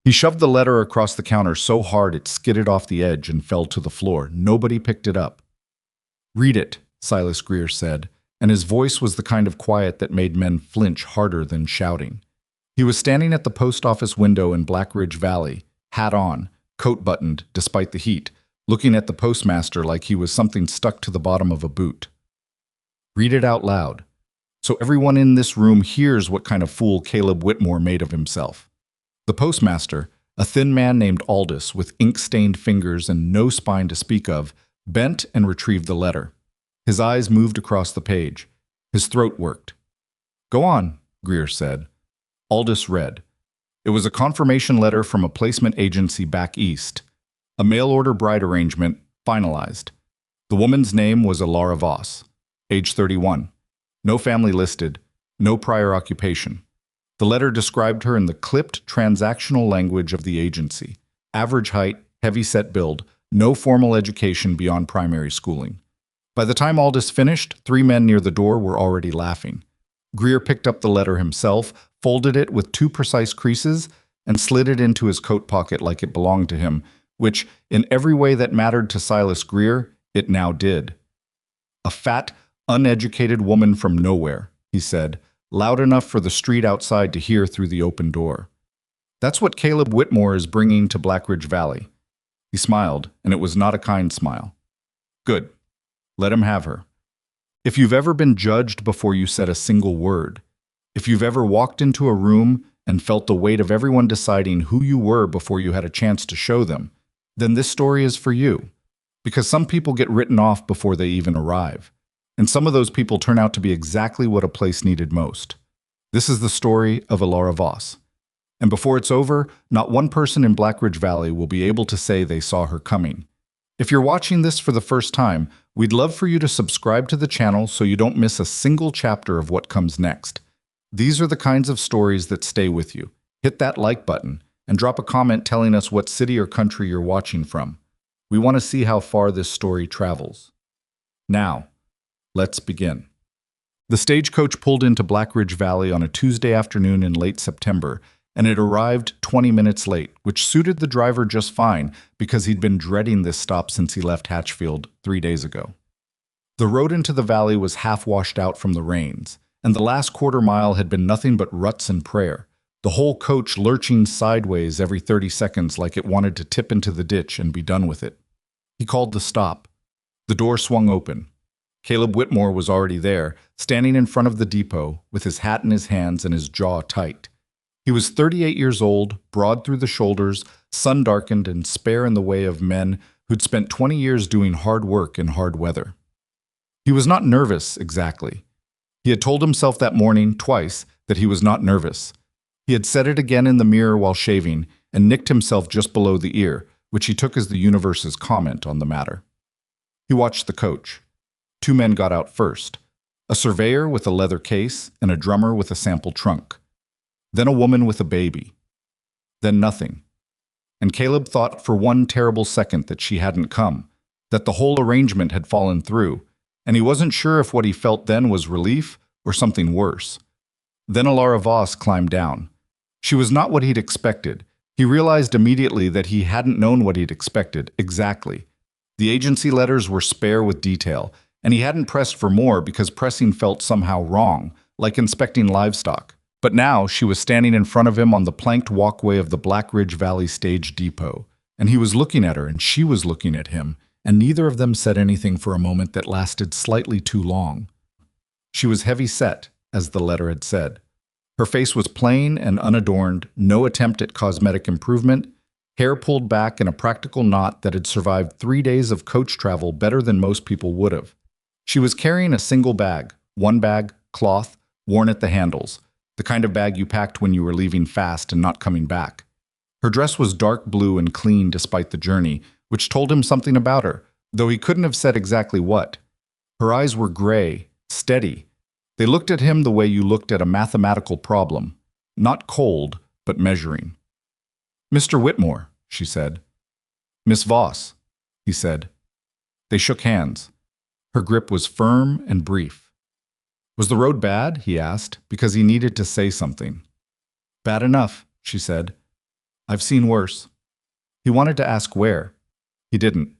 He shoved the letter across the counter so hard it skidded off the edge and fell to the floor. Nobody picked it up. "Read it," Silas Greer said, and his voice was the kind of quiet that made men flinch harder than shouting. He was standing at the post office window in Blackridge Valley, hat on, coat buttoned despite the heat, looking at the postmaster like he was something stuck to the bottom of a boot. "Read it out loud, so everyone in this room hears what kind of fool Caleb Whitmore made of himself." The postmaster, a thin man named Aldous with ink-stained fingers and no spine to speak of, bent and retrieved the letter. His eyes moved across the page. His throat worked. "Go on," Greer said. Aldous read. It was a confirmation letter from a placement agency back east. A mail-order bride arrangement, finalized. The woman's name was Elara Voss, age 31. No family listed, no prior occupation. The letter described her in the clipped, transactional language of the agency. Average height, heavy-set build, no formal education beyond primary schooling. By the time Aldous finished, 3 men near the door were already laughing. Greer picked up the letter himself, folded it with 2 precise creases, and slid it into his coat pocket like it belonged to him, which, in every way that mattered to Silas Greer, it now did. "A fat, uneducated woman from nowhere," he said, loud enough for the street outside to hear through the open door. "That's what Caleb Whitmore is bringing to Blackridge Valley." He smiled, and it was not a kind smile. "Good. Let him have her. If you've ever been judged before you said a single word, if you've ever walked into a room and felt the weight of everyone deciding who you were before you had a chance to show them, then this story is for you. Because some people get written off before they even arrive. And some of those people turn out to be exactly what a place needed most. This is the story of Elara Voss. And before it's over, not one person in Blackridge Valley will be able to say they saw her coming. If you're watching this for the first time, we'd love for you to subscribe to the channel so you don't miss a single chapter of what comes next. These are the kinds of stories that stay with you. Hit that like button and drop a comment telling us what city or country you're watching from. We want to see how far this story travels. Now, let's begin. The stagecoach pulled into Blackridge Valley on a Tuesday afternoon in late September, and it arrived 20 minutes late, which suited the driver just fine because he'd been dreading this stop since he left Hatchfield 3 days ago. The road into the valley was half washed out from the rains, and the last quarter mile had been nothing but ruts and prayer, the whole coach lurching sideways every 30 seconds like it wanted to tip into the ditch and be done with it. He called the stop. The door swung open. Caleb Whitmore was already there, standing in front of the depot, with his hat in his hands and his jaw tight. He was 38 years old, broad through the shoulders, sun-darkened and spare in the way of men who'd spent 20 years doing hard work in hard weather. He was not nervous, exactly. He had told himself that morning, twice, that he was not nervous. He had said it again in the mirror while shaving, and nicked himself just below the ear, which he took as the universe's comment on the matter. He watched the coach. 2 men got out first, a surveyor with a leather case and a drummer with a sample trunk. Then a woman with a baby. Then nothing. And Caleb thought for one terrible second that she hadn't come, that the whole arrangement had fallen through, and he wasn't sure if what he felt then was relief or something worse. Then Elara Voss climbed down. She was not what he'd expected. He realized immediately that he hadn't known what he'd expected, exactly. The agency letters were spare with detail, and he hadn't pressed for more because pressing felt somehow wrong, like inspecting livestock. But now she was standing in front of him on the planked walkway of the Blackridge Valley stage depot, and he was looking at her and she was looking at him, and neither of them said anything for a moment that lasted slightly too long. She was heavy-set, as the letter had said. Her face was plain and unadorned, no attempt at cosmetic improvement, hair pulled back in a practical knot that had survived 3 days of coach travel better than most people would have. She was carrying a single bag, one bag, cloth, worn at the handles, the kind of bag you packed when you were leaving fast and not coming back. Her dress was dark blue and clean despite the journey, which told him something about her, though he couldn't have said exactly what. Her eyes were gray, steady. They looked at him the way you looked at a mathematical problem, not cold, but measuring. "Mr. Whitmore," she said. "Miss Voss," he said. They shook hands. Her grip was firm and brief. "Was the road bad?" he asked, because he needed to say something. "Bad enough," she said. I've seen worse. He wanted to ask where. He didn't.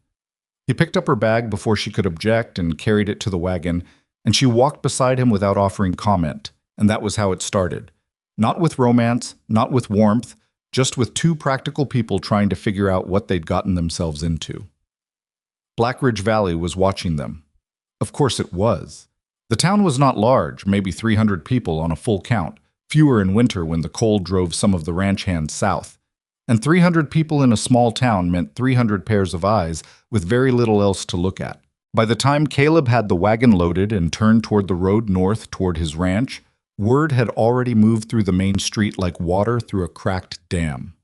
He picked up her bag before she could object and carried it to the wagon, and she walked beside him without offering comment, and that was how it started. Not with romance, not with warmth, just with two practical people trying to figure out what they'd gotten themselves into. Blackridge Valley was watching them. Of course it was. The town was not large, maybe 300 people on a full count, fewer in winter when the cold drove some of the ranch hands south. And 300 people in a small town meant 300 pairs of eyes with very little else to look at. By the time Caleb had the wagon loaded and turned toward the road north toward his ranch, word had already moved through the main street like water through a cracked dam.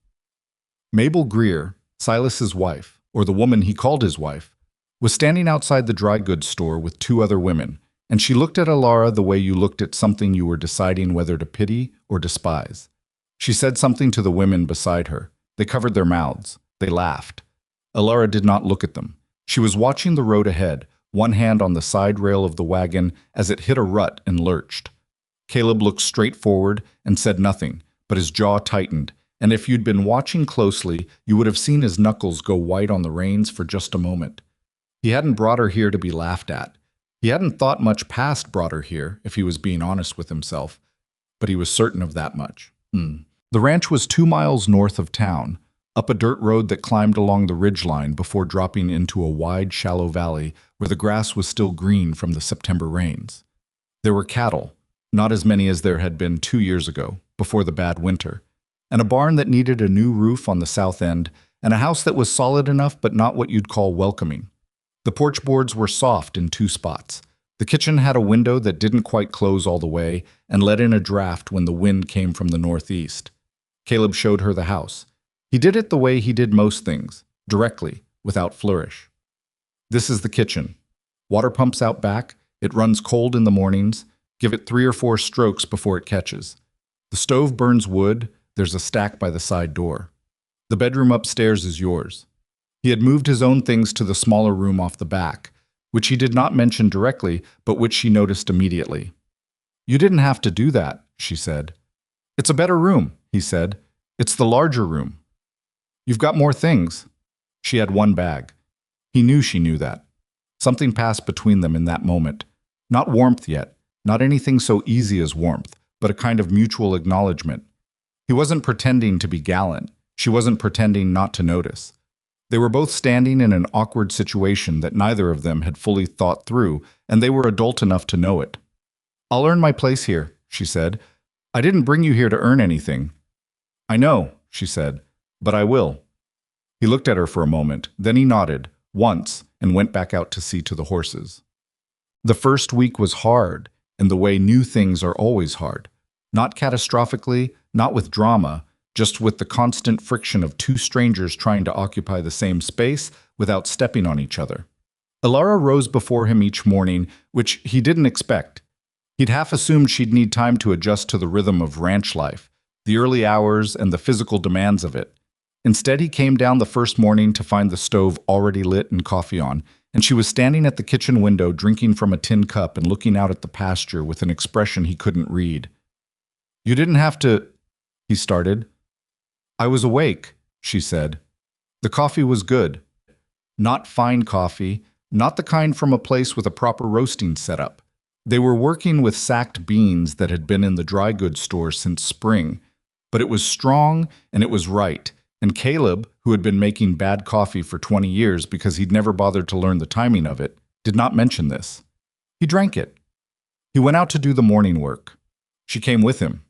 Mabel Greer, Silas's wife, or the woman he called his wife, was standing outside the dry goods store with two other women, and she looked at Elara the way you looked at something you were deciding whether to pity or despise. She said something to the women beside her. They covered their mouths. They laughed. Elara did not look at them. She was watching the road ahead, one hand on the side rail of the wagon as it hit a rut and lurched. Caleb looked straight forward and said nothing, but his jaw tightened, and if you'd been watching closely, you would have seen his knuckles go white on the reins for just a moment. He hadn't brought her here to be laughed at. He hadn't thought much past brought her here, if he was being honest with himself, but he was certain of that much. The ranch was 2 miles north of town, up a dirt road that climbed along the ridgeline before dropping into a wide, shallow valley where the grass was still green from the September rains. There were cattle, not as many as there had been 2 years ago, before the bad winter, and a barn that needed a new roof on the south end, and a house that was solid enough but not what you'd call welcoming. The porch boards were soft in 2 spots. The kitchen had a window that didn't quite close all the way and let in a draft when the wind came from the northeast. Caleb showed her the house. He did it the way he did most things, directly, without flourish. This is the kitchen. Water pumps out back. It runs cold in the mornings. Give it 3 or 4 strokes before it catches. The stove burns wood. There's a stack by the side door. The bedroom upstairs is yours. He had moved his own things to the smaller room off the back, which he did not mention directly, but which she noticed immediately. You didn't have to do that, she said. It's a better room, he said. It's the larger room. You've got more things. She had 1 bag. He knew she knew that. Something passed between them in that moment. Not warmth yet, not anything so easy as warmth, but a kind of mutual acknowledgement. He wasn't pretending to be gallant. She wasn't pretending not to notice. They were both standing in an awkward situation that neither of them had fully thought through, and they were adult enough to know it. I'll earn my place here, she said. I didn't bring you here to earn anything. I know, she said, but I will. He looked at her for a moment, then he nodded, once, and went back out to see to the horses. The first week was hard, in the way new things are always hard. Not catastrophically, not with drama, just with the constant friction of 2 strangers trying to occupy the same space without stepping on each other. Elara rose before him each morning, which he didn't expect. He'd half assumed she'd need time to adjust to the rhythm of ranch life, the early hours and the physical demands of it. Instead, he came down the first morning to find the stove already lit and coffee on, and she was standing at the kitchen window drinking from a tin cup and looking out at the pasture with an expression he couldn't read. You didn't have to, he started. I was awake, she said. The coffee was good. Not fine coffee, not the kind from a place with a proper roasting setup. They were working with sacked beans that had been in the dry goods store since spring, but it was strong and it was right, and Caleb, who had been making bad coffee for 20 years because he'd never bothered to learn the timing of it, did not mention this. He drank it. He went out to do the morning work. She came with him.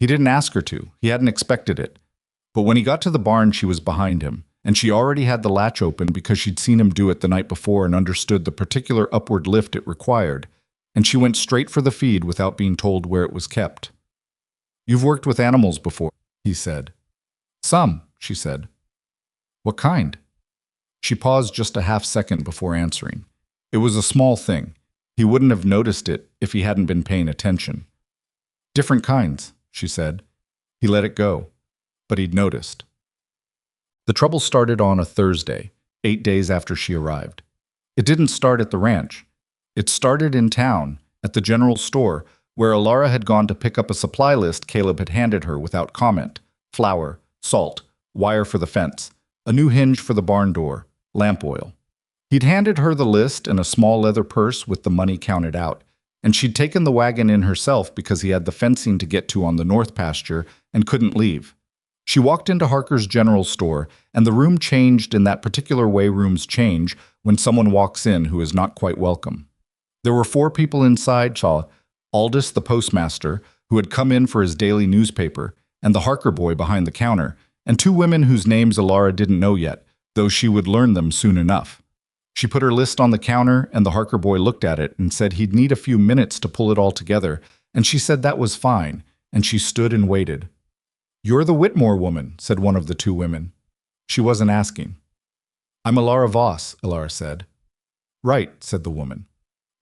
He didn't ask her to. He hadn't expected it. But when he got to the barn, she was behind him, and she already had the latch open because she'd seen him do it the night before and understood the particular upward lift it required, and she went straight for the feed without being told where it was kept. You've worked with animals before, he said. Some, she said. What kind? She paused just a half second before answering. It was a small thing. He wouldn't have noticed it if he hadn't been paying attention. Different kinds, she said. He let it go. But he'd noticed. The trouble started on a Thursday, 8 days after she arrived. It didn't start at the ranch. It started in town, at the general store, where Elara had gone to pick up a supply list Caleb had handed her without comment. Flour, salt, wire for the fence, a new hinge for the barn door, lamp oil. He'd handed her the list and a small leather purse with the money counted out, and she'd taken the wagon in herself because he had the fencing to get to on the north pasture and couldn't leave. She walked into Harker's general store, and the room changed in that particular way rooms change when someone walks in who is not quite welcome. There were 4 people inside: Aldous, the postmaster, who had come in for his daily newspaper, and the Harker boy behind the counter, and 2 women whose names Elara didn't know yet, though she would learn them soon enough. She put her list on the counter, and the Harker boy looked at it and said he'd need a few minutes to pull it all together, and she said that was fine, and she stood and waited. "You're the Whitmore woman," said one of the 2 women. She wasn't asking. "I'm Elara Voss," Elara said. "Right," said the woman.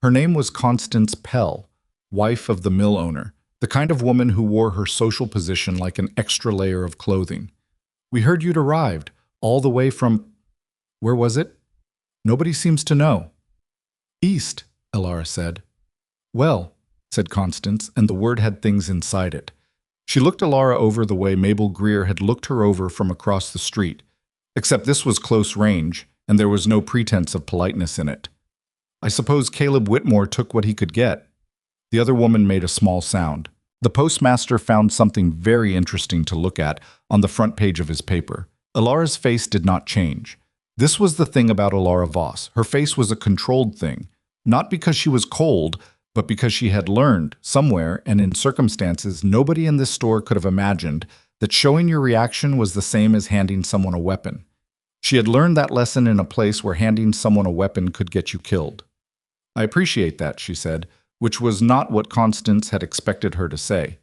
Her name was Constance Pell, wife of the mill owner, the kind of woman who wore her social position like an extra layer of clothing. "We heard you'd arrived, all the way from— where was it? Nobody seems to know." "East," Elara said. "Well," said Constance, and the word had things inside it. She looked Elara over the way Mabel Greer had looked her over from across the street, except this was close range, and there was no pretense of politeness in it. "I suppose Caleb Whitmore took what he could get." The other woman made a small sound. The postmaster found something very interesting to look at on the front page of his paper. Elara's face did not change. This was the thing about Elara Voss. Her face was a controlled thing, not because she was cold, but because she had learned, somewhere and in circumstances nobody in this store could have imagined, that showing your reaction was the same as handing someone a weapon. She had learned that lesson in a place where handing someone a weapon could get you killed. "I appreciate that," she said, which was not what Constance had expected her to say.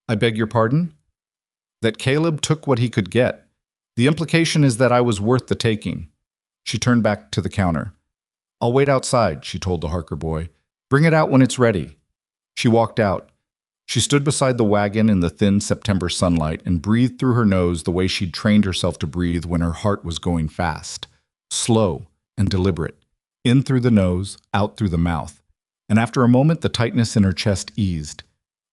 "I beg your pardon?" "That Caleb took what he could get. The implication is that I was worth the taking." She turned back to the counter. "I'll wait outside," she told the Harker boy. "Bring it out when it's ready." She walked out. She stood beside the wagon in the thin September sunlight and breathed through her nose the way she'd trained herself to breathe when her heart was going fast. Slow and deliberate. In through the nose, out through the mouth. And after a moment, the tightness in her chest eased.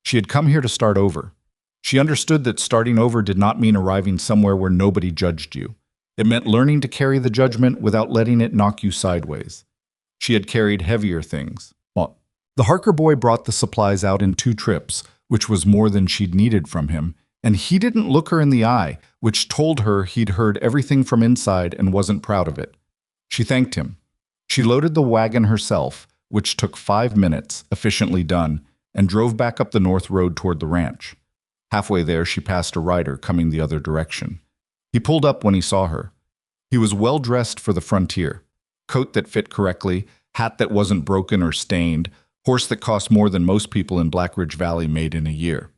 She had come here to start over. She understood that starting over did not mean arriving somewhere where nobody judged you. It meant learning to carry the judgment without letting it knock you sideways. She had carried heavier things. The Harker boy brought the supplies out in 2 trips, which was more than she'd needed from him, and he didn't look her in the eye, which told her he'd heard everything from inside and wasn't proud of it. She thanked him. She loaded the wagon herself, which took 5 minutes, efficiently done, and drove back up the north road toward the ranch. Halfway there, she passed a rider coming the other direction. He pulled up when he saw her. He was well dressed for the frontier. Coat that fit correctly, hat that wasn't broken or stained, horse that cost more than most people in Blackridge Valley made in a year.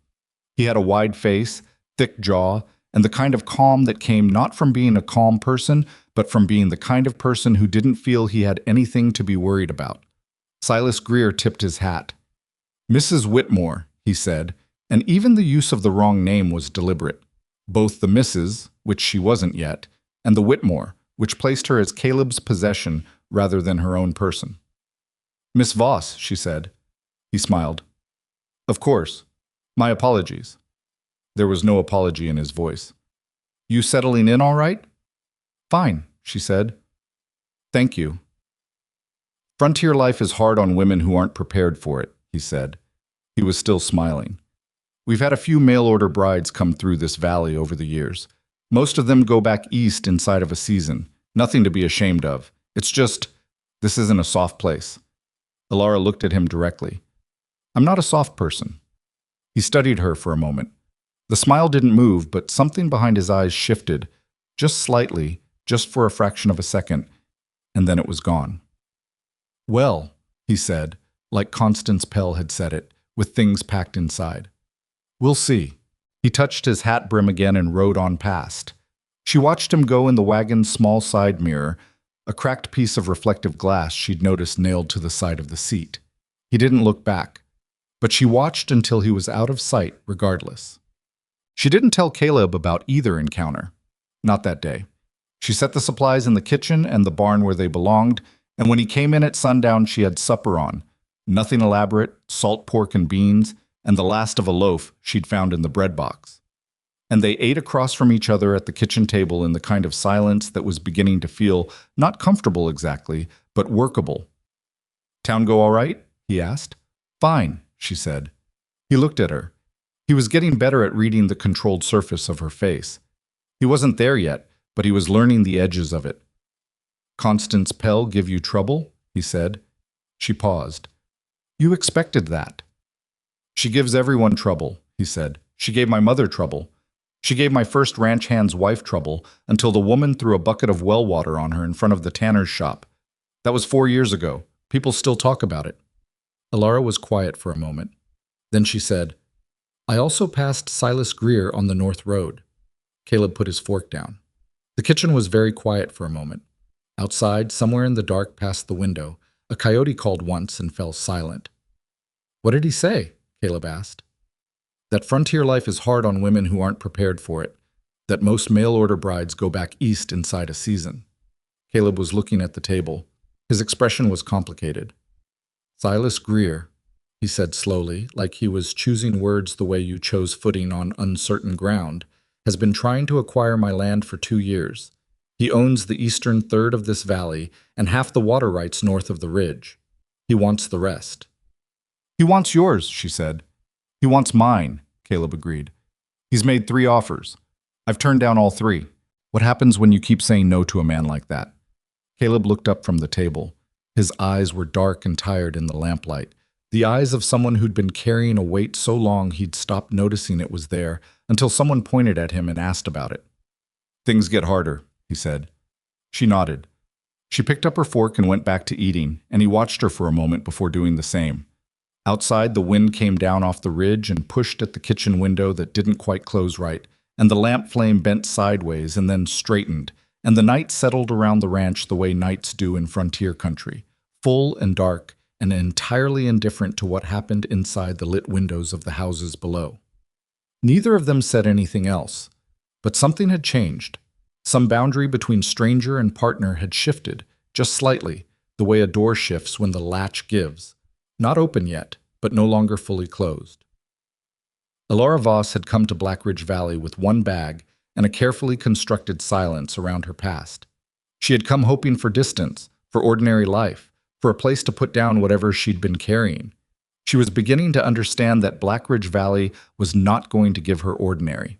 He had a wide face, thick jaw, and the kind of calm that came not from being a calm person, but from being the kind of person who didn't feel he had anything to be worried about. Silas Greer tipped his hat. "Mrs. Whitmore," he said, and even the use of the wrong name was deliberate. Both the Mrs., which she wasn't yet, and the Whitmore, which placed her as Caleb's possession rather than her own person. "Miss Voss," she said. He smiled. "Of course. My apologies." There was no apology in his voice. "You settling in all right?" "Fine," she said. "Thank you." "Frontier life is hard on women who aren't prepared for it," he said. He was still smiling. "We've had a few mail-order brides come through this valley over the years. Most of them go back east inside of a season. Nothing to be ashamed of. It's just, this isn't a soft place." Elara looked at him directly. "I'm not a soft person." He studied her for a moment. The smile didn't move, but something behind his eyes shifted, just slightly, just for a fraction of a second, and then it was gone. "Well," he said, like Constance Pell had said it, with things packed inside. "We'll see." He touched his hat brim again and rode on past. She watched him go in the wagon's small side mirror, a cracked piece of reflective glass she'd noticed nailed to the side of the seat. He didn't look back, but she watched until he was out of sight regardless. She didn't tell Caleb about either encounter. Not that day. She set the supplies in the kitchen and the barn where they belonged, and when he came in at sundown she had supper on. Nothing elaborate, salt pork and beans, and the last of a loaf she'd found in the bread box. and they ate across from each other at the kitchen table in the kind of silence that was beginning to feel not comfortable exactly, but workable. "Town go all right?" he asked. "Fine," she said. He looked at her. He was getting better at reading the controlled surface of her face. He wasn't there yet, but he was learning the edges of it. "Constance Pell give you trouble?" he said. She paused. "You expected that." "She gives everyone trouble," he said. "She gave my mother trouble. She gave my first ranch hand's wife trouble until the woman threw a bucket of well water on her in front of the tanner's shop. That was 4 years ago. People still talk about it." Elara was quiet for a moment. Then she said, "I also passed Silas Greer on the North Road." Caleb put his fork down. The kitchen was very quiet for a moment. Outside, somewhere in the dark past the window, a coyote called once and fell silent. "What did he say?" Caleb asked. "That frontier life is hard on women who aren't prepared for it, that most mail-order brides go back east inside a season." Caleb was looking at the table. His expression was complicated. "Silas Greer," he said slowly, like he was choosing words the way you chose footing on uncertain ground, "has been trying to acquire my land for 2 years. He owns the eastern third of this valley and half the water rights north of the ridge. He wants the rest." "He wants yours," she said. "He wants mine," Caleb agreed. "He's made 3 offers. I've turned down all 3. What happens when you keep saying no to a man like that?" Caleb looked up from the table. His eyes were dark and tired in the lamplight, the eyes of someone who'd been carrying a weight so long he'd stopped noticing it was there until someone pointed at him and asked about it. "Things get harder," he said. She nodded. She picked up her fork and went back to eating, and he watched her for a moment before doing the same. Outside, the wind came down off the ridge and pushed at the kitchen window that didn't quite close right, and the lamp flame bent sideways and then straightened, and the night settled around the ranch the way nights do in frontier country, full and dark and entirely indifferent to what happened inside the lit windows of the houses below. Neither of them said anything else, but something had changed. Some boundary between stranger and partner had shifted, just slightly, the way a door shifts when the latch gives. Not open yet, but no longer fully closed. Elara Voss had come to Blackridge Valley with 1 bag and a carefully constructed silence around her past. She had come hoping for distance, for ordinary life, for a place to put down whatever she'd been carrying. She was beginning to understand that Blackridge Valley was not going to give her ordinary.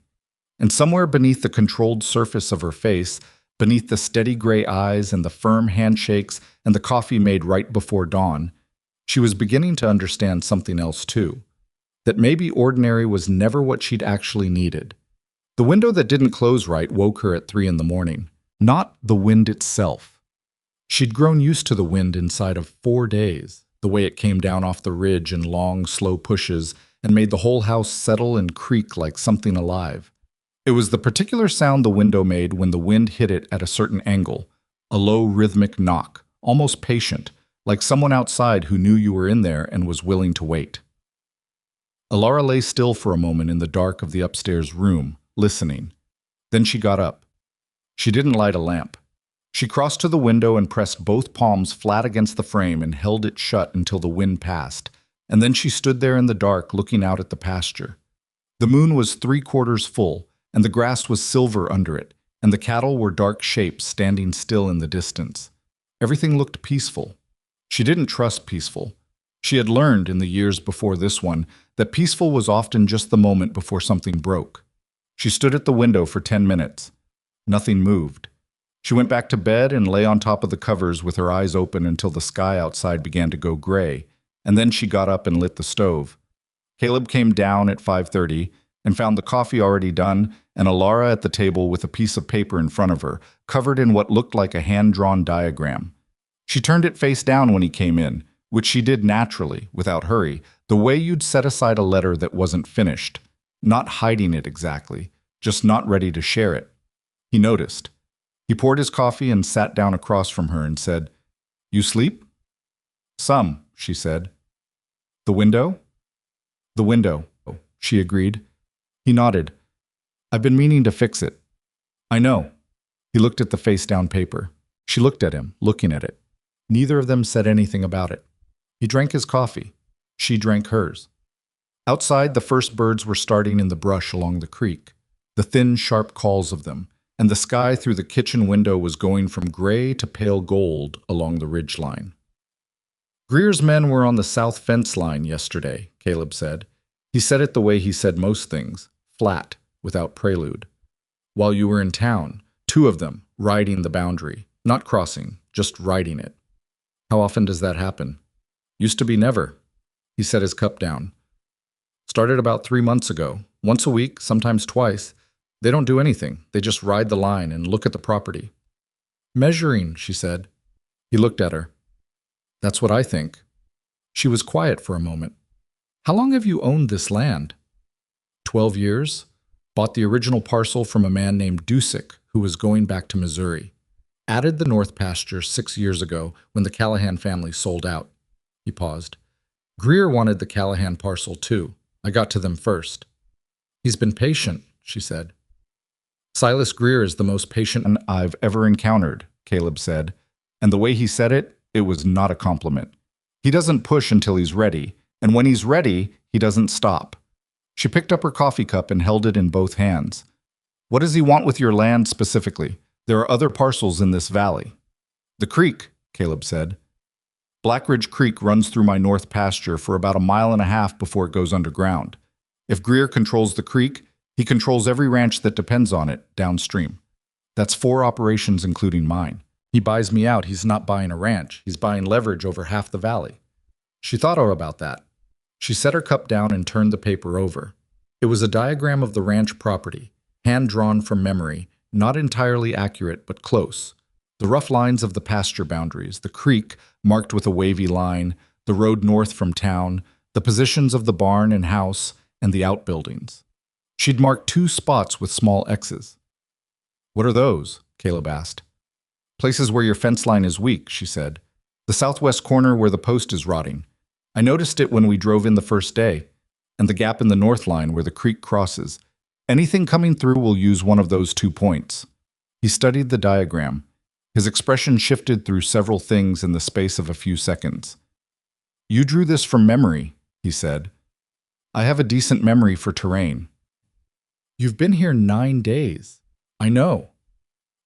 And somewhere beneath the controlled surface of her face, beneath the steady gray eyes and the firm handshakes and the coffee made right before dawn, she was beginning to understand something else too. That maybe ordinary was never what she'd actually needed. The window that didn't close right woke her at 3 in the morning, not the wind itself. She'd grown used to the wind inside of 4 days, the way it came down off the ridge in long, slow pushes and made the whole house settle and creak like something alive. It was the particular sound the window made when the wind hit it at a certain angle, a low rhythmic knock, almost patient, like someone outside who knew you were in there and was willing to wait. Elara lay still for a moment in the dark of the upstairs room, listening. Then she got up. She didn't light a lamp. She crossed to the window and pressed both palms flat against the frame and held it shut until the wind passed, and then she stood there in the dark looking out at the pasture. The moon was 3/4 full, and the grass was silver under it, and the cattle were dark shapes standing still in the distance. Everything looked peaceful. She didn't trust peaceful. She had learned in the years before this one that peaceful was often just the moment before something broke. She stood at the window for 10 minutes. Nothing moved. She went back to bed and lay on top of the covers with her eyes open until the sky outside began to go gray, and then she got up and lit the stove. Caleb came down at 5:30 and found the coffee already done and Elara at the table with a piece of paper in front of her, covered in what looked like a hand-drawn diagram. She turned it face down when he came in, which she did naturally, without hurry, the way you'd set aside a letter that wasn't finished, not hiding it exactly, just not ready to share it. He noticed. He poured his coffee and sat down across from her and said, "You sleep?" "Some," she said. "The window?" "The window," she agreed. He nodded. "I've been meaning to fix it." "I know." He looked at the face-down paper. She looked at him, looking at it. Neither of them said anything about it. He drank his coffee. She drank hers. Outside, the first birds were starting in the brush along the creek. the thin, sharp calls of them, and the sky through the kitchen window was going from gray to pale gold along the ridgeline. Greer's men were on the south fence line yesterday, Caleb said. He said it the way he said most things, flat, without prelude. While you were in town, 2 of them, riding the boundary, not crossing, just riding it. How often does that happen? Used to be never. He set his cup down. Started about 3 months ago. Once a week, sometimes twice. They don't do anything. They just ride the line and look at the property. Measuring, she said. He looked at her. That's what I think. She was quiet for a moment. How long have you owned this land? 12 years. Bought the original parcel from a man named Dusick, who was going back to Missouri. Added the north pasture 6 years ago when the Callahan family sold out. He paused. Greer wanted the Callahan parcel too. I got to them first. He's been patient, she said. Silas Greer is the most patient I've ever encountered, Caleb said. And the way he said it, it was not a compliment. He doesn't push until he's ready, and when he's ready, he doesn't stop. She picked up her coffee cup and held it in both hands. What does he want with your land specifically? There are other parcels in this valley. The creek, Caleb said. Blackridge Creek runs through my north pasture for about 1.5 miles before it goes underground. If Greer controls the creek, he controls every ranch that depends on it downstream. That's 4 operations including mine. He buys me out. He's not buying a ranch. He's buying leverage over half the valley. She thought about that. She set her cup down and turned the paper over. It was a diagram of the ranch property, hand-drawn from memory, not entirely accurate but close. The rough lines of the pasture boundaries, the creek marked with a wavy line, the road north from town, the positions of the barn and house, and the outbuildings. She'd marked 2 spots with small X's. What are those? Caleb asked. Places where your fence line is weak, she said. The southwest corner where the post is rotting. I noticed it when we drove in the first day, and the gap in the north line where the creek crosses. Anything coming through will use one of those 2 points. He studied the diagram. His expression shifted through several things in the space of a few seconds. You drew this from memory, he said. I have a decent memory for terrain. You've been here 9 days. I know.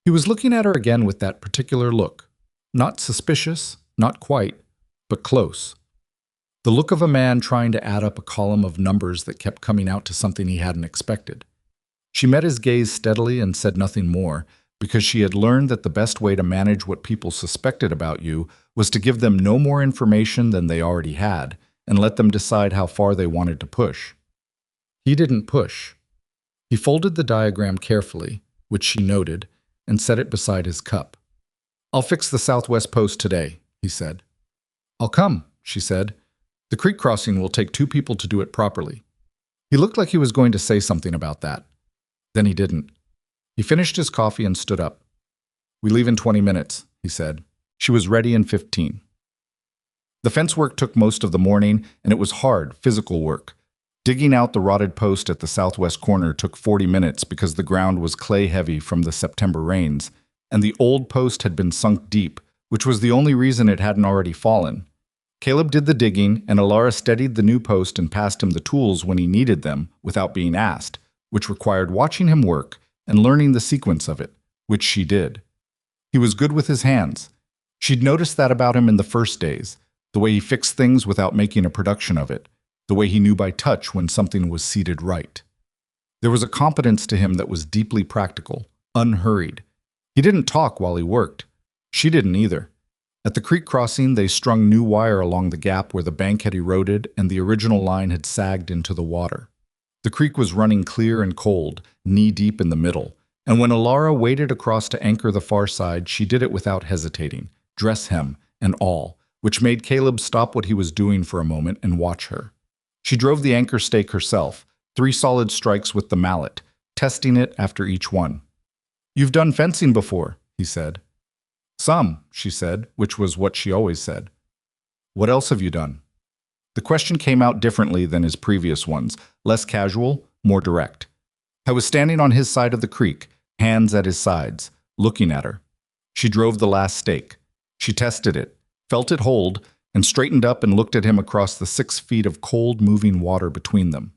He was looking at her again with that particular look. Not suspicious, not quite, but close. The look of a man trying to add up a column of numbers that kept coming out to something he hadn't expected. She met his gaze steadily and said nothing more, because she had learned that the best way to manage what people suspected about you was to give them no more information than they already had, and let them decide how far they wanted to push. He didn't push. He folded the diagram carefully, which she noted, and set it beside his cup. I'll fix the southwest post today, he said. I'll come, she said. The creek crossing will take 2 people to do it properly. He looked like he was going to say something about that. Then he didn't. He finished his coffee and stood up. We leave in 20 minutes, he said. She was ready in 15. The fence work took most of the morning, and it was hard, physical work. Digging out the rotted post at the southwest corner took 40 minutes because the ground was clay-heavy from the September rains, and the old post had been sunk deep, which was the only reason it hadn't already fallen. Caleb did the digging, and Elara steadied the new post and passed him the tools when he needed them without being asked, which required watching him work and learning the sequence of it, which she did. He was good with his hands. She'd noticed that about him in the first days, the way he fixed things without making a production of it, the way he knew by touch when something was seated right. There was a competence to him that was deeply practical, unhurried. He didn't talk while he worked. She didn't either. At the creek crossing, they strung new wire along the gap where the bank had eroded and the original line had sagged into the water. The creek was running clear and cold, knee-deep in the middle, and when Elara waded across to anchor the far side, she did it without hesitating, dress hem and all, which made Caleb stop what he was doing for a moment and watch her. She drove the anchor stake herself, 3 solid strikes with the mallet, testing it after each one. You've done fencing before, he said. Some, she said, which was what she always said. What else have you done? The question came out differently than his previous ones, less casual, more direct. I was standing on his side of the creek, hands at his sides, looking at her. She drove the last stake. She tested it, felt it hold, and straightened up and looked at him across the 6 feet of cold, moving water between them.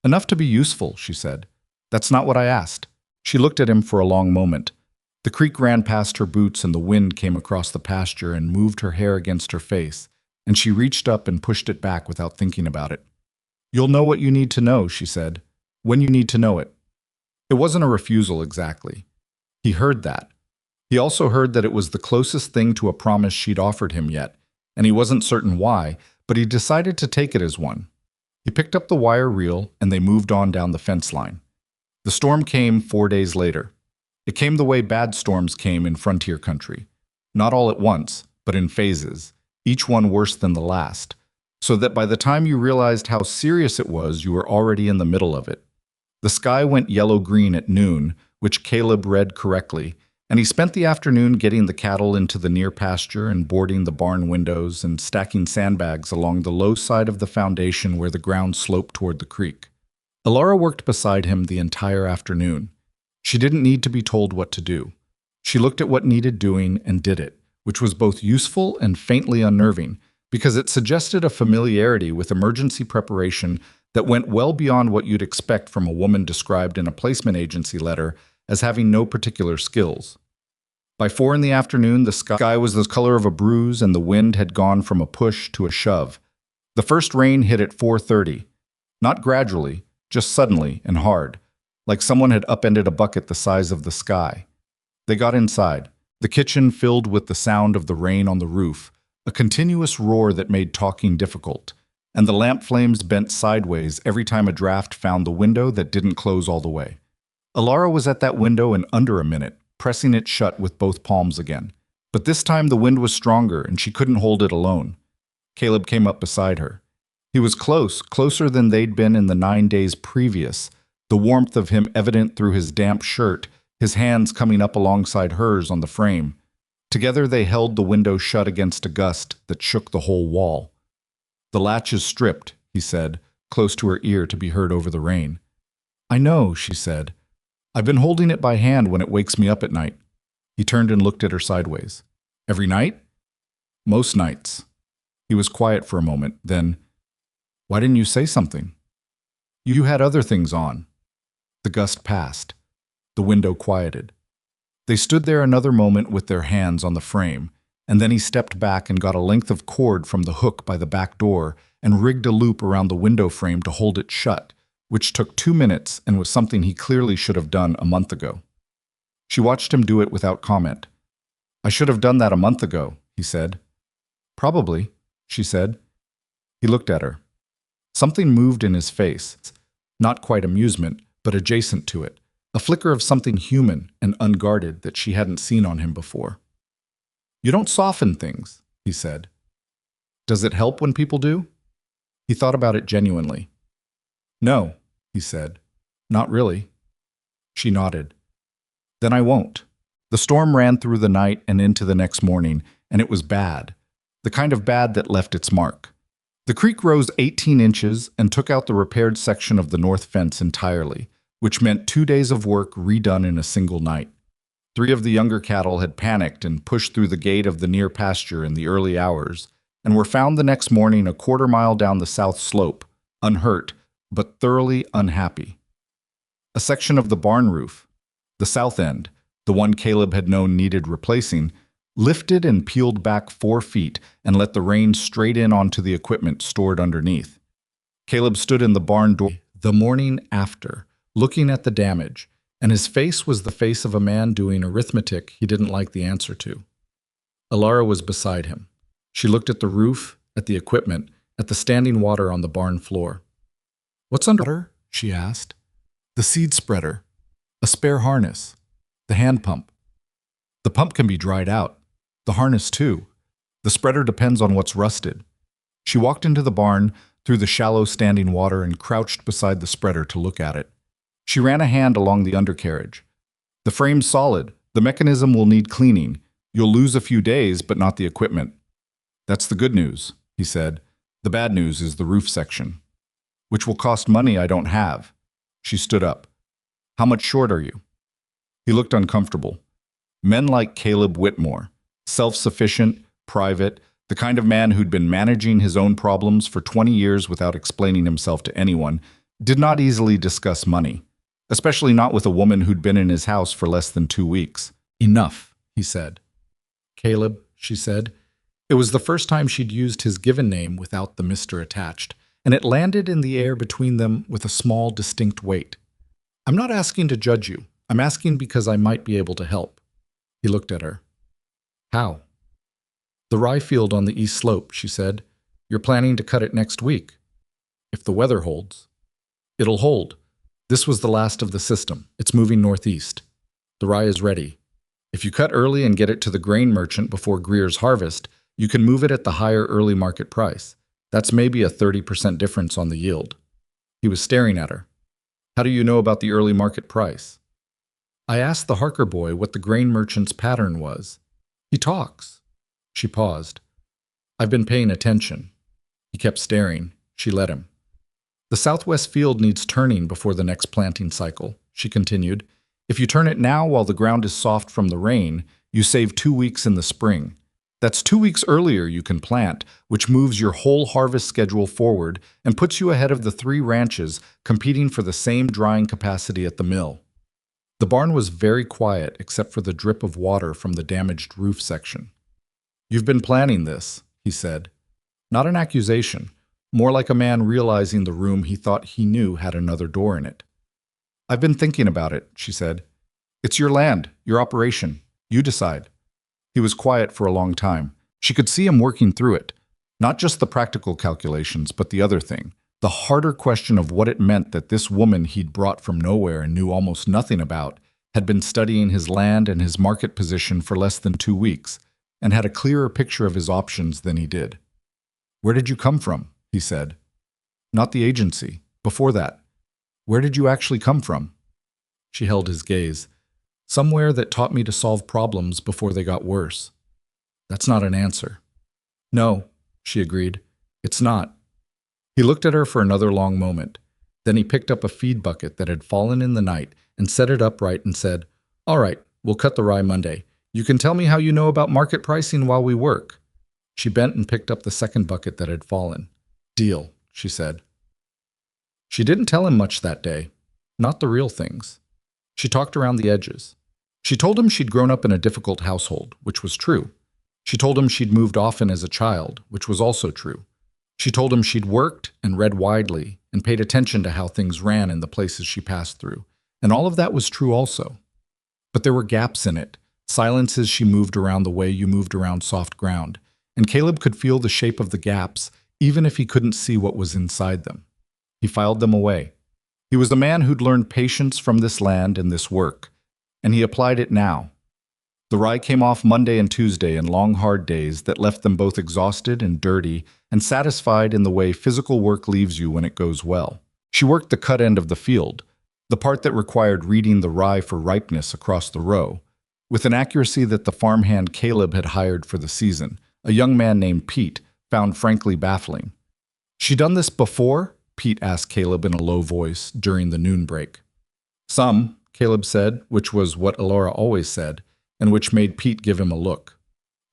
Enough to be useful, she said. That's not what I asked. She looked at him for a long moment. The creek ran past her boots and the wind came across the pasture and moved her hair against her face, and she reached up and pushed it back without thinking about it. You'll know what you need to know, she said, when you need to know it. It wasn't a refusal exactly. He heard that. He also heard that it was the closest thing to a promise she'd offered him yet, and he wasn't certain why, but he decided to take it as one. He picked up the wire reel and they moved on down the fence line. The storm came 4 days later. It came the way bad storms came in frontier country. Not all at once, but in phases, each one worse than the last, so that by the time you realized how serious it was, you were already in the middle of it. The sky went yellow-green at noon, which Caleb read correctly, and he spent the afternoon getting the cattle into the near pasture and boarding the barn windows and stacking sandbags along the low side of the foundation where the ground sloped toward the creek. Elara worked beside him the entire afternoon. She didn't need to be told what to do. She looked at what needed doing and did it, which was both useful and faintly unnerving, because it suggested a familiarity with emergency preparation that went well beyond what you'd expect from a woman described in a placement agency letter as having no particular skills. By 4 in the afternoon, the sky was the color of a bruise and the wind had gone from a push to a shove. The first rain hit at 4:30, not gradually, just suddenly and hard, like someone had upended a bucket the size of the sky. They got inside, the kitchen filled with the sound of the rain on the roof, a continuous roar that made talking difficult, and the lamp flames bent sideways every time a draft found the window that didn't close all the way. Elara was at that window in under a minute, pressing it shut with both palms again. But this time the wind was stronger and she couldn't hold it alone. Caleb came up beside her. He was close, closer than they'd been in the 9 days previous, the warmth of him evident through his damp shirt, his hands coming up alongside hers on the frame. Together they held the window shut against a gust that shook the whole wall. "The latch is stripped," he said, close to her ear to be heard over the rain. "I know," she said. "I've been holding it by hand when it wakes me up at night." He turned and looked at her sideways. "Every night?" "Most nights." He was quiet for a moment, then, "Why didn't you say something?" "You had other things on." The gust passed. The window quieted. They stood there another moment with their hands on the frame, and then he stepped back and got a length of cord from the hook by the back door and rigged a loop around the window frame to hold it shut, which took 2 minutes and was something he clearly should have done a month ago. She watched him do it without comment. "I should have done that a month ago," he said. "Probably," she said. He looked at her. Something moved in his face, not quite amusement, but adjacent to it, a flicker of something human and unguarded that she hadn't seen on him before. "You don't soften things," he said. "Does it help when people do?" He thought about it genuinely. "No," he said. "Not really." She nodded. "Then I won't." The storm ran through the night and into the next morning, and it was bad, the kind of bad that left its mark. The creek rose 18 inches and took out the repaired section of the north fence entirely, which meant 2 days of work redone in a single night. 3 of the younger cattle had panicked and pushed through the gate of the near pasture in the early hours, and were found the next morning a quarter-mile down the south slope, unhurt, but thoroughly unhappy. A section of the barn roof, the south end, the one Caleb had known needed replacing, lifted and peeled back 4 feet and let the rain straight in onto the equipment stored underneath. Caleb stood in the barn door the morning after, looking at the damage, and his face was the face of a man doing arithmetic he didn't like the answer to. Elara was beside him. She looked at the roof, at the equipment, at the standing water on the barn floor. "What's under water?" she asked. "The seed spreader, a spare harness, the hand pump. The pump can be dried out. The harness too. The spreader depends on what's rusted." She walked into the barn, through the shallow standing water and crouched beside the spreader to look at it. She ran a hand along the undercarriage. "The frame's solid. The mechanism will need cleaning. You'll lose a few days, but not the equipment." "That's the good news," he said. "The bad news is the roof section, which will cost money I don't have." She stood up. "How much short are you?" He looked uncomfortable. Men like Caleb Whitmore, self-sufficient, private, the kind of man who'd been managing his own problems for 20 years without explaining himself to anyone, did not easily discuss money. especially not with a woman who'd been in his house for less than 2 weeks. Enough, he said. Caleb, she said. It was the first time she'd used his given name without the Mr. attached, and it landed in the air between them with a small, distinct weight. I'm not asking to judge you. I'm asking because I might be able to help. He looked at her. How? The rye field on the east slope, she said. You're planning to cut it next week. If the weather holds. It'll hold. This was the last of the system. It's moving northeast. The rye is ready. If you cut early and get it to the grain merchant before Greer's harvest, you can move it at the higher early market price. That's maybe a 30% difference on the yield. He was staring at her. How do you know about the early market price? I asked the Harker boy what the grain merchant's pattern was. He talks. She paused. I've been paying attention. He kept staring. She let him. The southwest field needs turning before the next planting cycle, she continued. If you turn it now while the ground is soft from the rain, you save 2 weeks in the spring. That's 2 weeks earlier you can plant, which moves your whole harvest schedule forward and puts you ahead of the 3 ranches competing for the same drying capacity at the mill. The barn was very quiet except for the drip of water from the damaged roof section. You've been planning this, he said. Not an accusation, more like a man realizing the room he thought he knew had another door in it. I've been thinking about it, she said. It's your land, your operation. You decide. He was quiet for a long time. She could see him working through it. Not just the practical calculations, but the other thing. The harder question of what it meant that this woman he'd brought from nowhere and knew almost nothing about had been studying his land and his market position for less than 2 weeks and had a clearer picture of his options than he did. Where did you come from? He said. Not the agency. Before that. Where did you actually come from? She held his gaze. Somewhere that taught me to solve problems before they got worse. That's not an answer. No, she agreed. It's not. He looked at her for another long moment. Then he picked up a feed bucket that had fallen in the night and set it upright and said, All right, we'll cut the rye Monday. You can tell me how you know about market pricing while we work. She bent and picked up the second bucket that had fallen. Deal, she said. She didn't tell him much that day. Not the real things. She talked around the edges. She told him she'd grown up in a difficult household, which was true. She told him she'd moved often as a child, which was also true. She told him she'd worked and read widely and paid attention to how things ran in the places she passed through, and all of that was true also. But there were gaps in it, silences she moved around the way you moved around soft ground, and Caleb could feel the shape of the gaps even if he couldn't see what was inside them. He filed them away. He was a man who'd learned patience from this land and this work, and he applied it now. The rye came off Monday and Tuesday in long, hard days that left them both exhausted and dirty and satisfied in the way physical work leaves you when it goes well. She worked the cut end of the field, the part that required reading the rye for ripeness across the row, with an accuracy that the farmhand Caleb had hired for the season, a young man named Pete, found frankly baffling. She done this before? Pete asked Caleb in a low voice during the noon break. Some, Caleb said, which was what Elara always said, and which made Pete give him a look.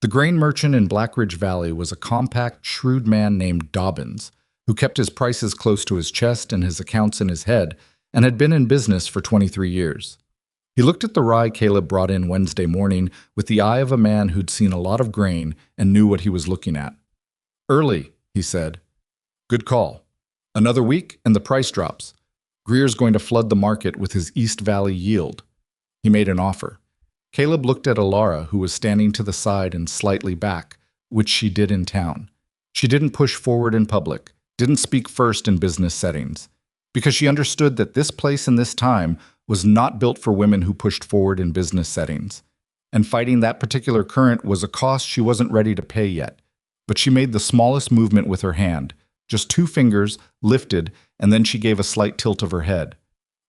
The grain merchant in Blackridge Valley was a compact, shrewd man named Dobbins, who kept his prices close to his chest and his accounts in his head, and had been in business for 23 years. He looked at the rye Caleb brought in Wednesday morning with the eye of a man who'd seen a lot of grain and knew what he was looking at. Early, he said. Good call. Another week and the price drops. Greer's going to flood the market with his East Valley yield. He made an offer. Caleb looked at Elara, who was standing to the side and slightly back, which she did in town. She didn't push forward in public, didn't speak first in business settings, because she understood that this place and this time was not built for women who pushed forward in business settings. And fighting that particular current was a cost she wasn't ready to pay yet. But she made the smallest movement with her hand, just 2 fingers, lifted, and then she gave a slight tilt of her head.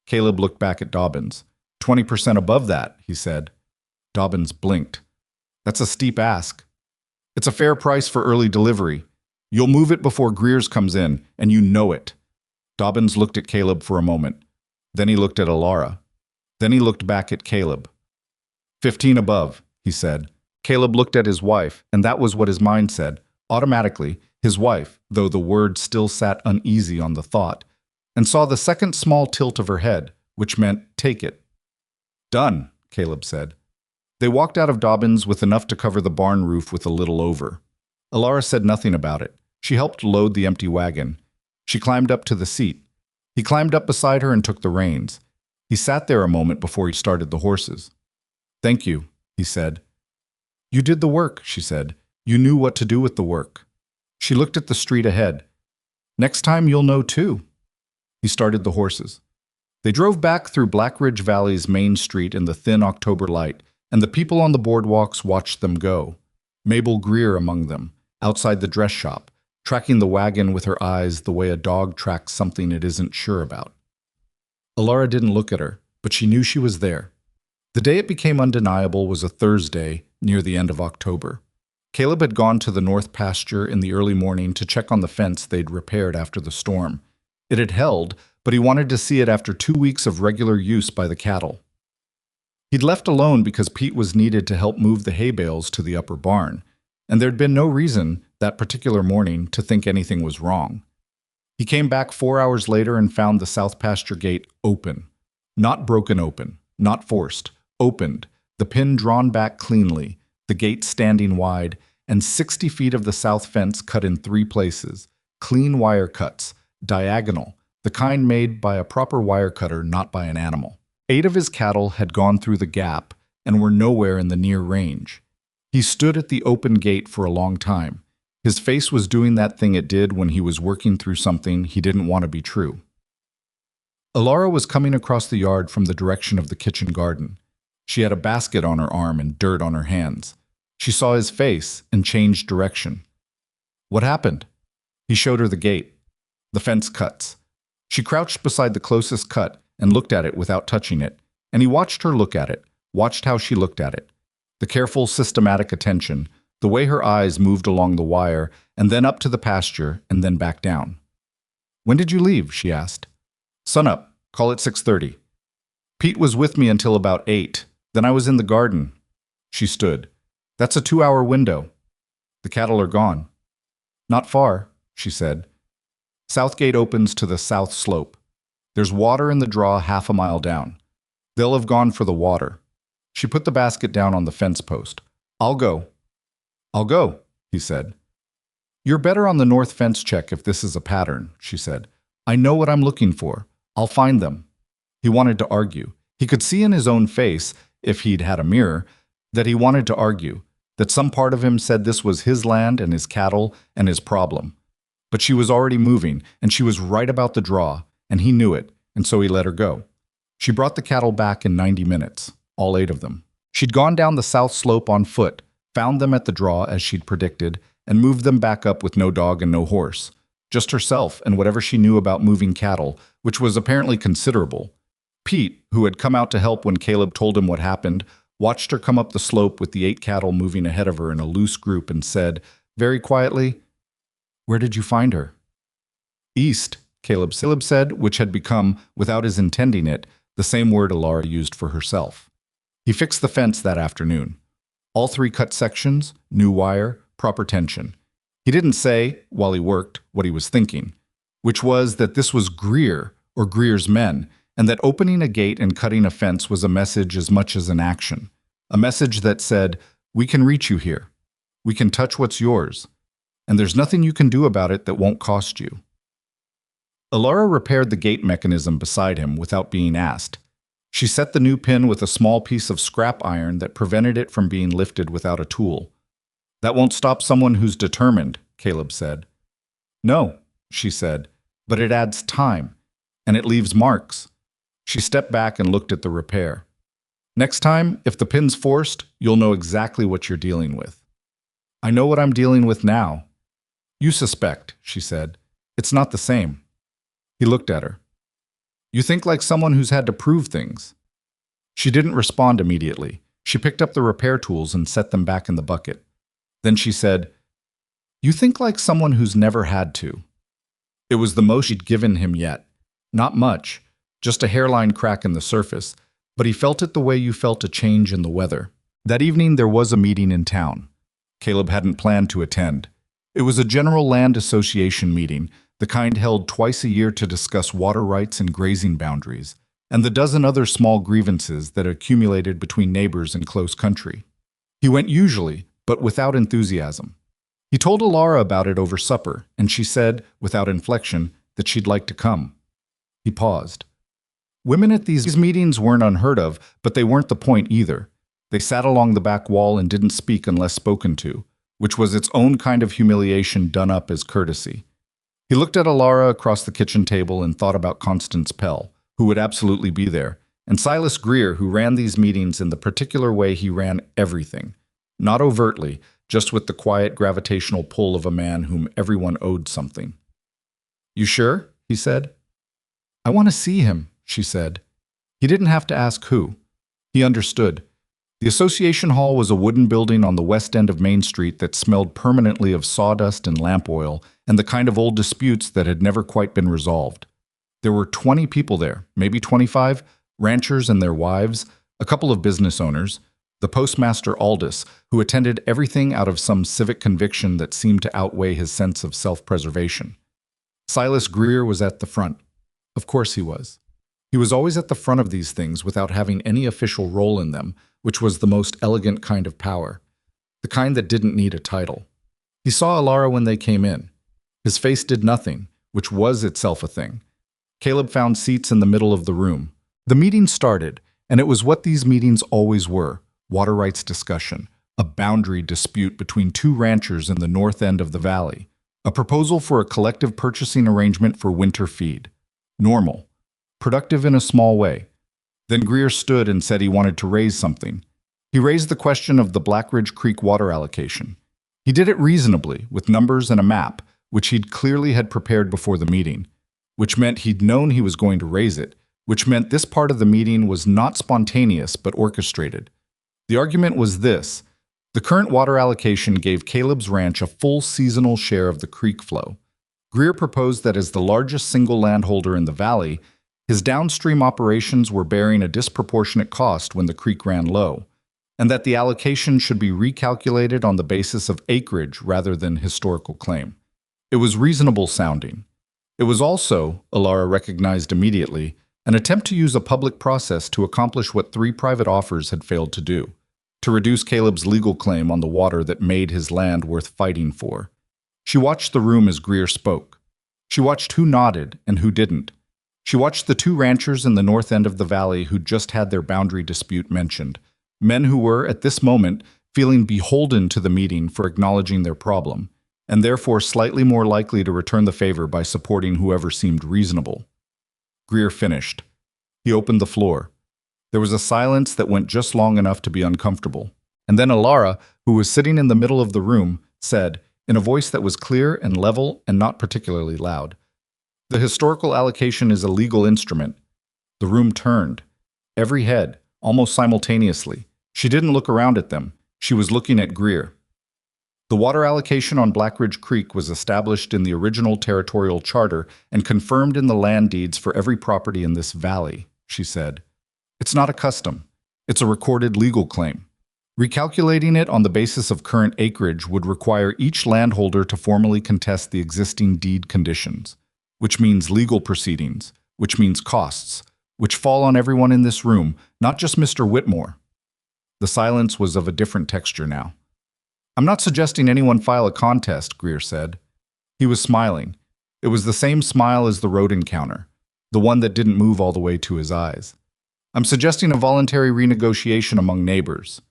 Caleb looked back at Dobbins. 20% above that, he said. Dobbins blinked. That's a steep ask. It's a fair price for early delivery. You'll move it before Greer's comes in, and you know it. Dobbins looked at Caleb for a moment. Then he looked at Elara. Then he looked back at Caleb. 15 above, he said. Caleb looked at his wife, and that was what his mind said. Automatically, his wife, though the word still sat uneasy on the thought, and saw the second small tilt of her head, which meant take it. Done, Caleb said. They walked out of Dobbins with enough to cover the barn roof with a little over. Elara said nothing about it. She helped load the empty wagon. She climbed up to the seat. He climbed up beside her and took the reins. He sat there a moment before he started the horses. Thank you, he said. You did the work, she said. You knew what to do with the work. She looked at the street ahead. Next time you'll know too. He started the horses. They drove back through Blackridge Valley's main street in the thin October light, and the people on the boardwalks watched them go. Mabel Greer among them, outside the dress shop, tracking the wagon with her eyes the way a dog tracks something it isn't sure about. Elara didn't look at her, but she knew she was there. The day it became undeniable was a Thursday near the end of October. Caleb had gone to the north pasture in the early morning to check on the fence they'd repaired after the storm. It had held, but he wanted to see it after 2 weeks of regular use by the cattle. He'd left alone because Pete was needed to help move the hay bales to the upper barn, and there'd been no reason that particular morning to think anything was wrong. He came back 4 hours later and found the south pasture gate open. Not broken open, not forced, opened, the pin drawn back cleanly, the gate standing wide, and 60 feet of the south fence cut in 3 places, clean wire cuts, diagonal, the kind made by a proper wire cutter, not by an animal. 8 of his cattle had gone through the gap and were nowhere in the near range. He stood at the open gate for a long time. His face was doing that thing it did when he was working through something he didn't want to be true. Elara was coming across the yard from the direction of the kitchen garden. She had a basket on her arm and dirt on her hands. She saw his face and changed direction. What happened? He showed her the gate. The fence cuts. She crouched beside the closest cut and looked at it without touching it, and he watched her look at it, watched how she looked at it. The careful, systematic attention, the way her eyes moved along the wire, and then up to the pasture, and then back down. When did you leave? She asked. Sunup. Call it 6:30. Pete was with me until about 8. Then I was in the garden. She stood. That's a 2-hour window. The cattle are gone. Not far, she said. South gate opens to the south slope. There's water in the draw half a mile down. They'll have gone for the water. She put the basket down on the fence post. I'll go. I'll go, he said. You're better on the north fence check if this is a pattern, she said. I know what I'm looking for. I'll find them. He wanted to argue. He could see in his own face, if he'd had a mirror, that he wanted to argue, that some part of him said this was his land and his cattle and his problem. But she was already moving, and she was right about the draw, and he knew it, and so he let her go. She brought the cattle back in 90 minutes, all 8 of them. She'd gone down the south slope on foot, found them at the draw as she'd predicted, and moved them back up with no dog and no horse. Just herself and whatever she knew about moving cattle, which was apparently considerable. Pete, who had come out to help when Caleb told him what happened, watched her come up the slope with the 8 cattle moving ahead of her in a loose group and said, very quietly, "Where did you find her?" East, Caleb said, which had become, without his intending it, the same word Elara used for herself. He fixed the fence that afternoon. All 3 cut sections, new wire, proper tension. He didn't say, while he worked, what he was thinking, which was that this was Greer, or Greer's men, and that opening a gate and cutting a fence was a message as much as an action. A message that said, we can reach you here. We can touch what's yours. And there's nothing you can do about it that won't cost you. Elara repaired the gate mechanism beside him without being asked. She set the new pin with a small piece of scrap iron that prevented it from being lifted without a tool. That won't stop someone who's determined, Caleb said. No, she said, but it adds time, and it leaves marks. She stepped back and looked at the repair. Next time, if the pin's forced, you'll know exactly what you're dealing with. I know what I'm dealing with now. You suspect, she said. It's not the same. He looked at her. You think like someone who's had to prove things. She didn't respond immediately. She picked up the repair tools and set them back in the bucket. Then she said, You think like someone who's never had to. It was the most she'd given him yet. Not much, just a hairline crack in the surface, but he felt it the way you felt a change in the weather. That evening there was a meeting in town. Caleb hadn't planned to attend. It was a general land association meeting, the kind held twice a year to discuss water rights and grazing boundaries. and the dozen other small grievances that accumulated between neighbors in close country. He went usually, but without enthusiasm. He told Elara about it over supper, and she said, without inflection, that she'd like to come. He paused. Women at these meetings weren't unheard of, but they weren't the point either. They sat along the back wall and didn't speak unless spoken to, which was its own kind of humiliation done up as courtesy. He looked at Elara across the kitchen table and thought about Constance Pell, who would absolutely be there, and Silas Greer, who ran these meetings in the particular way he ran everything. Not overtly, just with the quiet gravitational pull of a man whom everyone owed something. "You sure?" he said. "I want to see him," she said. He didn't have to ask who. He understood. The Association Hall was a wooden building on the west end of Main Street that smelled permanently of sawdust and lamp oil and the kind of old disputes that had never quite been resolved. There were 20 people there, maybe 25, ranchers and their wives, a couple of business owners, the postmaster Aldous, who attended everything out of some civic conviction that seemed to outweigh his sense of self-preservation. Silas Greer was at the front. Of course he was. He was always at the front of these things without having any official role in them, which was the most elegant kind of power, the kind that didn't need a title. He saw Elara when they came in. His face did nothing, which was itself a thing. Caleb found seats in the middle of the room. The meeting started, and it was what these meetings always were, water rights discussion, a boundary dispute between two ranchers in the north end of the valley, a proposal for a collective purchasing arrangement for winter feed. Normal. Productive in a small way. Then Greer stood and said he wanted to raise something. He raised the question of the Blackridge Creek water allocation. He did it reasonably, with numbers and a map, which he'd clearly had prepared before the meeting, which meant he'd known he was going to raise it, which meant this part of the meeting was not spontaneous but orchestrated. The argument was this: the current water allocation gave Caleb's ranch a full seasonal share of the creek flow. Greer proposed that as the largest single landholder in the valley, his downstream operations were bearing a disproportionate cost when the creek ran low, and that the allocation should be recalculated on the basis of acreage rather than historical claim. It was reasonable sounding. It was also, Elara recognized immediately, an attempt to use a public process to accomplish what 3 private offers had failed to do, to reduce Caleb's legal claim on the water that made his land worth fighting for. She watched the room as Greer spoke. She watched who nodded and who didn't. She watched the 2 ranchers in the north end of the valley who'd just had their boundary dispute mentioned, men who were, at this moment, feeling beholden to the meeting for acknowledging their problem, and therefore slightly more likely to return the favor by supporting whoever seemed reasonable. Greer finished. He opened the floor. There was a silence that went just long enough to be uncomfortable, and then Elara, who was sitting in the middle of the room, said, in a voice that was clear and level and not particularly loud, "The historical allocation is a legal instrument." The room turned. Every head, almost simultaneously. She didn't look around at them. She was looking at Greer. "The water allocation on Blackridge Creek was established in the original territorial charter and confirmed in the land deeds for every property in this valley," she said. "It's not a custom. It's a recorded legal claim. Recalculating it on the basis of current acreage would require each landholder to formally contest the existing deed conditions, which means legal proceedings, which means costs, which fall on everyone in this room, not just Mr. Whitmore." The silence was of a different texture now. "I'm not suggesting anyone file a contest," Greer said. He was smiling. It was the same smile as the road encounter, the one that didn't move all the way to his eyes. "I'm suggesting a voluntary renegotiation among neighbors.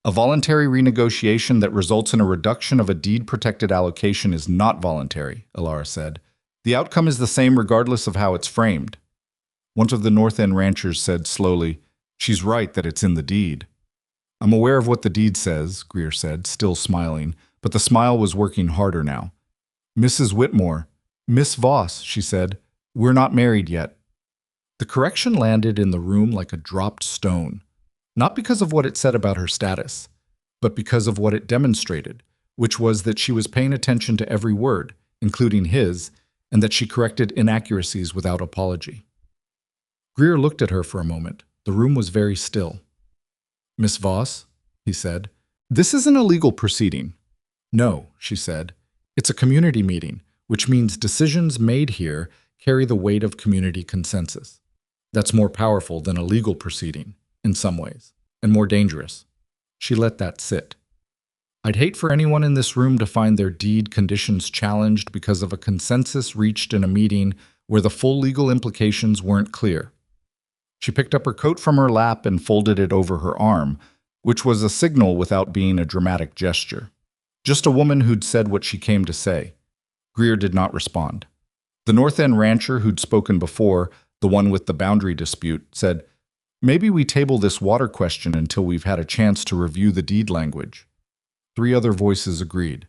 A voluntary renegotiation that results in a reduction of a deed-protected allocation is not voluntary," Elara said. "The outcome is the same regardless of how it's framed." One of the North End ranchers said slowly, "She's right that it's in the deed." "I'm aware of what the deed says," Greer said, still smiling, but the smile was working harder now. "Mrs. Whitmore, Miss Voss," she said, "we're not married yet." The correction landed in the room like a dropped stone, not because of what it said about her status, but because of what it demonstrated, which was that she was paying attention to every word, including his, and that she corrected inaccuracies without apology. Greer looked at her for a moment. The room was very still. "Miss Voss," he said, "this isn't a legal proceeding." "No," she said. "It's a community meeting, which means decisions made here carry the weight of community consensus." That's more powerful than a legal proceeding, in some ways, and more dangerous. She let that sit. I'd hate for anyone in this room to find their deed conditions challenged because of a consensus reached in a meeting where the full legal implications weren't clear. She picked up her coat from her lap and folded it over her arm, which was a signal without being a dramatic gesture. Just a woman who'd said what she came to say. Greer did not respond. The North End rancher who'd spoken before, the one with the boundary dispute, said, "Maybe we table this water question until we've had a chance to review the deed language." 3 other voices agreed.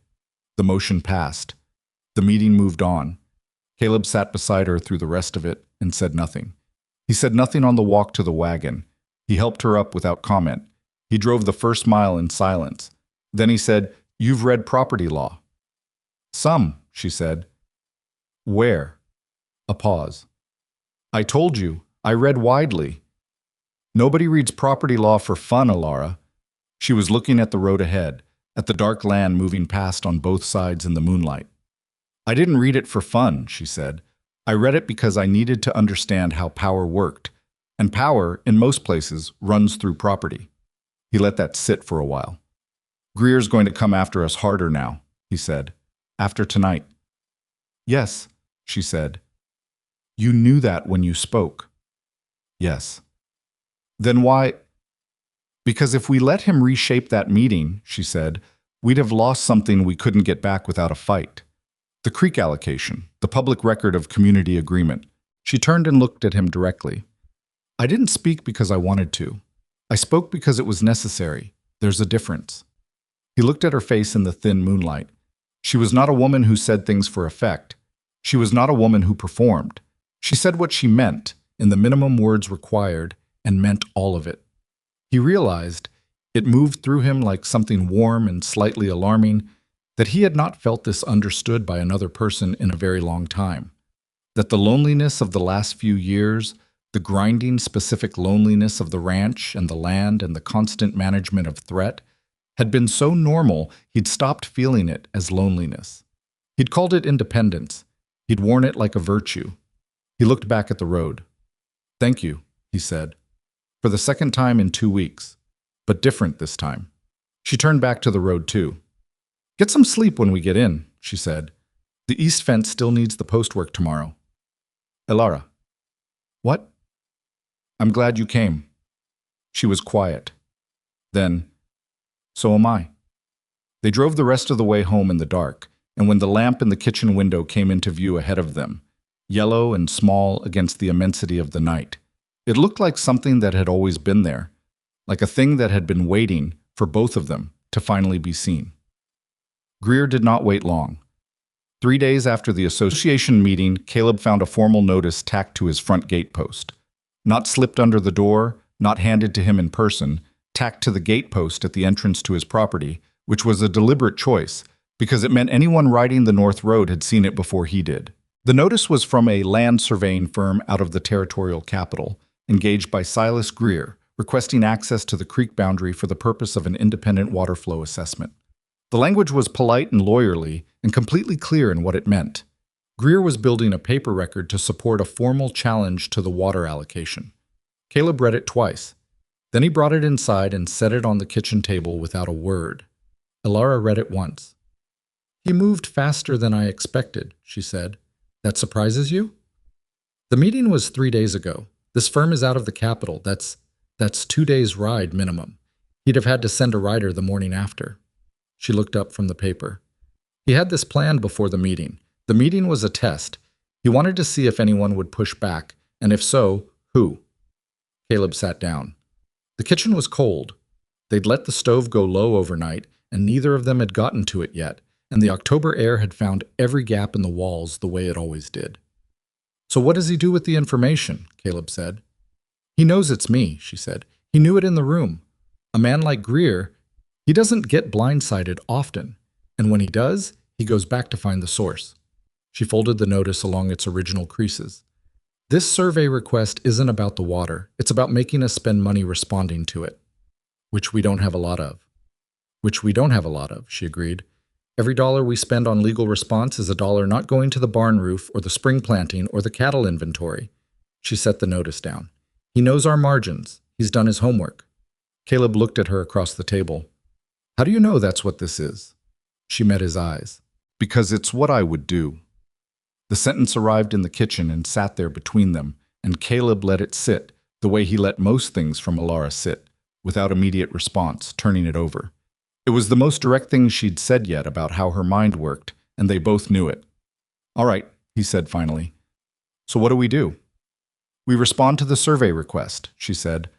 The motion passed. The meeting moved on. Caleb sat beside her through the rest of it and said nothing. He said nothing on the walk to the wagon. He helped her up without comment. He drove the first mile in silence. Then he said, "You've read property law." "Some," she said. "Where?" A pause. "I told you, I read widely." "Nobody reads property law for fun, Elara." She was looking at the road ahead, at the dark land moving past on both sides in the moonlight. "I didn't read it for fun," she said. "I read it because I needed to understand how power worked, and power, in most places, runs through property." He let that sit for a while. "Greer's going to come after us harder now," he said. "After tonight." "Yes," she said. "You knew that when you spoke." "Yes." "Then why—" "Because if we let him reshape that meeting," she said, "we'd have lost something we couldn't get back without a fight. The creek allocation, the public record of community agreement." She turned and looked at him directly. "I didn't speak because I wanted to. I spoke because it was necessary. There's a difference." He looked at her face in the thin moonlight. She was not a woman who said things for effect. She was not a woman who performed. She said what she meant, in the minimum words required, and meant all of it. He realized, it moved through him like something warm and slightly alarming, that he had not felt this understood by another person in a very long time. That the loneliness of the last few years, the grinding specific loneliness of the ranch and the land and the constant management of threat, had been so normal he'd stopped feeling it as loneliness. He'd called it independence. He'd worn it like a virtue. He looked back at the road. "Thank you," he said. For the second time in 2 weeks. But different this time. She turned back to the road too. "Get some sleep when we get in," she said. "The east fence still needs the postwork tomorrow." "Elara." "What?" "I'm glad you came." She was quiet. Then, "So am I." They drove the rest of the way home in the dark, and when the lamp in the kitchen window came into view ahead of them, yellow and small against the immensity of the night, it looked like something that had always been there, like a thing that had been waiting for both of them to finally be seen. Greer did not wait long. 3 days after the association meeting, Caleb found a formal notice tacked to his front gate post. Not slipped under the door, not handed to him in person, tacked to the gate post at the entrance to his property, which was a deliberate choice, because it meant anyone riding the North Road had seen it before he did. The notice was from a land surveying firm out of the territorial capital, engaged by Silas Greer, requesting access to the creek boundary for the purpose of an independent water flow assessment. The language was polite and lawyerly, and completely clear in what it meant. Greer was building a paper record to support a formal challenge to the water allocation. Caleb read it twice. Then he brought it inside and set it on the kitchen table without a word. Elara read it once. "He moved faster than I expected," she said. "That surprises you?" "The meeting was 3 days ago. This firm is out of the capital. That's 2 days' ride minimum. He'd have had to send a rider the morning after." She looked up from the paper. "He had this planned before the meeting. The meeting was a test. He wanted to see if anyone would push back, and if so, who?" Caleb sat down. The kitchen was cold. They'd let the stove go low overnight, and neither of them had gotten to it yet, and the October air had found every gap in the walls the way it always did. "So what does he do with the information?" Caleb said. "He knows it's me," she said. "He knew it in the room. A man like Greer, he doesn't get blindsided often, and when he does, he goes back to find the source." She folded the notice along its original creases. "This survey request isn't about the water. It's about making us spend money responding to it." "Which we don't have a lot of." "Which we don't have a lot of," she agreed. "Every dollar we spend on legal response is a dollar not going to the barn roof or the spring planting or the cattle inventory." She set the notice down. He knows our margins. He's done his homework. Caleb looked at her across the table. How do you know that's what this is? She met his eyes. Because it's what I would do. The sentence arrived in the kitchen and sat there between them, and Caleb let it sit, the way he let most things from Elara sit, without immediate response, turning it over. It was the most direct thing she'd said yet about how her mind worked, and they both knew it. All right, he said finally. So what do we do? We respond to the survey request, she said,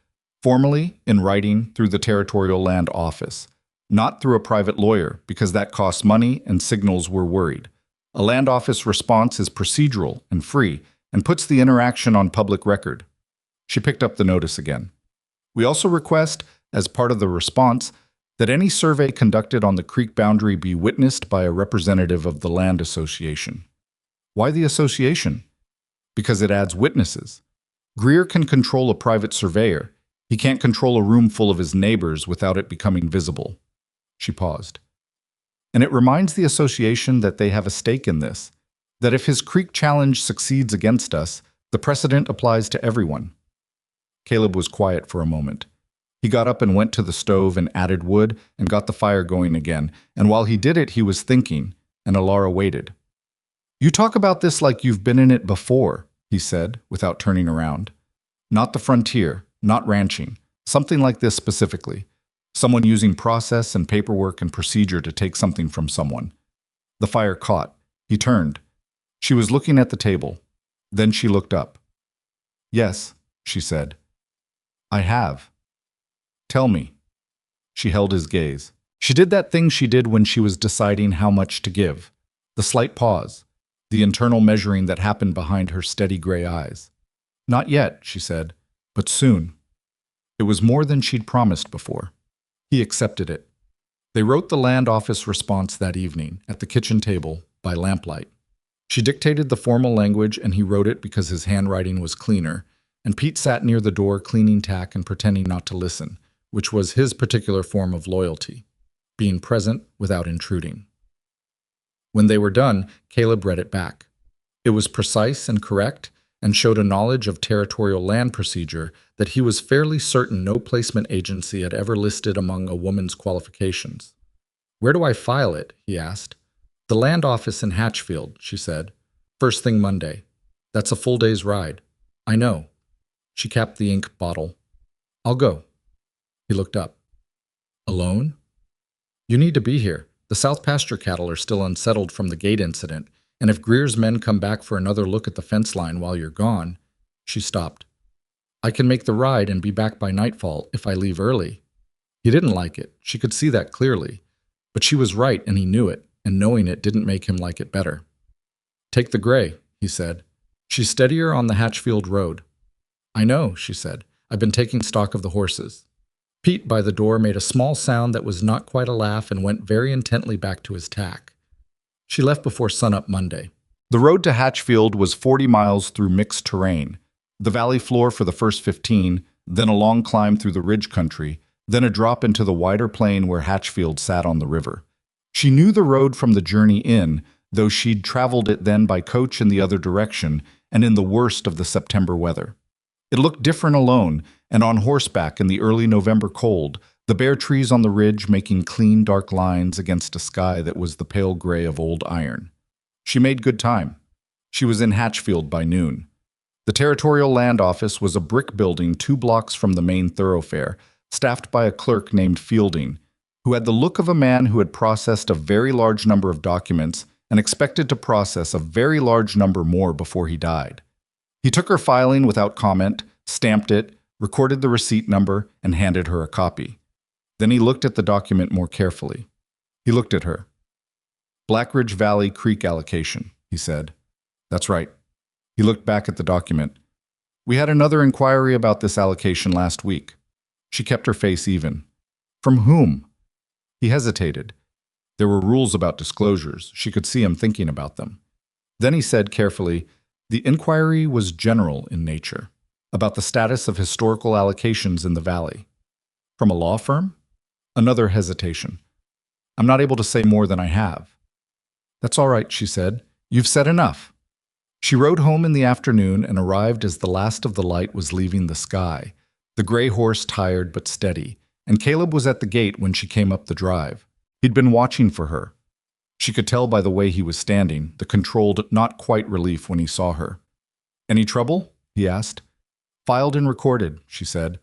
formally, in writing, through the Territorial Land Office, not through a private lawyer, because that costs money and signals we're worried. A land office response is procedural and free, and puts the interaction on public record. She picked up the notice again. We also request, as part of the response, that any survey conducted on the creek boundary be witnessed by a representative of the Land Association. Why the association? Because it adds witnesses. Greer can control a private surveyor. He can't control a room full of his neighbors without it becoming visible. She paused. And it reminds the association that they have a stake in this, that if his creek challenge succeeds against us, the precedent applies to everyone. Caleb was quiet for a moment. He got up and went to the stove and added wood and got the fire going again, and while he did it, he was thinking, and Elara waited. You talk about this like you've been in it before, he said, without turning around. Not the frontier, not ranching, something like this specifically. Someone using process and paperwork and procedure to take something from someone. The fire caught. He turned. She was looking at the table. Then she looked up. Yes, she said. I have. Tell me. She held his gaze. She did that thing she did when she was deciding how much to give. The slight pause. The internal measuring that happened behind her steady gray eyes. Not yet, she said, but soon. It was more than she'd promised before. He accepted it. They wrote the land office response that evening, at the kitchen table, by lamplight. She dictated the formal language and he wrote it because his handwriting was cleaner, and Pete sat near the door cleaning tack and pretending not to listen, which was his particular form of loyalty, being present without intruding. When they were done, Caleb read it back. It was precise and correct, and showed a knowledge of territorial land procedure that he was fairly certain no placement agency had ever listed among a woman's qualifications. Where do I file it? He asked. The land office in Hatchfield, she said. First thing Monday. That's a full day's ride. I know. She capped the ink bottle. I'll go. He looked up. Alone? You need to be here. The South Pasture cattle are still unsettled from the gate incident, and if Greer's men come back for another look at the fence line while you're gone, she stopped. I can make the ride and be back by nightfall if I leave early. He didn't like it. She could see that clearly. But she was right and he knew it, and knowing it didn't make him like it better. Take the gray, he said. She's steadier on the Hatchfield road. I know, she said. I've been taking stock of the horses. Pete by the door made a small sound that was not quite a laugh and went very intently back to his tack. She left before sunup Monday. The road to Hatchfield was 40 miles through mixed terrain. The valley floor for the first 15, then a long climb through the ridge country, then a drop into the wider plain where Hatchfield sat on the river. She knew the road from the journey in, though she'd traveled it then by coach in the other direction and in the worst of the September weather. It looked different alone, and on horseback in the early November cold, the bare trees on the ridge making clean, dark lines against a sky that was the pale gray of old iron. She made good time. She was in Hatchfield by noon. The Territorial Land Office was a brick building 2 blocks from the main thoroughfare, staffed by a clerk named Fielding, who had the look of a man who had processed a very large number of documents and expected to process a very large number more before he died. He took her filing without comment, stamped it, recorded the receipt number, and handed her a copy. Then he looked at the document more carefully. He looked at her. Blackridge Valley Creek allocation, he said. That's right. He looked back at the document. We had another inquiry about this allocation last week. She kept her face even. From whom? He hesitated. There were rules about disclosures. She could see him thinking about them. Then he said carefully, the inquiry was general in nature, about the status of historical allocations in the valley. From a law firm? Another hesitation. I'm not able to say more than I have. That's all right, she said. You've said enough. She rode home in the afternoon and arrived as the last of the light was leaving the sky, the gray horse tired but steady, and Caleb was at the gate when she came up the drive. He'd been watching for her. She could tell by the way he was standing, the controlled, not quite relief when he saw her. "Any trouble?" he asked. "Filed and recorded," she said.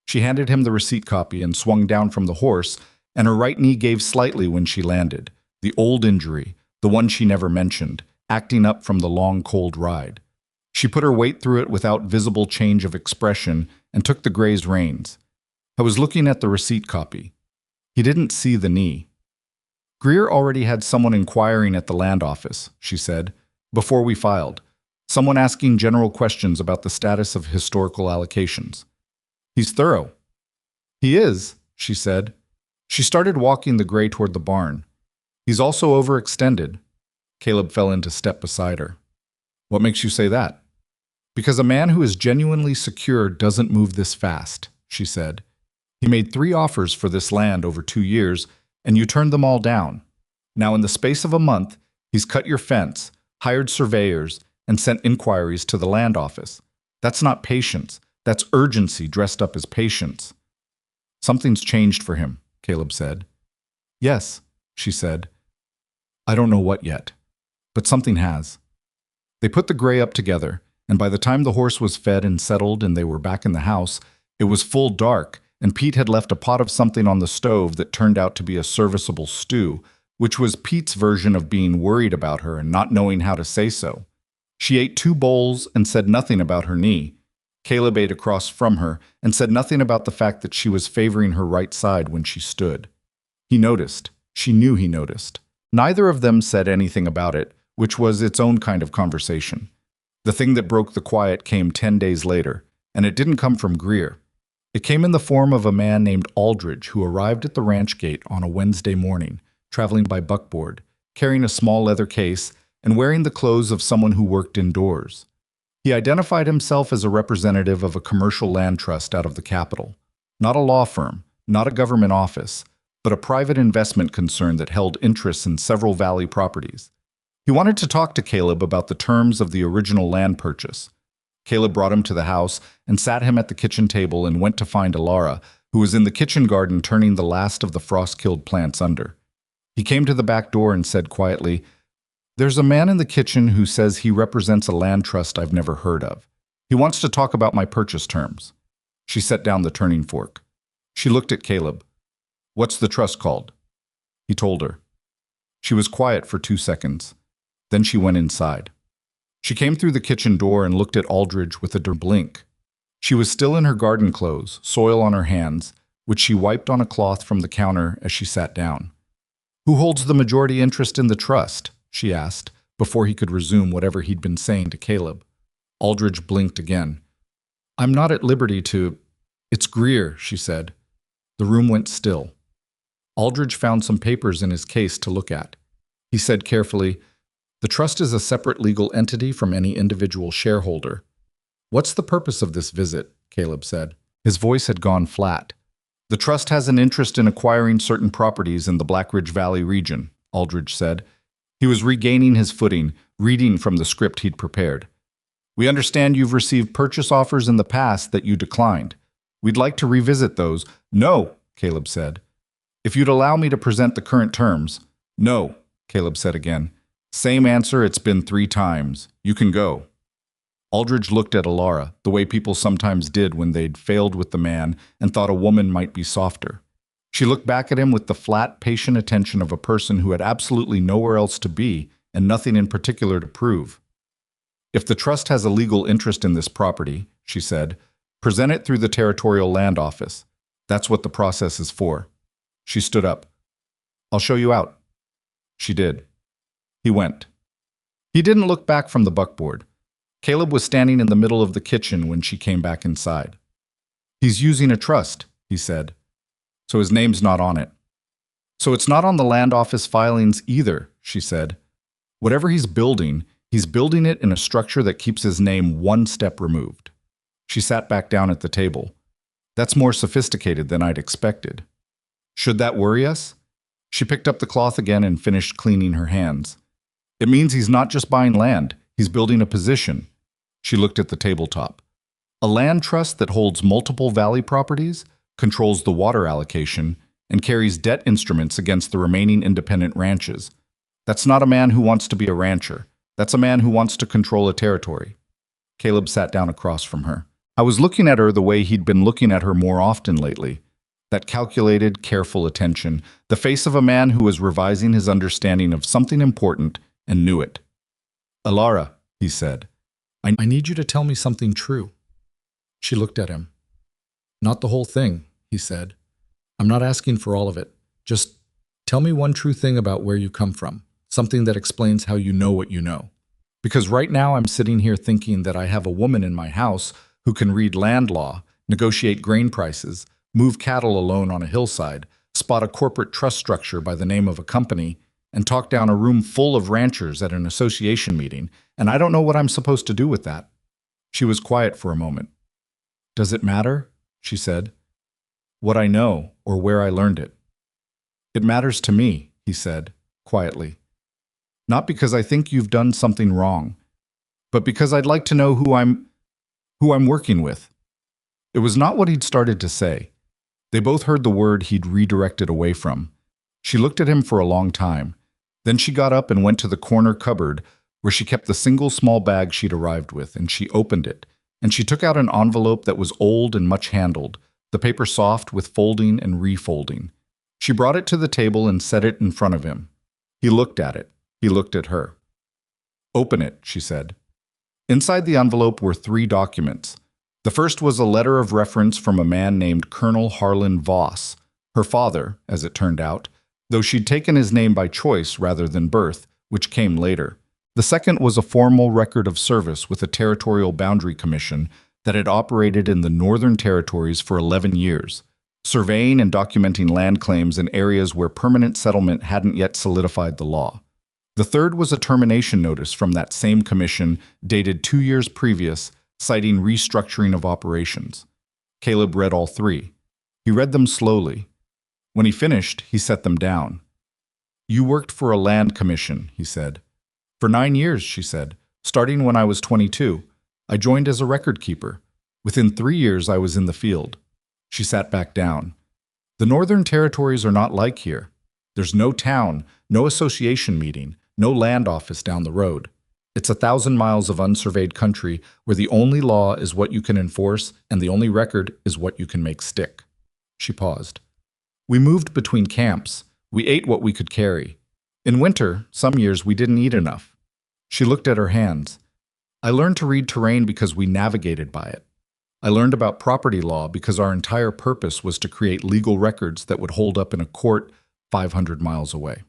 She handed him the receipt copy and swung down from the horse, and her right knee gave slightly when she landed. The old injury, the one she never mentioned, acting up from the long, cold ride. She put her weight through it without visible change of expression and took the grazed reins. I was looking at the receipt copy. He didn't see the knee. "Greer already had someone inquiring at the land office," she said, "before we filed. Someone asking general questions about the status of historical allocations. He's thorough." "He is," she said. She started walking the gray toward the barn. "He's also overextended." Caleb fell into step beside her. "What makes you say that?" "Because a man who is genuinely secure doesn't move this fast," she said. "He made 3 offers for this land over 2 years, and you turned them all down. Now in the space of a month, he's cut your fence, hired surveyors, and sent inquiries to the land office. That's not patience. That's urgency dressed up as patience." "Something's changed for him," Caleb said. "Yes," she said. "I don't know what yet, but something has." They put the gray up together, and by the time the horse was fed and settled and they were back in the house, it was full dark, and Pete had left a pot of something on the stove that turned out to be a serviceable stew, which was Pete's version of being worried about her and not knowing how to say so. She ate 2 bowls and said nothing about her knee. Caleb ate across from her and said nothing about the fact that she was favoring her right side when she stood. He noticed. She knew he noticed. Neither of them said anything about it, which was its own kind of conversation. The thing that broke the quiet came 10 days later, and it didn't come from Greer. It came in the form of a man named Aldridge who arrived at the ranch gate on a Wednesday morning, traveling by buckboard, carrying a small leather case, and wearing the clothes of someone who worked indoors. He identified himself as a representative of a commercial land trust out of the capital. Not a law firm, not a government office, but a private investment concern that held interests in several valley properties. He wanted to talk to Caleb about the terms of the original land purchase. Caleb brought him to the house and sat him at the kitchen table and went to find Elara, who was in the kitchen garden turning the last of the frost-killed plants under. He came to the back door and said quietly, "There's a man in the kitchen who says he represents a land trust I've never heard of. He wants to talk about my purchase terms." She set down the turning fork. She looked at Caleb. "What's the trust called?" He told her. She was quiet for 2 seconds. Then she went inside. She came through the kitchen door and looked at Aldridge with a blink. She was still in her garden clothes, soil on her hands, which she wiped on a cloth from the counter as she sat down. "Who holds the majority interest in the trust?" she asked, before he could resume whatever he'd been saying to Caleb. Aldridge blinked again. "I'm not at liberty to—" "It's Greer," she said. The room went still. Aldridge found some papers in his case to look at. He said carefully, "The trust is a separate legal entity from any individual shareholder." "What's the purpose of this visit?" Caleb said. His voice had gone flat. "The trust has an interest in acquiring certain properties in the Blackridge Valley region," Aldridge said. He was regaining his footing, reading from the script he'd prepared. "We understand you've received purchase offers in the past that you declined. We'd like to revisit those." "No," Caleb said. "If you'd allow me to present the current terms." "No," Caleb said again. "Same answer, it's been 3 times. You can go." Aldridge looked at Elara, the way people sometimes did when they'd failed with the man and thought a woman might be softer. She looked back at him with the flat, patient attention of a person who had absolutely nowhere else to be and nothing in particular to prove. "If the trust has a legal interest in this property," she said, "present it through the Territorial Land Office. That's what the process is for." She stood up. "I'll show you out." She did. He went. He didn't look back from the buckboard. Caleb was standing in the middle of the kitchen when she came back inside. "He's using a trust," he said. "So his name's not on it." "So it's not on the land office filings either," she said. "Whatever he's building it in a structure that keeps his name 1 step removed." She sat back down at the table. "That's more sophisticated than I'd expected." "Should that worry us?" She picked up the cloth again and finished cleaning her hands. "It means he's not just buying land, He's building a position. She looked at the tabletop. A land trust that holds multiple valley properties, controls the water allocation, and carries debt instruments against the remaining independent ranches. That's not a man who wants to be a rancher. That's a man who wants to control a territory. Caleb sat down across from her. I was looking at her the way he'd been looking at her more often lately. That calculated, careful attention, the face of a man who was revising his understanding of something important and knew it. Elara, he said, I need you to tell me something true. She looked at him. Not the whole thing, he said. I'm not asking for all of it. Just tell me one true thing about where you come from, something that explains how you know what you know. Because right now I'm sitting here thinking that I have a woman in my house who can read land law, negotiate grain prices, move cattle alone on a hillside, spot a corporate trust structure by the name of a company, and talk down a room full of ranchers at an association meeting, and I don't know what I'm supposed to do with that. She was quiet for a moment. Does it matter? She said. What I know, or where I learned it. It matters to me, he said, quietly. Not because I think you've done something wrong, but because I'd like to know who I'm working with. It was not what he'd started to say. They both heard the word he'd redirected away from. She looked at him for a long time. Then she got up and went to the corner cupboard where she kept the single small bag she'd arrived with, and she opened it, and she took out an envelope that was old and much handled, the paper soft with folding and refolding. She brought it to the table and set it in front of him. He looked at it. He looked at her. Open it, she said. Inside the envelope were 3 documents. The first was a letter of reference from a man named Colonel Harlan Voss, her father, as it turned out, though she'd taken his name by choice rather than birth, which came later. The second was a formal record of service with a territorial boundary commission that had operated in the Northern Territories for 11 years, surveying and documenting land claims in areas where permanent settlement hadn't yet solidified the law. The third was a termination notice from that same commission dated 2 years previous, citing restructuring of operations. Caleb read all 3. He read them slowly. When he finished, he set them down. You worked for a land commission, he said. For 9 years, she said, starting when I was 22. I joined as a record keeper. Within 3 years, I was in the field. She sat back down. The Northern Territories are not like here. There's no town, no association meeting, no land office down the road. It's 1,000 miles of unsurveyed country where the only law is what you can enforce and the only record is what you can make stick. She paused. We moved between camps. We ate what we could carry. In winter, some years we didn't eat enough. She looked at her hands. I learned to read terrain because we navigated by it. I learned about property law because our entire purpose was to create legal records that would hold up in a court 500 miles away.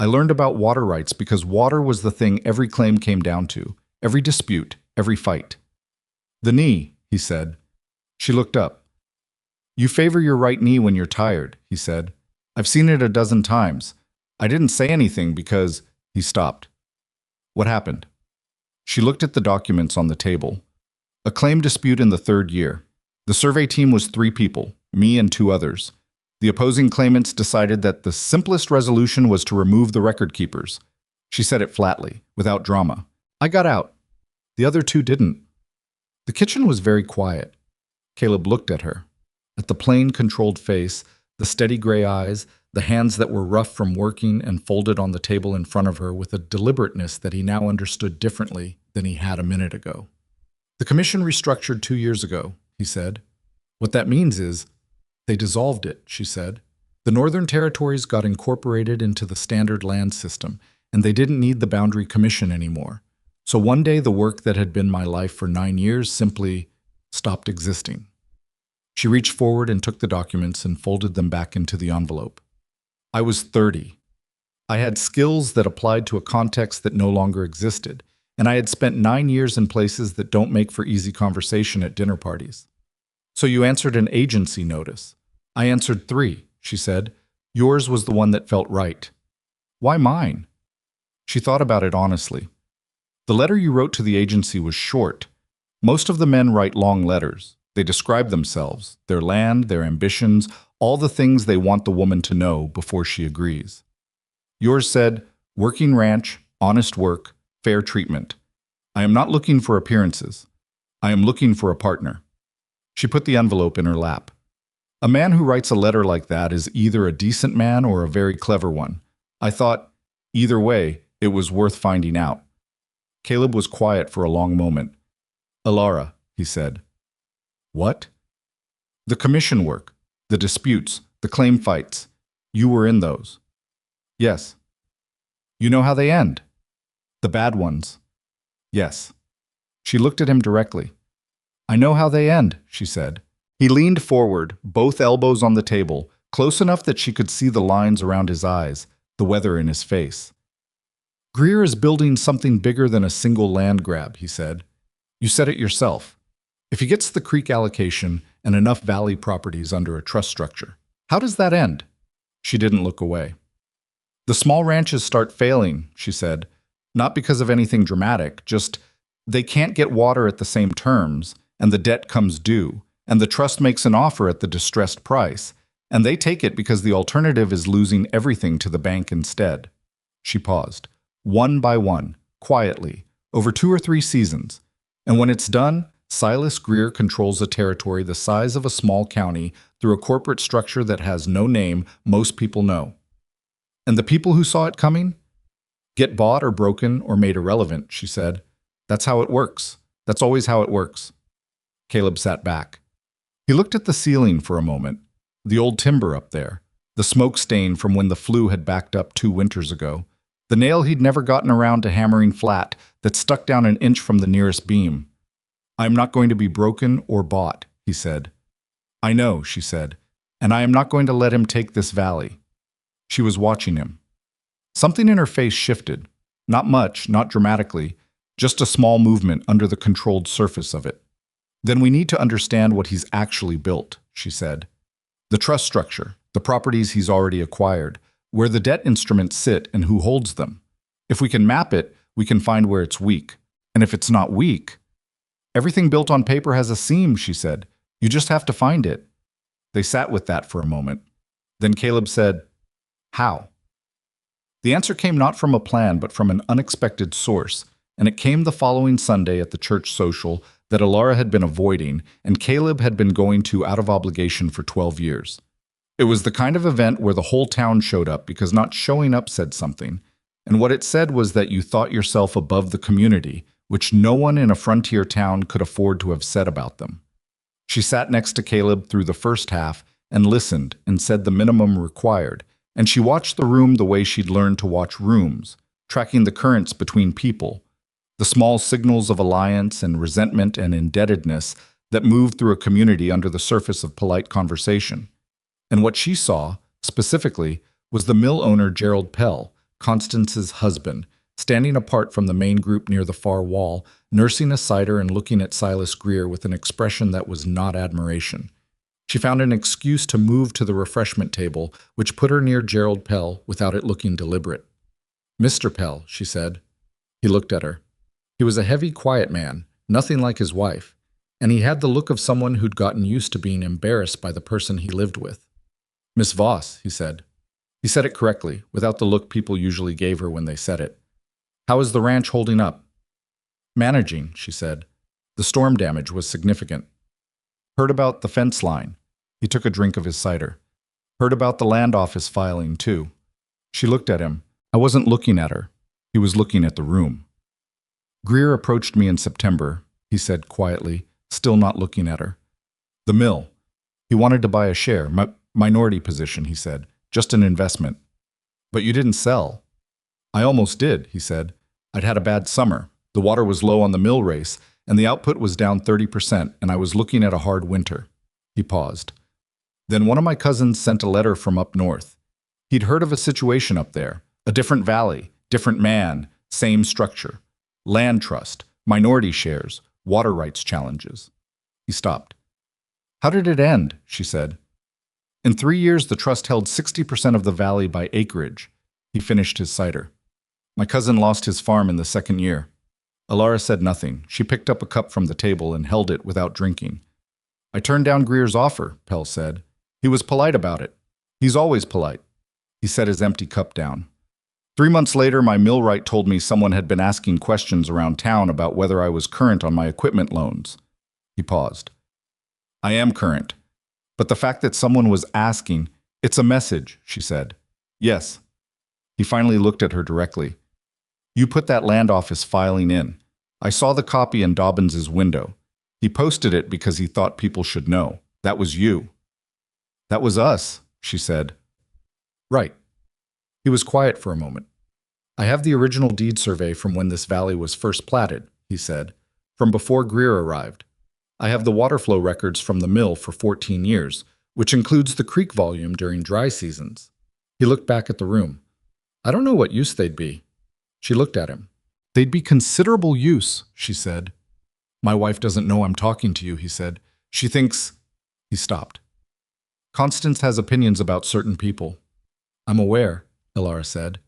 I learned about water rights because water was the thing every claim came down to, every dispute, every fight. The knee, he said. She looked up. You favor your right knee when you're tired, he said. I've seen it a dozen times. I didn't say anything because… He stopped. What happened? She looked at the documents on the table. A claim dispute in the 3rd year. The survey team was 3 people, me and 2 others. The opposing claimants decided that the simplest resolution was to remove the record keepers. She said it flatly, without drama. I got out. The other 2 didn't. The kitchen was very quiet. Caleb looked at her. At the plain, controlled face, the steady gray eyes, the hands that were rough from working and folded on the table in front of her with a deliberateness that he now understood differently than he had a minute ago. The commission restructured 2 years ago, he said. What that means is, they dissolved it, she said. The Northern Territories got incorporated into the standard land system, and they didn't need the Boundary Commission anymore. So one day the work that had been my life for 9 years simply stopped existing. She reached forward and took the documents and folded them back into the envelope. I was 30. I had skills that applied to a context that no longer existed, and I had spent 9 years in places that don't make for easy conversation at dinner parties. So you answered an agency notice. I answered 3, she said. Yours was the one that felt right. Why mine? She thought about it honestly. The letter you wrote to the agency was short. Most of the men write long letters. They describe themselves, their land, their ambitions, all the things they want the woman to know before she agrees. Yours said, working ranch, honest work, fair treatment. I am not looking for appearances. I am looking for a partner. She put the envelope in her lap. A man who writes a letter like that is either a decent man or a very clever one. I thought, either way, it was worth finding out. Caleb was quiet for a long moment. Elara, he said. What? The commission work, the disputes, the claim fights. You were in those. Yes. You know how they end? The bad ones. Yes. She looked at him directly. I know how they end, she said. He leaned forward, both elbows on the table, close enough that she could see the lines around his eyes, the weather in his face. Greer is building something bigger than a single land grab, he said. You said it yourself. If he gets the creek allocation and enough valley properties under a trust structure, how does that end? She didn't look away. The small ranches start failing, she said, not because of anything dramatic, just they can't get water at the same terms, and the debt comes due, and the trust makes an offer at the distressed price, and they take it because the alternative is losing everything to the bank instead. She paused. One by one, quietly, over 2 or 3 seasons. And when it's done, Silas Greer controls a territory the size of a small county through a corporate structure that has no name most people know. And the people who saw it coming? Get bought or broken or made irrelevant, she said. That's how it works. That's always how it works. Caleb sat back. He looked at the ceiling for a moment, the old timber up there, the smoke stain from when the flu had backed up 2 winters ago, the nail he'd never gotten around to hammering flat that stuck down an inch from the nearest beam. I am not going to be broken or bought, he said. I know, she said, and I am not going to let him take this valley. She was watching him. Something in her face shifted. Not much, not dramatically, just a small movement under the controlled surface of it. Then we need to understand what he's actually built, she said. The trust structure, the properties he's already acquired, where the debt instruments sit and who holds them. If we can map it, we can find where it's weak. And if it's not weak, everything built on paper has a seam, she said. You just have to find it. They sat with that for a moment. Then Caleb said, How? The answer came not from a plan, but from an unexpected source, and it came the following Sunday at the church social that Elara had been avoiding and Caleb had been going to out of obligation for 12 years. It was the kind of event where the whole town showed up because not showing up said something, and what it said was that you thought yourself above the community, which no one in a frontier town could afford to have said about them. She sat next to Caleb through the first half and listened and said the minimum required, and she watched the room the way she'd learned to watch rooms, tracking the currents between people, the small signals of alliance and resentment and indebtedness that moved through a community under the surface of polite conversation. And what she saw, specifically, was the mill owner Gerald Pell, Constance's husband, standing apart from the main group near the far wall, nursing a cider and looking at Silas Greer with an expression that was not admiration. She found an excuse to move to the refreshment table, which put her near Gerald Pell without it looking deliberate. Mr. Pell, she said. He looked at her. He was a heavy, quiet man, nothing like his wife, and he had the look of someone who'd gotten used to being embarrassed by the person he lived with. Miss Voss, he said. He said it correctly, without the look people usually gave her when they said it. How is the ranch holding up? Managing, she said. The storm damage was significant. Heard about the fence line. He took a drink of his cider. Heard about the land office filing, too. She looked at him. I wasn't looking at her. He was looking at the room. Greer approached me in September, he said quietly, still not looking at her. The mill. He wanted to buy a share, minority position, he said, just an investment. But you didn't sell. I almost did, he said. I'd had a bad summer. The water was low on the mill race, and the output was down 30%, and I was looking at a hard winter. He paused. Then one of my cousins sent a letter from up north. He'd heard of a situation up there, a different valley, different man, same structure. Land trust, minority shares, water rights challenges. He stopped. How did it end? She said. In 3 years, the trust held 60% of the valley by acreage. He finished his cider. My cousin lost his farm in the 2nd year. Elara said nothing. She picked up a cup from the table and held it without drinking. I turned down Greer's offer, Pell said. He was polite about it. He's always polite. He set his empty cup down. 3 months later, my millwright told me someone had been asking questions around town about whether I was current on my equipment loans. He paused. I am current. But the fact that someone was asking, it's a message, she said. Yes. He finally looked at her directly. You put that land office filing in. I saw the copy in Dobbins's window. He posted it because he thought people should know. That was you. That was us, she said. Right. He was quiet for a moment. I have the original deed survey from when this valley was first platted, he said, from before Greer arrived. I have the water flow records from the mill for 14 years, which includes the creek volume during dry seasons. He looked back at the room. I don't know what use they'd be. She looked at him. They'd be considerable use, she said. My wife doesn't know I'm talking to you, he said. She thinks... He stopped. Constance has opinions about certain people. I'm aware, Elara said.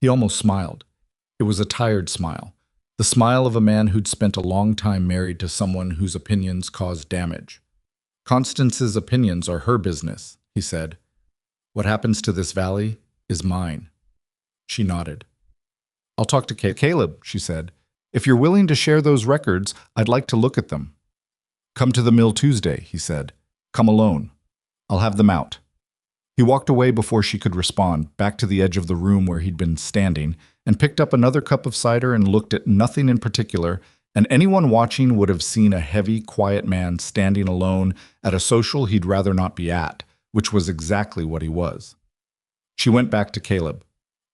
He almost smiled. It was a tired smile. The smile of a man who'd spent a long time married to someone whose opinions caused damage. Constance's opinions are her business, he said. What happens to this valley is mine. She nodded. I'll talk to Caleb, she said. If you're willing to share those records, I'd like to look at them. Come to the mill Tuesday, he said. Come alone. I'll have them out. He walked away before she could respond, back to the edge of the room where he'd been standing, and picked up another cup of cider and looked at nothing in particular, and anyone watching would have seen a heavy, quiet man standing alone at a social he'd rather not be at, which was exactly what he was. She went back to Caleb.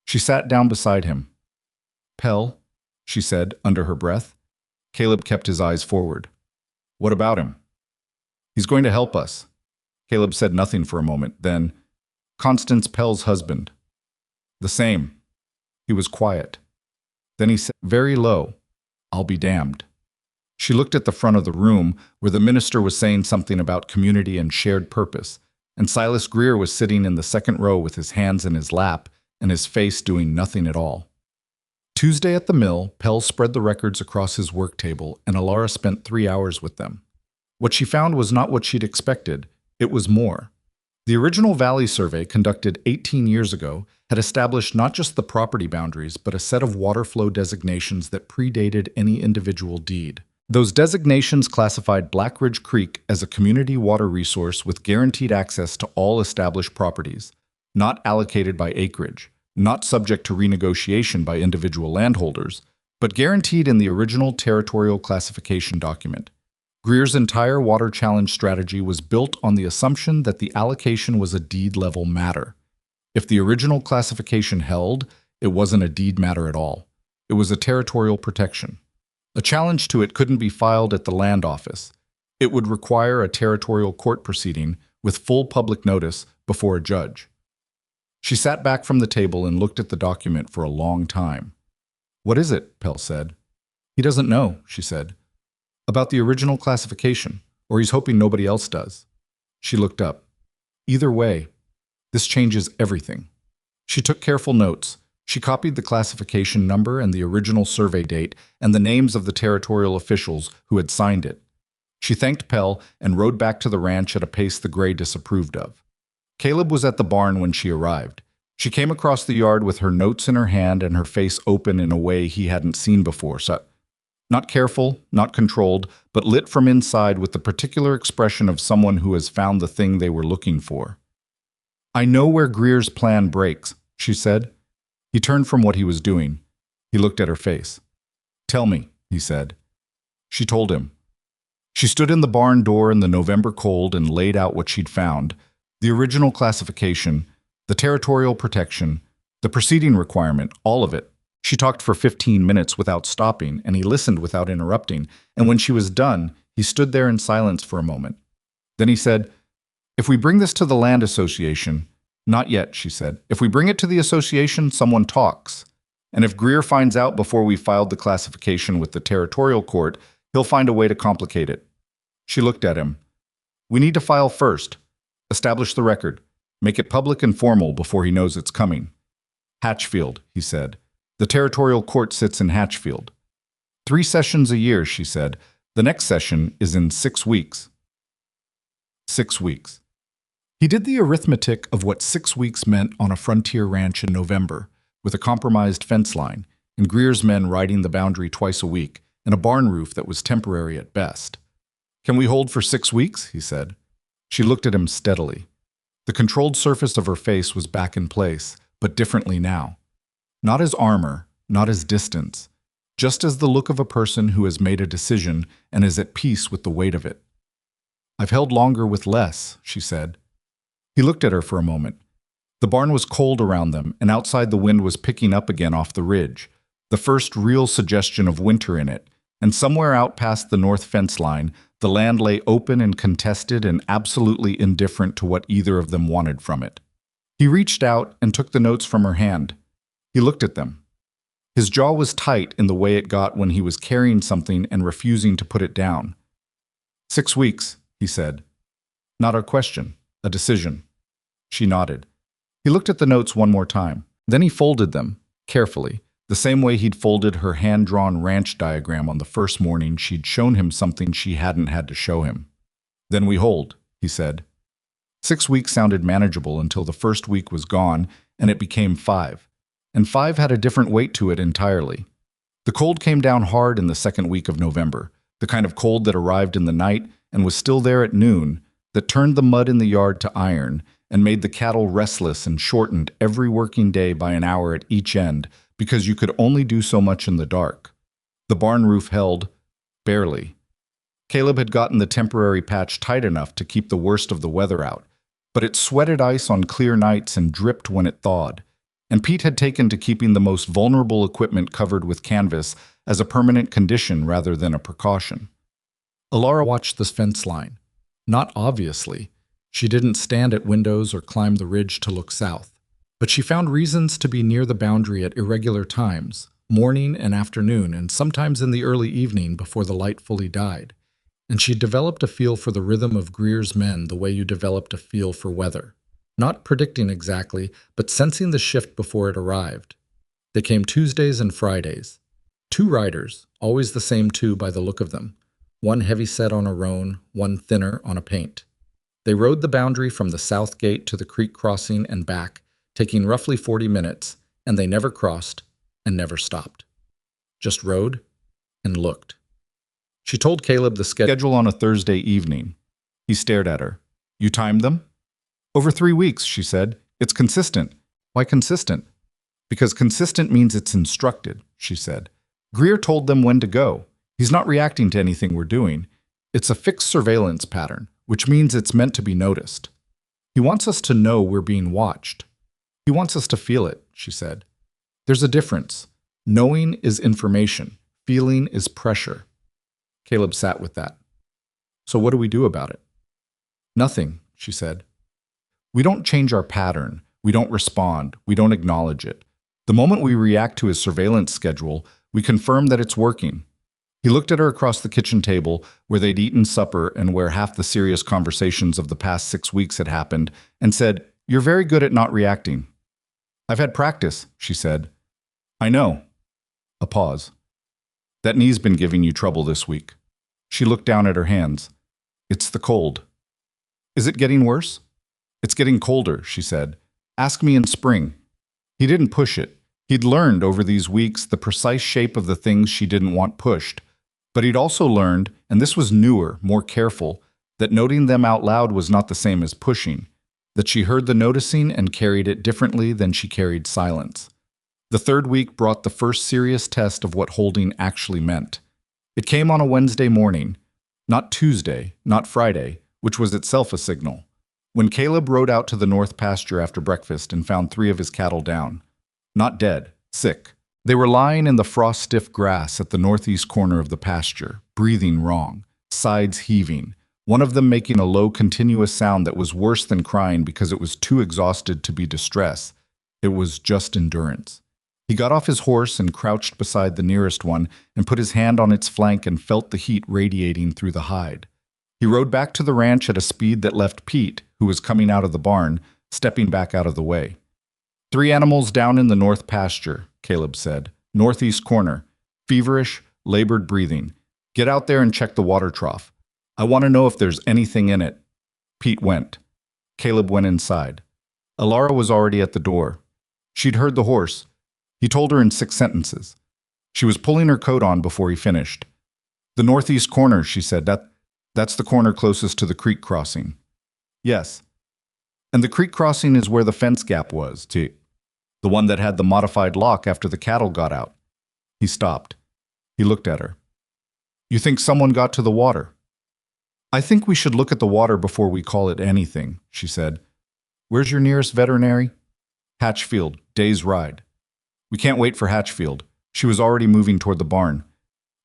She sat down beside him. Pell, she said under her breath. Caleb kept his eyes forward. What about him? He's going to help us. Caleb said nothing for a moment, then, Constance Pell's husband. The same. He was quiet. Then he said, very low, I'll be damned. She looked at the front of the room, where the minister was saying something about community and shared purpose, and Silas Greer was sitting in the second row with his hands in his lap and his face doing nothing at all. Tuesday at the mill, Pell spread the records across his work table, and Elara spent 3 hours with them. What she found was not what she'd expected. It was more. The original Valley Survey, conducted 18 years ago, had established not just the property boundaries, but a set of water flow designations that predated any individual deed. Those designations classified Blackridge Creek as a community water resource with guaranteed access to all established properties, not allocated by acreage, not subject to renegotiation by individual landholders, but guaranteed in the original territorial classification document. Greer's entire water challenge strategy was built on the assumption that the allocation was a deed-level matter. If the original classification held, it wasn't a deed matter at all. It was a territorial protection. A challenge to it couldn't be filed at the land office. It would require a territorial court proceeding with full public notice before a judge. She sat back from the table and looked at the document for a long time. What is it? Pell said. He doesn't know, she said. About the original classification, or he's hoping nobody else does. She looked up. Either way, this changes everything. She took careful notes. She copied the classification number and the original survey date and the names of the territorial officials who had signed it. She thanked Pell and rode back to the ranch at a pace the Gray disapproved of. Caleb was at the barn when she arrived. She came across the yard with her notes in her hand and her face open in a way he hadn't seen before. Not careful, not controlled, but lit from inside with the particular expression of someone who has found the thing they were looking for. I know where Greer's plan breaks, she said. He turned from what he was doing. He looked at her face. Tell me, he said. She told him. She stood in the barn door in the November cold and laid out what she'd found, the original classification, the territorial protection, the proceeding requirement, all of it. She talked for 15 minutes without stopping, and he listened without interrupting, and when she was done, he stood there in silence for a moment. Then he said, If we bring this to the land association, not yet, she said. If we bring it to the association, someone talks. And if Greer finds out before we filed the classification with the territorial court, he'll find a way to complicate it. She looked at him. We need to file first. Establish the record. Make it public and formal before he knows it's coming. Hatchfield, he said. The territorial court sits in Hatchfield. 3 sessions a year, she said. The next session is in 6 weeks. 6 weeks. He did the arithmetic of what 6 weeks meant on a frontier ranch in November, with a compromised fence line, and Greer's men riding the boundary twice a week, and a barn roof that was temporary at best. "Can we hold for 6 weeks?" he said. She looked at him steadily. The controlled surface of her face was back in place, but differently now. Not as armor, not as distance, just as the look of a person who has made a decision and is at peace with the weight of it. "I've held longer with less," she said. He looked at her for a moment. The barn was cold around them, and outside the wind was picking up again off the ridge, the first real suggestion of winter in it, and somewhere out past the north fence line, the land lay open and contested and absolutely indifferent to what either of them wanted from it. He reached out and took the notes from her hand. He looked at them. His jaw was tight in the way it got when he was carrying something and refusing to put it down. 6 weeks, he said. Not a question, a decision. She nodded. He looked at the notes one more time. Then he folded them, carefully, the same way he'd folded her hand-drawn ranch diagram on the first morning she'd shown him something she hadn't had to show him. "Then we hold," he said. 6 weeks sounded manageable until the first week was gone, and it became 5. And 5 had a different weight to it entirely. The cold came down hard in the second week of November, the kind of cold that arrived in the night and was still there at noon, that turned the mud in the yard to iron and made the cattle restless and shortened every working day by an hour at each end because you could only do so much in the dark. The barn roof held, barely. Caleb had gotten the temporary patch tight enough to keep the worst of the weather out, but it sweated ice on clear nights and dripped when it thawed, and Pete had taken to keeping the most vulnerable equipment covered with canvas as a permanent condition rather than a precaution. Elara watched the fence line. Not obviously. She didn't stand at windows or climb the ridge to look south, but she found reasons to be near the boundary at irregular times, morning and afternoon, and sometimes in the early evening before the light fully died. And she developed a feel for the rhythm of Greer's men the way you developed a feel for weather. Not predicting exactly, but sensing the shift before it arrived. They came Tuesdays and Fridays. 2 riders, always the same 2 by the look of them. One heavy set on a roan, one thinner on a paint. They rode the boundary from the south gate to the creek crossing and back, taking roughly 40 minutes, and they never crossed and never stopped. Just rode and looked. She told Caleb the schedule on a Thursday evening. He stared at her. "You timed them?" "Over 3 weeks," she said. "It's consistent." "Why consistent?" "Because consistent means it's instructed," she said. "Greer told them when to go. He's not reacting to anything we're doing. It's a fixed surveillance pattern, which means it's meant to be noticed. He wants us to know we're being watched. He wants us to feel it," she said. "There's a difference. Knowing is information. Feeling is pressure." Caleb sat with that. "So what do we do about it?" "Nothing," she said. "We don't change our pattern. We don't respond. We don't acknowledge it. The moment we react to his surveillance schedule, we confirm that it's working." He looked at her across the kitchen table where they'd eaten supper and where half the serious conversations of the past 6 weeks had happened, and said, "You're very good at not reacting." "I've had practice," she said. "I know." A pause. "That knee's been giving you trouble this week." She looked down at her hands. "It's the cold." "Is it getting worse?" "It's getting colder," she said. "Ask me in spring." He didn't push it. He'd learned over these weeks the precise shape of the things she didn't want pushed. But he'd also learned, and this was newer, more careful, that noting them out loud was not the same as pushing, that she heard the noticing and carried it differently than she carried silence. The third week brought the first serious test of what holding actually meant. It came on a Wednesday morning, not Tuesday, not Friday, which was itself a signal. When Caleb rode out to the north pasture after breakfast and found 3 of his cattle down. Not dead, sick. They were lying in the frost-stiff grass at the northeast corner of the pasture, breathing wrong, sides heaving, one of them making a low, continuous sound that was worse than crying because it was too exhausted to be distress. It was just endurance. He got off his horse and crouched beside the nearest one and put his hand on its flank and felt the heat radiating through the hide. He rode back to the ranch at a speed that left Pete, who was coming out of the barn, stepping back out of the way. 3 animals down in the north pasture, Caleb said. Northeast corner. Feverish, labored breathing. Get out there and check the water trough. I want to know if there's anything in it. Pete went. Caleb went inside. Elara was already at the door. She'd heard the horse. He told her in 6 sentences. She was pulling her coat on before he finished. The northeast corner, she said. That's the corner closest to the creek crossing. Yes. And the creek crossing is where the fence gap was, too. The one that had the modified lock after the cattle got out. He stopped. He looked at her. You think someone got to the water? I think we should look at the water before we call it anything, she said. Where's your nearest veterinary? Hatchfield, day's ride. We can't wait for Hatchfield. She was already moving toward the barn.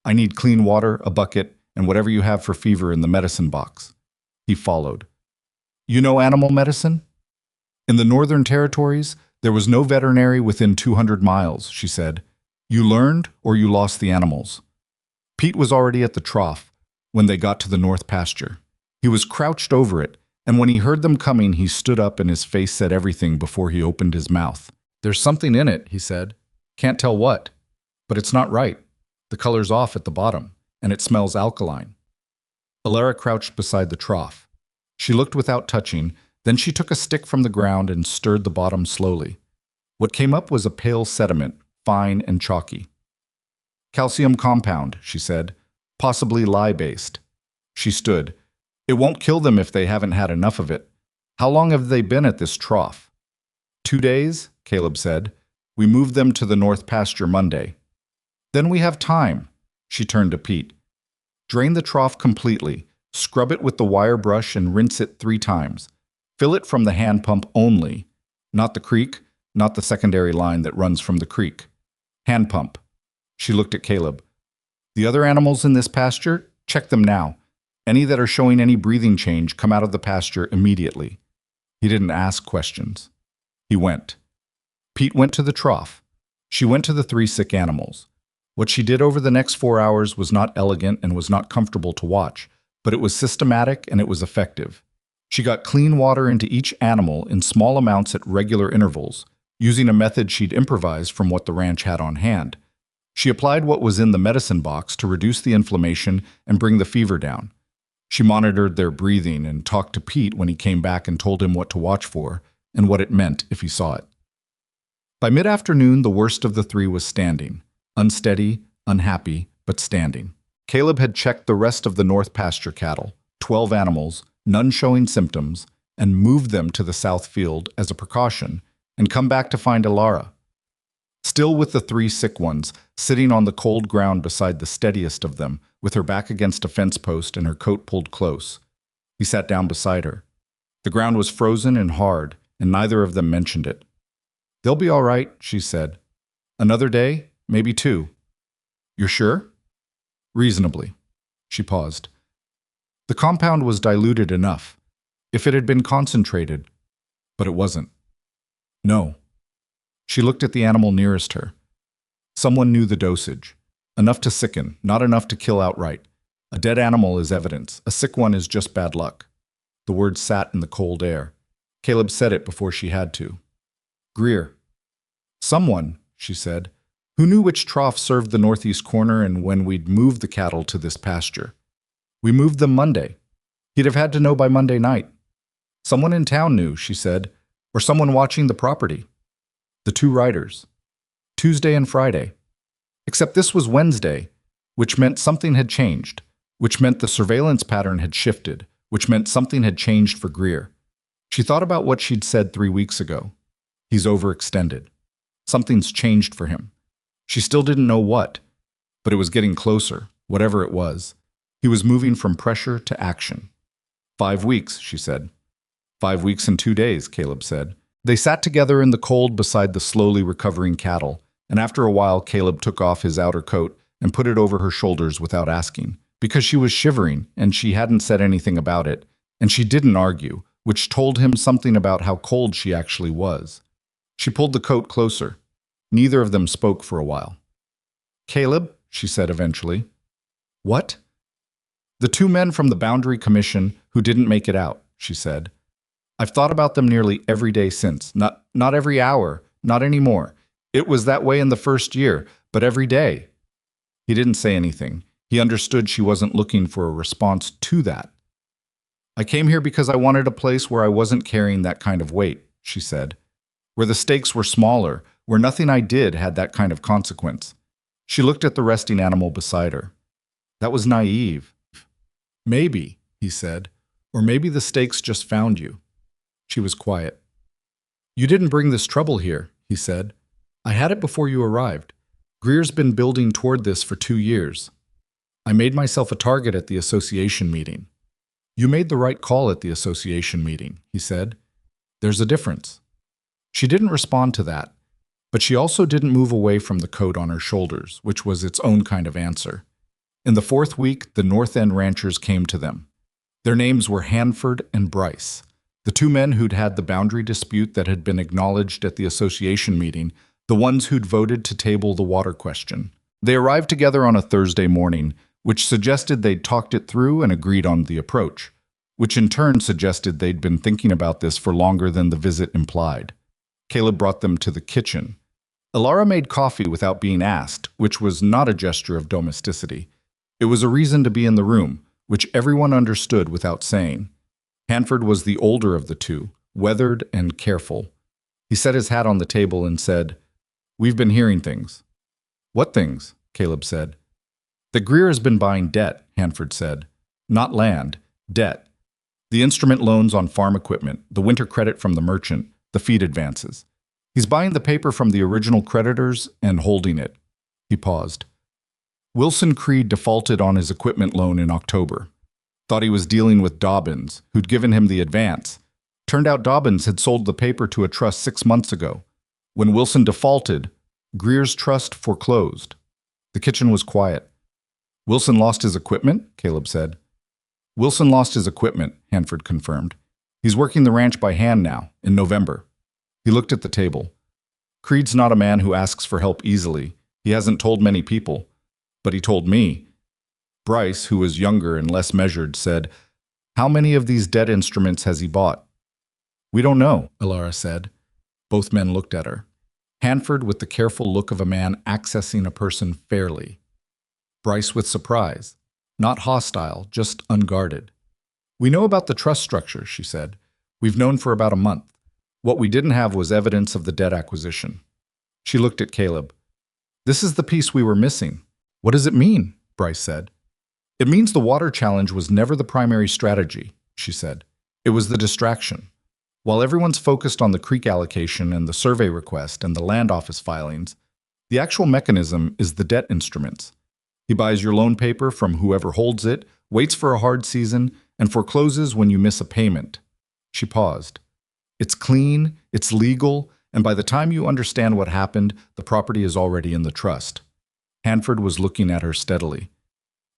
I need clean water, a bucket, and whatever you have for fever in the medicine box. He followed. You know animal medicine? In the Northern Territories, there was no veterinary within 200 miles, she said. You learned or you lost the animals. Pete was already at the trough when they got to the north pasture. He was crouched over it, and when he heard them coming, he stood up and his face said everything before he opened his mouth. There's something in it, he said. Can't tell what, but it's not right. The color's off at the bottom, and it smells alkaline. Elara crouched beside the trough. She looked without touching, then she took a stick from the ground and stirred the bottom slowly. What came up was a pale sediment, fine and chalky. Calcium compound, she said, possibly lye-based. She stood. It won't kill them if they haven't had enough of it. How long have they been at this trough? 2 days, Caleb said. We moved them to the north pasture Monday. Then we have time. She turned to Pete. Drain the trough completely, scrub it with the wire brush and rinse it 3 times. Fill it from the hand pump only, not the creek, not the secondary line that runs from the creek. Hand pump. She looked at Caleb. The other animals in this pasture, check them now. Any that are showing any breathing change come out of the pasture immediately. He didn't ask questions. He went. Pete went to the trough. She went to the 3 sick animals. What she did over the next 4 hours was not elegant and was not comfortable to watch, but it was systematic and it was effective. She got clean water into each animal in small amounts at regular intervals, using a method she'd improvised from what the ranch had on hand. She applied what was in the medicine box to reduce the inflammation and bring the fever down. She monitored their breathing and talked to Pete when he came back and told him what to watch for and what it meant if he saw it. By mid-afternoon, the worst of the 3 was standing. Unsteady, unhappy, but standing. Caleb had checked the rest of the north pasture cattle, 12 animals, none showing symptoms, and moved them to the south field as a precaution, and come back to find Elara. Still with the 3 sick ones, sitting on the cold ground beside the steadiest of them, with her back against a fence post and her coat pulled close. He sat down beside her. The ground was frozen and hard, and neither of them mentioned it. They'll be all right, she said. Another day, maybe 2. You're sure? Reasonably. She paused. The compound was diluted enough. If it had been concentrated, but it wasn't. No. She looked at the animal nearest her. Someone knew the dosage. Enough to sicken, not enough to kill outright. A dead animal is evidence. A sick one is just bad luck. The word sat in the cold air. Caleb said it before she had to. Greer. Someone, she said, who knew which trough served the northeast corner and when we'd moved the cattle to this pasture. We moved them Monday. He'd have had to know by Monday night. Someone in town knew, she said, or someone watching the property. The 2 riders. Tuesday and Friday. Except this was Wednesday, which meant something had changed, which meant the surveillance pattern had shifted, which meant something had changed for Greer. She thought about what she'd said 3 weeks ago. He's overextended. Something's changed for him. She still didn't know what, but it was getting closer, whatever it was. He was moving from pressure to action. 5 weeks, she said. 5 weeks and 2 days, Caleb said. They sat together in the cold beside the slowly recovering cattle, and after a while Caleb took off his outer coat and put it over her shoulders without asking, because she was shivering and she hadn't said anything about it, and she didn't argue, which told him something about how cold she actually was. She pulled the coat closer. Neither of them spoke for a while. Caleb, she said eventually. What? The 2 men from the Boundary Commission who didn't make it out, she said. I've thought about them nearly every day since. Not every hour, not anymore. It was that way in the first year, but every day. He didn't say anything. He understood she wasn't looking for a response to that. I came here because I wanted a place where I wasn't carrying that kind of weight, she said. Where the stakes were smaller, where nothing I did had that kind of consequence. She looked at the resting animal beside her. That was naive. Maybe, he said, or maybe the stakes just found you. She was quiet. You didn't bring this trouble here, he said. I had it before you arrived. Greer's been building toward this for 2 years. I made myself a target at the association meeting. You made the right call at the association meeting, he said. There's a difference. She didn't respond to that, but she also didn't move away from the coat on her shoulders, which was its own kind of answer. In the 4th week, the North End ranchers came to them. Their names were Hanford and Bryce, the 2 men who'd had the boundary dispute that had been acknowledged at the association meeting, the ones who'd voted to table the water question. They arrived together on a Thursday morning, which suggested they'd talked it through and agreed on the approach, which in turn suggested they'd been thinking about this for longer than the visit implied. Caleb brought them to the kitchen. Elara made coffee without being asked, which was not a gesture of domesticity. It was a reason to be in the room, which everyone understood without saying. Hanford was the older of the 2, weathered and careful. He set his hat on the table and said, "We've been hearing things." "What things?" Caleb said. "That Greer has been buying debt," Hanford said. "Not land, debt. The instrument loans on farm equipment, the winter credit from the merchant, the feed advances. He's buying the paper from the original creditors and holding it." He paused. Wilson Creed defaulted on his equipment loan in October. Thought he was dealing with Dobbins, who'd given him the advance. Turned out Dobbins had sold the paper to a trust 6 months ago. When Wilson defaulted, Greer's trust foreclosed. The kitchen was quiet. "Wilson lost his equipment?" Caleb said. "Wilson lost his equipment," Hanford confirmed. "He's working the ranch by hand now, in November." He looked at the table. "Creed's not a man who asks for help easily. He hasn't told many people. But he told me." Bryce, who was younger and less measured, said, "How many of these debt instruments has he bought?" "We don't know," Elara said. Both men looked at her. Hanford with the careful look of a man accessing a person fairly. Bryce with surprise. Not hostile, just unguarded. "We know about the trust structure," she said. "We've known for about a month. What we didn't have was evidence of the debt acquisition." She looked at Caleb. "This is the piece we were missing." "What does it mean?" Bryce said. "It means the water challenge was never the primary strategy," she said. "It was the distraction. While everyone's focused on the creek allocation and the survey request and the land office filings, the actual mechanism is the debt instruments. He buys your loan paper from whoever holds it, waits for a hard season, and forecloses when you miss a payment." She paused. "It's clean, it's legal, and by the time you understand what happened, the property is already in the trust." Hanford was looking at her steadily.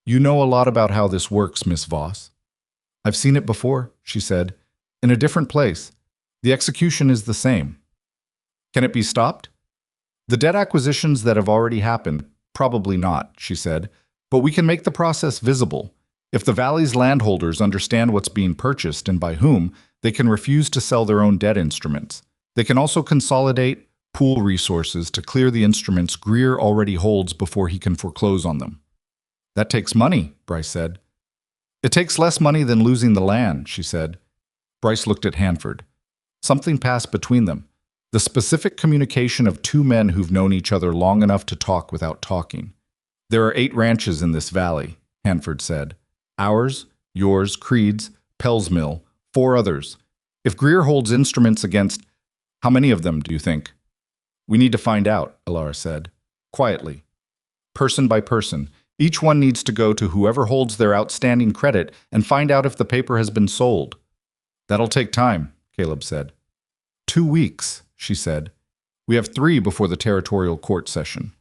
"You know a lot about how this works, Miss Voss." "I've seen it before," she said. "In a different place. The execution is the same." "Can it be stopped?" "The debt acquisitions that have already happened, probably not," she said. "But we can make the process visible. If the valley's landholders understand what's being purchased and by whom, they can refuse to sell their own debt instruments. They can also consolidate, pool resources to clear the instruments Greer already holds before he can foreclose on them." "That takes money," Bryce said. "It takes less money than losing the land," she said. Bryce looked at Hanford. Something passed between them. The specific communication of 2 men who've known each other long enough to talk without talking. "There are 8 ranches in this valley," Hanford said. "Ours, yours, Creed's, Pell's Mill, 4 others. If Greer holds instruments against, how many of them do you think?" "We need to find out," Elara said. Quietly. "Person by person. Each one needs to go to whoever holds their outstanding credit and find out if the paper has been sold." "That'll take time," Caleb said. 2 weeks, she said. "We have 3 before the territorial court session."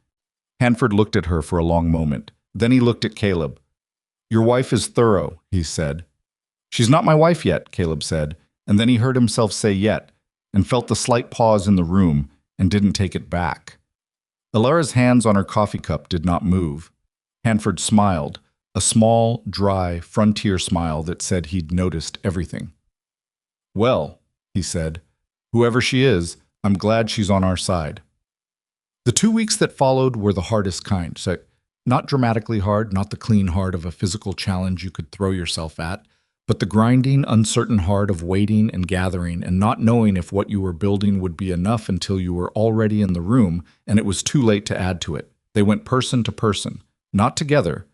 Hanford looked at her for a long moment. Then he looked at Caleb. "Your wife is thorough," he said. "She's not my wife yet," Caleb said, and then he heard himself say yet, and felt the slight pause in the room and didn't take it back. Elara's hands on her coffee cup did not move. Hanford smiled, a small, dry, frontier smile that said he'd noticed everything. "Well," he said, "whoever she is, I'm glad she's on our side." The 2 weeks that followed were the hardest kind. So not dramatically hard, not the clean hard of a physical challenge you could throw yourself at, But the grinding, uncertain heart of waiting and gathering and not knowing if what you were building would be enough until you were already in the room and it was too late to add to it. They went person to person, not together.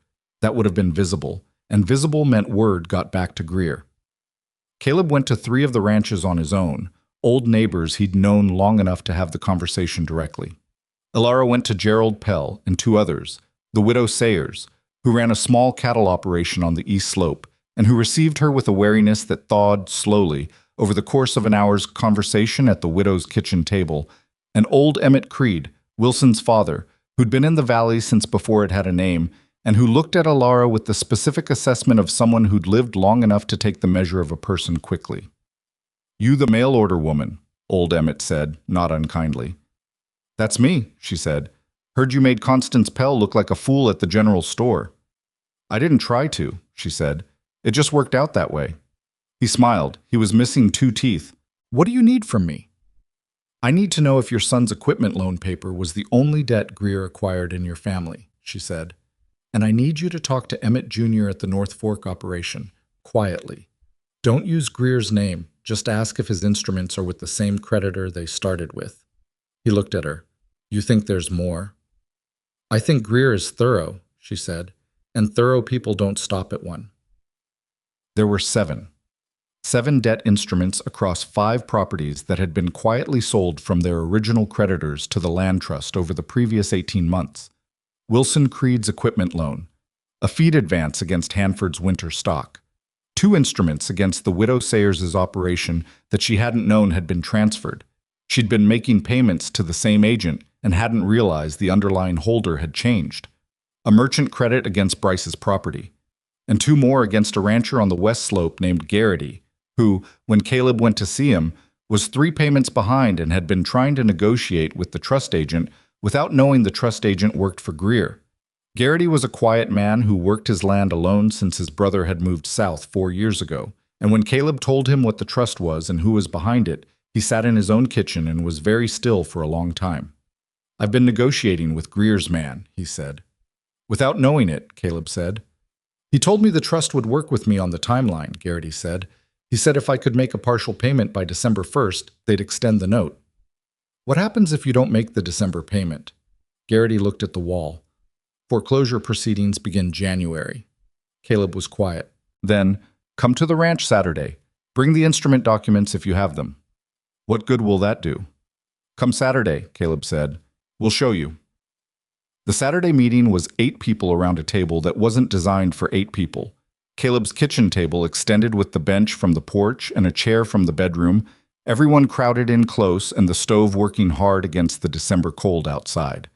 That would have been visible, and visible meant word got back to Greer. Caleb went to 3 of the ranches on his own, old neighbors he'd known long enough to have the conversation directly. Elara went to Gerald Pell and 2 others, the widow Sayers, who ran a small cattle operation on the east slope, and who received her with a wariness that thawed slowly over the course of an hour's conversation at the widow's kitchen table, and old Emmett Creed, Wilson's father, who'd been in the valley since before it had a name, and who looked at Elara with the specific assessment of someone who'd lived long enough to take the measure of a person quickly. "You the mail-order woman," old Emmett said, not unkindly. "That's me," she said. "Heard you made Constance Pell look like a fool at the general store." "I didn't try to," she said. "It just worked out that way." He smiled. He was missing 2 teeth. "What do you need from me?" "I need to know if your son's equipment loan paper was the only debt Greer acquired in your family," she said. "And I need you to talk to Emmett Jr. at the North Fork operation, quietly. Don't use Greer's name. Just ask if his instruments are with the same creditor they started with." He looked at her. "You think there's more?" "I think Greer is thorough," she said, "and thorough people don't stop at one." There were 7. 7 debt instruments across 5 properties that had been quietly sold from their original creditors to the land trust over the previous 18 months. Wilson Creed's equipment loan, a feed advance against Hanford's winter stock, 2 instruments against the widow Sayers' operation that she hadn't known had been transferred. She'd been making payments to the same agent and hadn't realized the underlying holder had changed. A merchant credit against Bryce's property, and 2 more against a rancher on the west slope named Garrity, who, when Caleb went to see him, was 3 payments behind and had been trying to negotiate with the trust agent without knowing the trust agent worked for Greer. Garrity was a quiet man who worked his land alone since his brother had moved south 4 years ago, and when Caleb told him what the trust was and who was behind it, he sat in his own kitchen and was very still for a long time. "I've been negotiating with Greer's man," he said. "Without knowing it," Caleb said. "He told me the trust would work with me on the timeline," Garrity said. "He said if I could make a partial payment by December 1st, they'd extend the note." "What happens if you don't make the December payment?" Garrity looked at the wall. "Foreclosure proceedings begin January." Caleb was quiet. "Then, come to the ranch Saturday. Bring the instrument documents if you have them." "What good will that do?" "Come Saturday," Caleb said. "We'll show you." The Saturday meeting was 8 people around a table that wasn't designed for 8 people. Caleb's kitchen table extended with the bench from the porch and a chair from the bedroom, everyone crowded in close and the stove working hard against the December cold outside.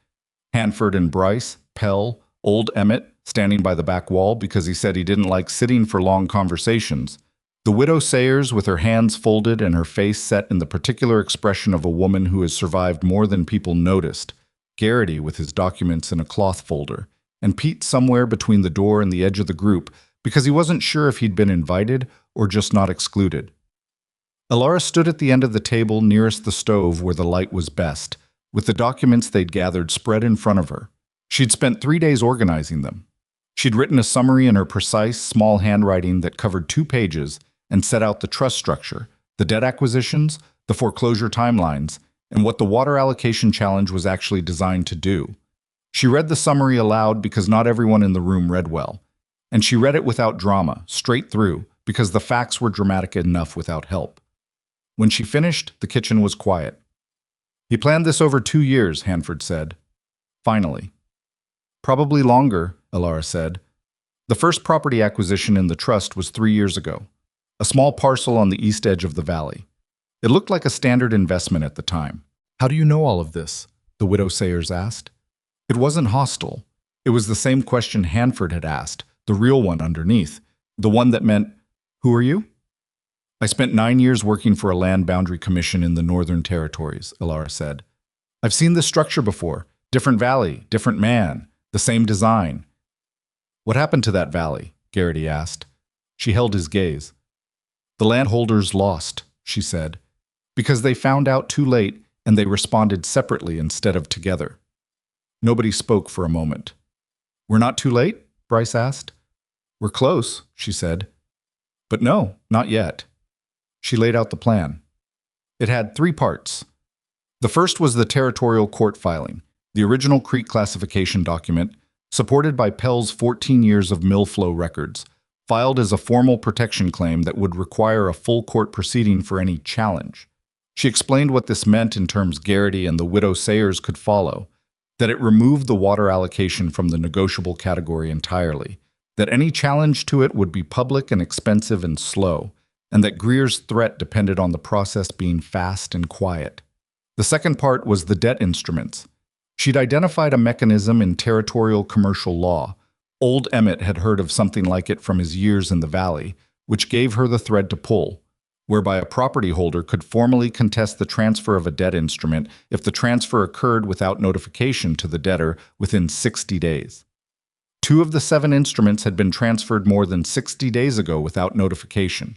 Hanford and Bryce, Pell, old Emmett, standing by the back wall because he said he didn't like sitting for long conversations. The widow Sayers with her hands folded and her face set in the particular expression of a woman who has survived more than people noticed. Garrity with his documents in a cloth folder, and Pete somewhere between the door and the edge of the group because he wasn't sure if he'd been invited or just not excluded. Elara stood at the end of the table nearest the stove where the light was best, with the documents they'd gathered spread in front of her. She'd spent 3 days organizing them. She'd written a summary in her precise, small handwriting that covered 2 pages and set out the trust structure, the debt acquisitions, the foreclosure timelines, and what the water allocation challenge was actually designed to do. She read the summary aloud because not everyone in the room read well, and she read it without drama, straight through, because the facts were dramatic enough without help. When she finished, the kitchen was quiet. "He planned this over 2 years," Hanford said. "Finally." "Probably longer," Elara said. "The first property acquisition in the trust was 3 years ago, a small parcel on the east edge of the valley. It looked like a standard investment at the time." "How do you know all of this?" the widow Sayers asked. It wasn't hostile. It was the same question Hanford had asked, the real one underneath, the one that meant, "Who are you?" "I spent 9 years working for a land boundary commission in the Northern Territories," Elara said. "I've seen this structure before. Different valley, different man, the same design." "What happened to that valley?" Garrity asked. She held his gaze. "The landholders lost," she said, "because they found out too late and they responded separately instead of together." Nobody spoke for a moment. "We're not too late?" Bryce asked. "We're close," she said. But no, not yet. She laid out the plan. It had 3 parts. The first was the territorial court filing, the original creek classification document, supported by Pell's 14 years of mill flow records, filed as a formal protection claim that would require a full court proceeding for any challenge. She explained what this meant in terms Garrity and the widow Sayers could follow, that it removed the water allocation from the negotiable category entirely, that any challenge to it would be public and expensive and slow, and that Greer's threat depended on the process being fast and quiet. The second part was the debt instruments. She'd identified a mechanism in territorial commercial law. Old Emmett had heard of something like it from his years in the valley, which gave her the thread to pull, whereby a property holder could formally contest the transfer of a debt instrument if the transfer occurred without notification to the debtor within 60 days. 2 of the 7 instruments had been transferred more than 60 days ago without notification.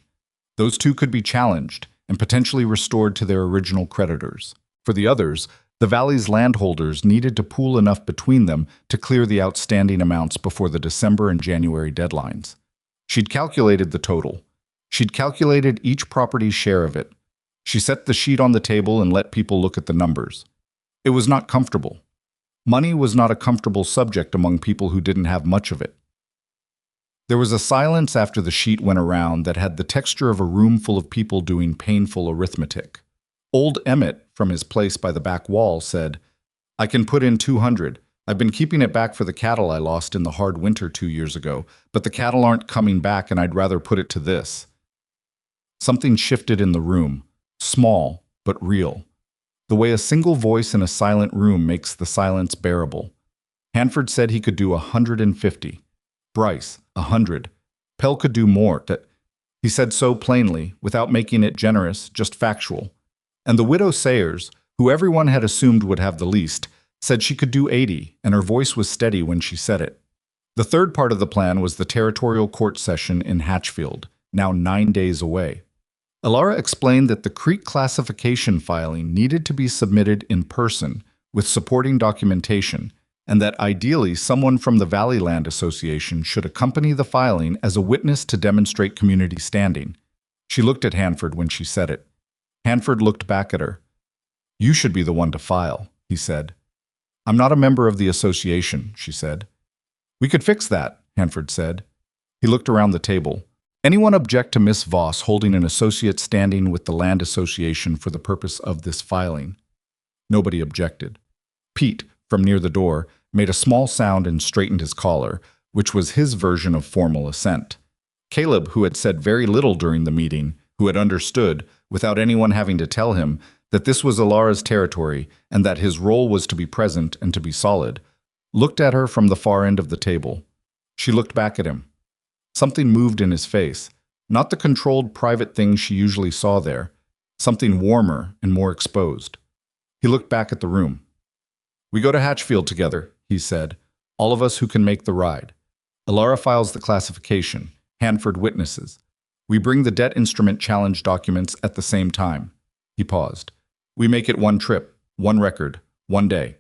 Those 2 could be challenged and potentially restored to their original creditors. For the others, the valley's landholders needed to pool enough between them to clear the outstanding amounts before the December and January deadlines. She'd calculated the total. She'd calculated each property's share of it. She set the sheet on the table and let people look at the numbers. It was not comfortable. Money was not a comfortable subject among people who didn't have much of it. There was a silence after the sheet went around that had the texture of a room full of people doing painful arithmetic. Old Emmett, from his place by the back wall, said, "I can put in 200. I've been keeping it back for the cattle I lost in the hard winter 2 years ago, but the cattle aren't coming back and I'd rather put it to this." Something shifted in the room, small but real. The way a single voice in a silent room makes the silence bearable. Hanford said he could do 150. Bryce, 100. Pell could do more. He said so plainly, without making it generous, just factual. And the widow Sayers, who everyone had assumed would have the least, said she could do 80, and her voice was steady when she said it. The third part of the plan was the territorial court session in Hatchfield, now 9 days away. Elara explained that the creek classification filing needed to be submitted in person with supporting documentation, and that ideally someone from the Valley Land Association should accompany the filing as a witness to demonstrate community standing. She looked at Hanford when she said it. Hanford looked back at her. "You should be the one to file," he said. "I'm not a member of the association," she said. "We could fix that," Hanford said. He looked around the table. "Anyone object to Miss Voss holding an associate standing with the Land Association for the purpose of this filing?" Nobody objected. Pete, from near the door, made a small sound and straightened his collar, which was his version of formal assent. Caleb, who had said very little during the meeting, who had understood, without anyone having to tell him, that this was Elara's territory and that his role was to be present and to be solid, looked at her from the far end of the table. She looked back at him. Something moved in his face, not the controlled private thing she usually saw there, something warmer and more exposed. He looked back at the room. "We go to Hatchfield together," he said, "all of us who can make the ride. Elara files the classification. Hanford witnesses. We bring the debt instrument challenge documents at the same time." He paused. "We make it one trip, one record, one day."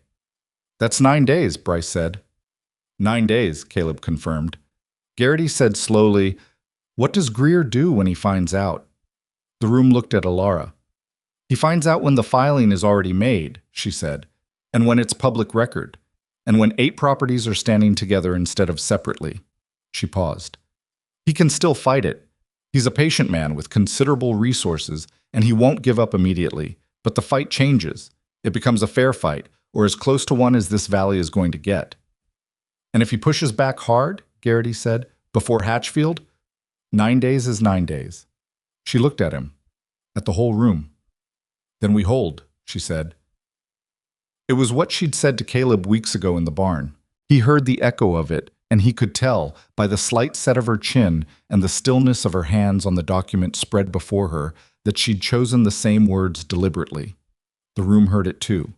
"That's 9 days," Bryce said. 9 days, Caleb confirmed. Garrity said slowly, "What does Greer do when he finds out?" The room looked at Elara. "He finds out when the filing is already made," she said, "and when it's public record, and when 8 properties are standing together instead of separately." She paused. "He can still fight it. He's a patient man with considerable resources, and he won't give up immediately. But the fight changes. It becomes a fair fight, or as close to one as this valley is going to get." "And if he pushes back hard," Garrity said, "before Hatchfield, 9 days is 9 days." She looked at him, at the whole room. "Then we hold," she said. It was what she'd said to Caleb weeks ago in the barn. He heard the echo of it, and he could tell, by the slight set of her chin and the stillness of her hands on the document spread before her, that she'd chosen the same words deliberately. The room heard it too.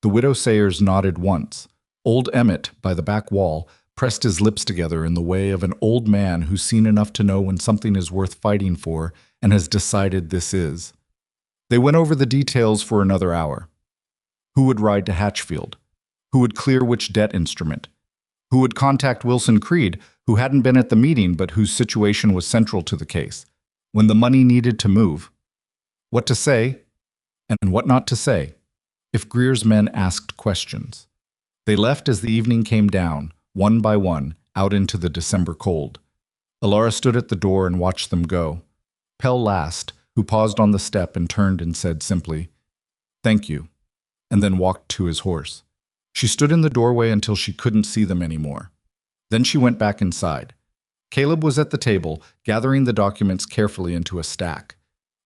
The widow Sayers nodded once. Old Emmett, by the back wall, pressed his lips together in the way of an old man who's seen enough to know when something is worth fighting for and has decided this is. They went over the details for another hour. Who would ride to Hatchfield? Who would clear which debt instrument? Who would contact Wilson Creed, who hadn't been at the meeting but whose situation was central to the case? when the money needed to move. What to say and what not to say if Greer's men asked questions. They left as the evening came down, one by one, out into the December cold. Elara stood at the door and watched them go. Pell last, who paused on the step and turned and said simply, "Thank you," and then walked to his horse. She stood in the doorway until she couldn't see them anymore. Then she went back inside. Caleb was at the table, gathering the documents carefully into a stack.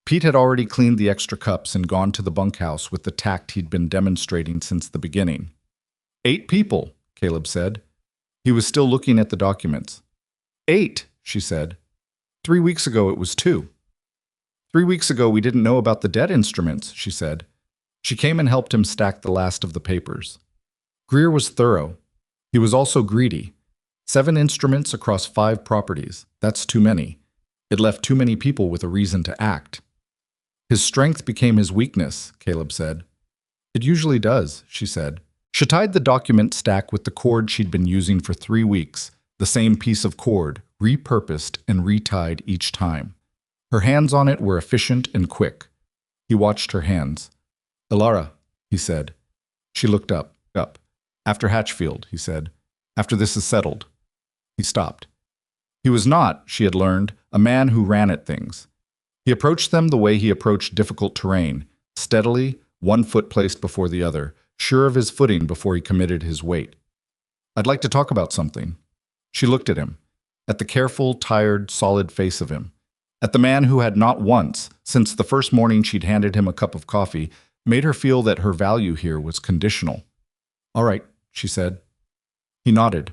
Pete had already cleaned the extra cups and gone to the bunkhouse with the tact he'd been demonstrating since the beginning. 8 people, Caleb said. He was still looking at the documents. 8, she said. 3 weeks ago it was 2. 3 weeks ago we didn't know about the debt instruments, she said. She came and helped him stack the last of the papers. Greer was thorough. He was also greedy. 7 instruments across 5 properties. That's too many. It left too many people with a reason to act. His strength became his weakness, Caleb said. It usually does, she said. She tied the document stack with the cord she'd been using for 3 weeks, the same piece of cord, repurposed and retied each time. Her hands on it were efficient and quick. He watched her hands. "Elara," he said. She looked up. "After Hatchfield," he said. "After this is settled." He stopped. He was not, she had learned, a man who ran at things. He approached them the way he approached difficult terrain, steadily, one foot placed before the other, sure of his footing before he committed his weight. "I'd like to talk about something." She looked at him, at the careful, tired, solid face of him, at the man who had not once, since the first morning she'd handed him a cup of coffee, made her feel that her value here was conditional. "All right," she said. He nodded.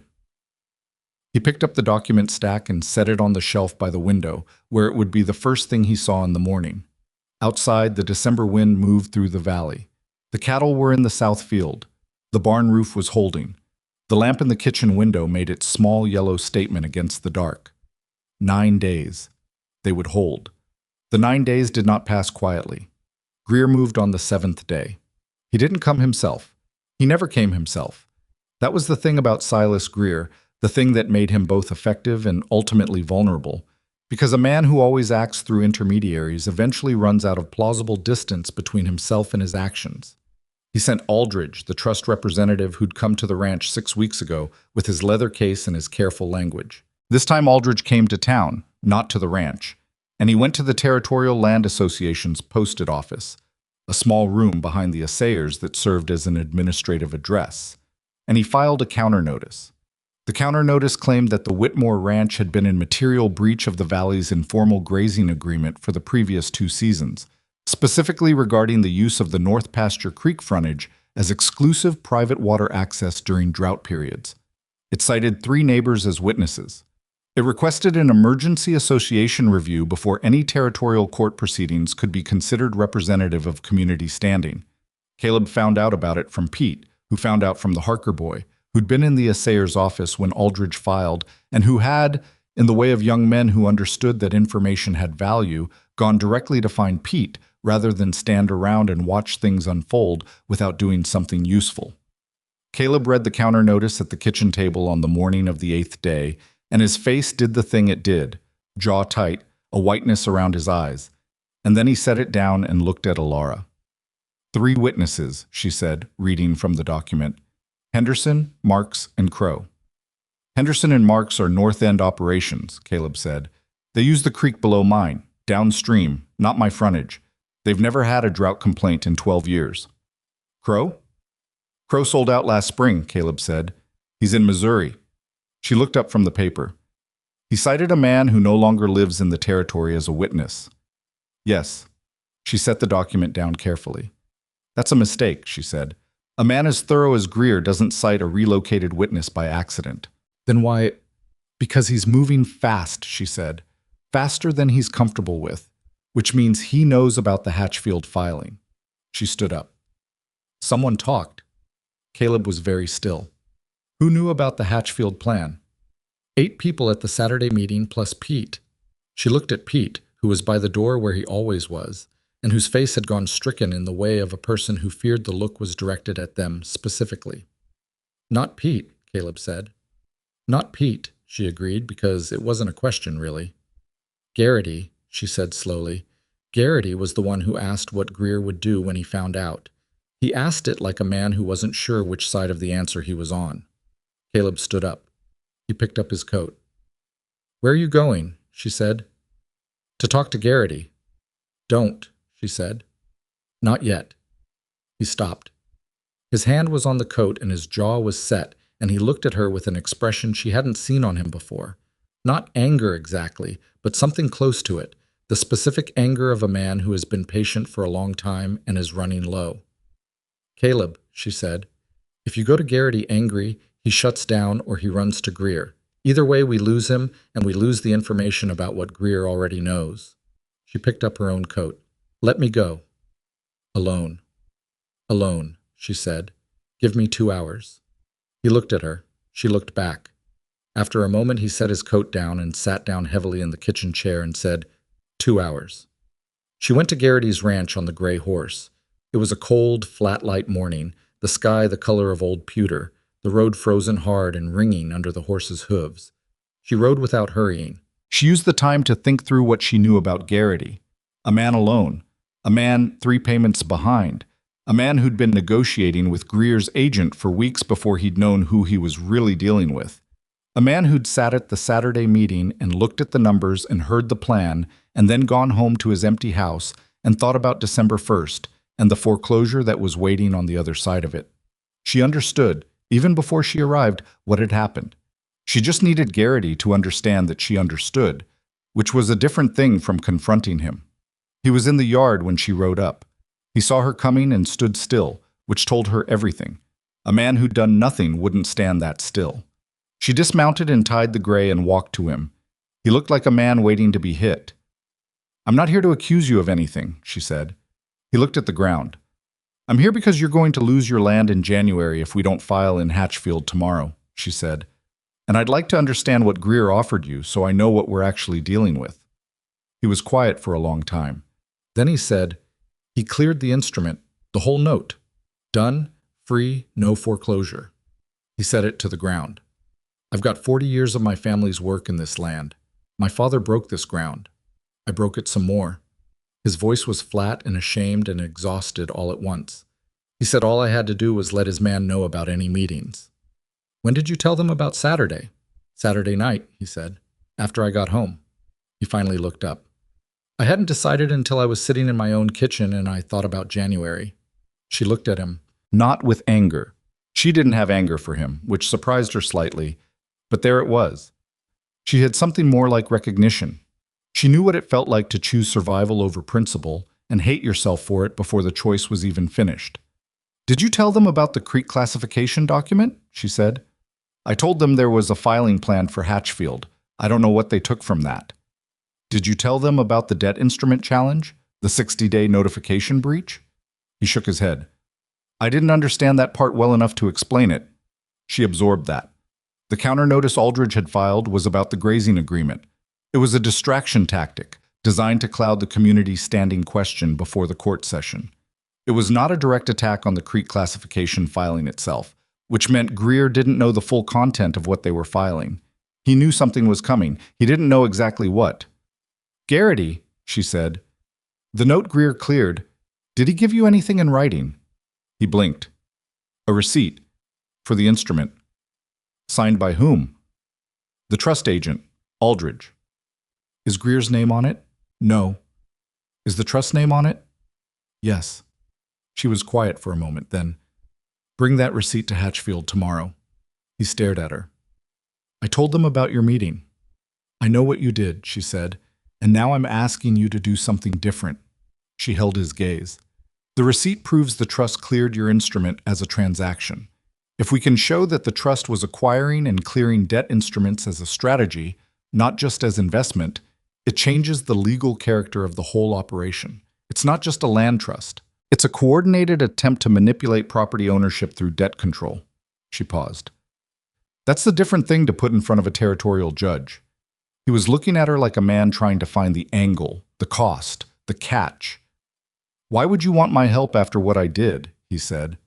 He picked up the document stack and set it on the shelf by the window, where it would be the first thing he saw in the morning. Outside, the December wind moved through the valley. The cattle were in the south field. The barn roof was holding. The lamp in the kitchen window made its small yellow statement against the dark. 9 days. They would hold. The 9 days did not pass quietly. Greer moved on the 7th day. He didn't come himself. He never came himself. That was the thing about Silas Greer, the thing that made him both effective and ultimately vulnerable, because a man who always acts through intermediaries eventually runs out of plausible distance between himself and his actions. He sent Aldridge, the trust representative who'd come to the ranch 6 weeks ago, with his leather case and his careful language. This time Aldridge came to town, not to the ranch, and he went to the Territorial Land Association's posted office, a small room behind the assayers that served as an administrative address, and he filed a counter notice. The counter notice claimed that the Whitmore Ranch had been in material breach of the Valley's informal grazing agreement for the previous 2 seasons, specifically regarding the use of the North Pasture Creek frontage as exclusive private water access during drought periods. It cited 3 neighbors as witnesses. It requested an emergency association review before any territorial court proceedings could be considered representative of community standing. Caleb found out about it from Pete, who found out from the Harker boy, who'd been in the assayer's office when Aldridge filed, and who had, in the way of young men who understood that information had value, gone directly to find Pete rather than stand around and watch things unfold without doing something useful. Caleb read the counter notice at the kitchen table on the morning of the 8th day, and his face did the thing it did, jaw tight, a whiteness around his eyes. And then he set it down and looked at Elara. 3 witnesses, she said, reading from the document. Henderson, Marks, and Crow. Henderson and Marks are North End operations, Caleb said. They use the creek below mine, downstream, not my frontage. They've never had a drought complaint in 12 years. Crow? Crow sold out last spring, Caleb said. He's in Missouri. She looked up from the paper. He cited a man who no longer lives in the territory as a witness. Yes. She set the document down carefully. That's a mistake, she said. A man as thorough as Greer doesn't cite a relocated witness by accident. Then why? Because he's moving fast, she said. Faster than he's comfortable with, which means he knows about the Hatchfield filing. She stood up. Someone talked. Caleb was very still. Who knew about the Hatchfield plan? 8 people at the Saturday meeting plus Pete. She looked at Pete, who was by the door where he always was, and whose face had gone stricken in the way of a person who feared the look was directed at them specifically. Not Pete, Caleb said. Not Pete, she agreed, because it wasn't a question, really. Garrity, she said slowly. Garrity was the one who asked what Greer would do when he found out. He asked it like a man who wasn't sure which side of the answer he was on. Caleb stood up. He picked up his coat. "Where are you going?" she said. "To talk to Garrity." "Don't," she said. "Not yet." He stopped. His hand was on the coat and his jaw was set, and he looked at her with an expression she hadn't seen on him before. Not anger exactly, but something close to it, the specific anger of a man who has been patient for a long time and is running low. "Caleb," she said, "if you go to Garrity angry, he shuts down or he runs to Greer. Either way, we lose him, and we lose the information about what Greer already knows." She picked up her own coat. "Let me go." "Alone." "Alone," she said. "Give me 2 hours." He looked at her. She looked back. After a moment, he set his coat down and sat down heavily in the kitchen chair and said, 2 hours. She went to Garrity's ranch on the gray horse. It was a cold, flat light morning, the sky the color of old pewter, the road frozen hard and ringing under the horse's hooves. She rode without hurrying. She used the time to think through what she knew about Garrity. A man alone. A man 3 payments behind. A man who'd been negotiating with Greer's agent for weeks before he'd known who he was really dealing with. A man who'd sat at the Saturday meeting and looked at the numbers and heard the plan and then gone home to his empty house and thought about December 1st and the foreclosure that was waiting on the other side of it. She understood, even before she arrived, what had happened. She just needed Garrity to understand that she understood, which was a different thing from confronting him. He was in the yard when she rode up. He saw her coming and stood still, which told her everything. A man who'd done nothing wouldn't stand that still. She dismounted and tied the gray and walked to him. He looked like a man waiting to be hit. "I'm not here to accuse you of anything," she said. He looked at the ground. "I'm here because you're going to lose your land in January if we don't file in Hatchfield tomorrow," she said. "And I'd like to understand what Greer offered you so I know what we're actually dealing with." He was quiet for a long time. Then he said, "He cleared the instrument, the whole note. Done, free, no foreclosure." He said it to the ground. "I've got 40 years of my family's work in this land. My father broke this ground. I broke it some more." His voice was flat and ashamed and exhausted all at once. He said all I had to do was let his man know about any meetings. "When did you tell them about Saturday?" "Saturday night," he said, "after I got home." He finally looked up. "I hadn't decided until I was sitting in my own kitchen and I thought about January." She looked at him, not with anger. She didn't have anger for him, which surprised her slightly, but there it was. She had something more like recognition. She knew what it felt like to choose survival over principle and hate yourself for it before the choice was even finished. "Did you tell them about the Creek classification document?" she said. "I told them there was a filing plan for Hatchfield. I don't know what they took from that." "Did you tell them about the debt instrument challenge, the 60-day notification breach?" He shook his head. "I didn't understand that part well enough to explain it." She absorbed that. The counter notice Aldridge had filed was about the grazing agreement. It was a distraction tactic designed to cloud the community's standing question before the court session. It was not a direct attack on the Creek classification filing itself, which meant Greer didn't know the full content of what they were filing. He knew something was coming. He didn't know exactly what. "Garrity," she said, "the note Greer cleared, did he give you anything in writing?" He blinked. "A receipt. For the instrument." "Signed by whom?" "The trust agent, Aldridge." "Is Greer's name on it?" "No." "Is the trust name on it?" "Yes." She was quiet for a moment, then, "Bring that receipt to Hatchfield tomorrow." He stared at her. "I told them about your meeting." "I know what you did," she said, "and now I'm asking you to do something different." She held his gaze. "The receipt proves the trust cleared your instrument as a transaction. If we can show that the trust was acquiring and clearing debt instruments as a strategy, not just as investment, it changes the legal character of the whole operation. It's not just a land trust. It's a coordinated attempt to manipulate property ownership through debt control." She paused. "That's the different thing to put in front of a territorial judge." He was looking at her like a man trying to find the angle, the cost, the catch. "Why would you want my help after what I did?" he said.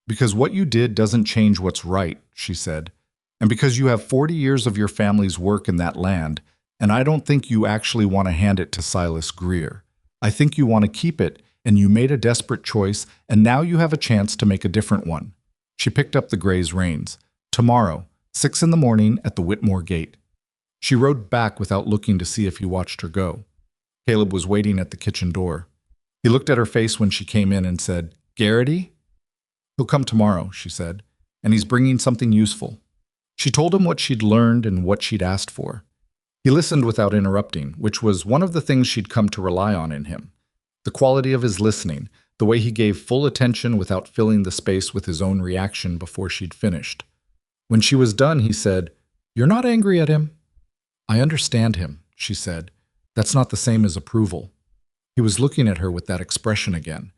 "Because what you did doesn't change what's right," she said. "And because you have 40 years of your family's work in that land, and I don't think you actually want to hand it to Silas Greer. I think you want to keep it, and you made a desperate choice, and now you have a chance to make a different one." She picked up the gray's reins. "Tomorrow, 6 in the morning at the Whitmore gate." She rode back without looking to see if he watched her go. Caleb was waiting at the kitchen door. He looked at her face when she came in and said, "Garrity?" "He'll come tomorrow," she said, "and he's bringing something useful." She told him what she'd learned and what she'd asked for. He listened without interrupting, which was one of the things she'd come to rely on in him. The quality of his listening, the way he gave full attention without filling the space with his own reaction before she'd finished. When she was done, he said, "You're not angry at him?" "I understand him," she said. "That's not the same as approval." He was looking at her with that expression again,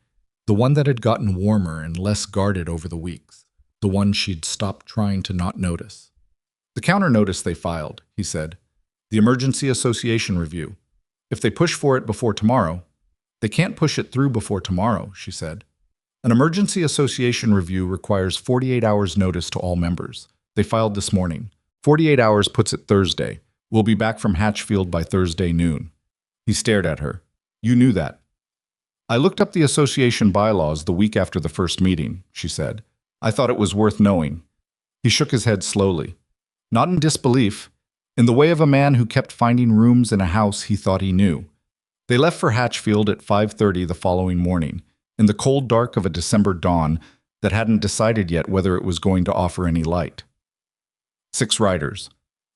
the one that had gotten warmer and less guarded over the weeks, the one she'd stopped trying to not notice. "The counter notice they filed," he said. "The Emergency Association review. If they push for it before tomorrow—" "They can't push it through before tomorrow," she said. "An Emergency Association review requires 48 hours notice to all members. They filed this morning. 48 hours puts it Thursday. We'll be back from Hatchfield by Thursday noon." He stared at her. "You knew that." "I looked up the association bylaws the week after the first meeting," she said. "I thought it was worth knowing." He shook his head slowly. Not in disbelief, in the way of a man who kept finding rooms in a house he thought he knew. They left for Hatchfield at 5:30 the following morning, in the cold dark of a December dawn that hadn't decided yet whether it was going to offer any light. 6 riders.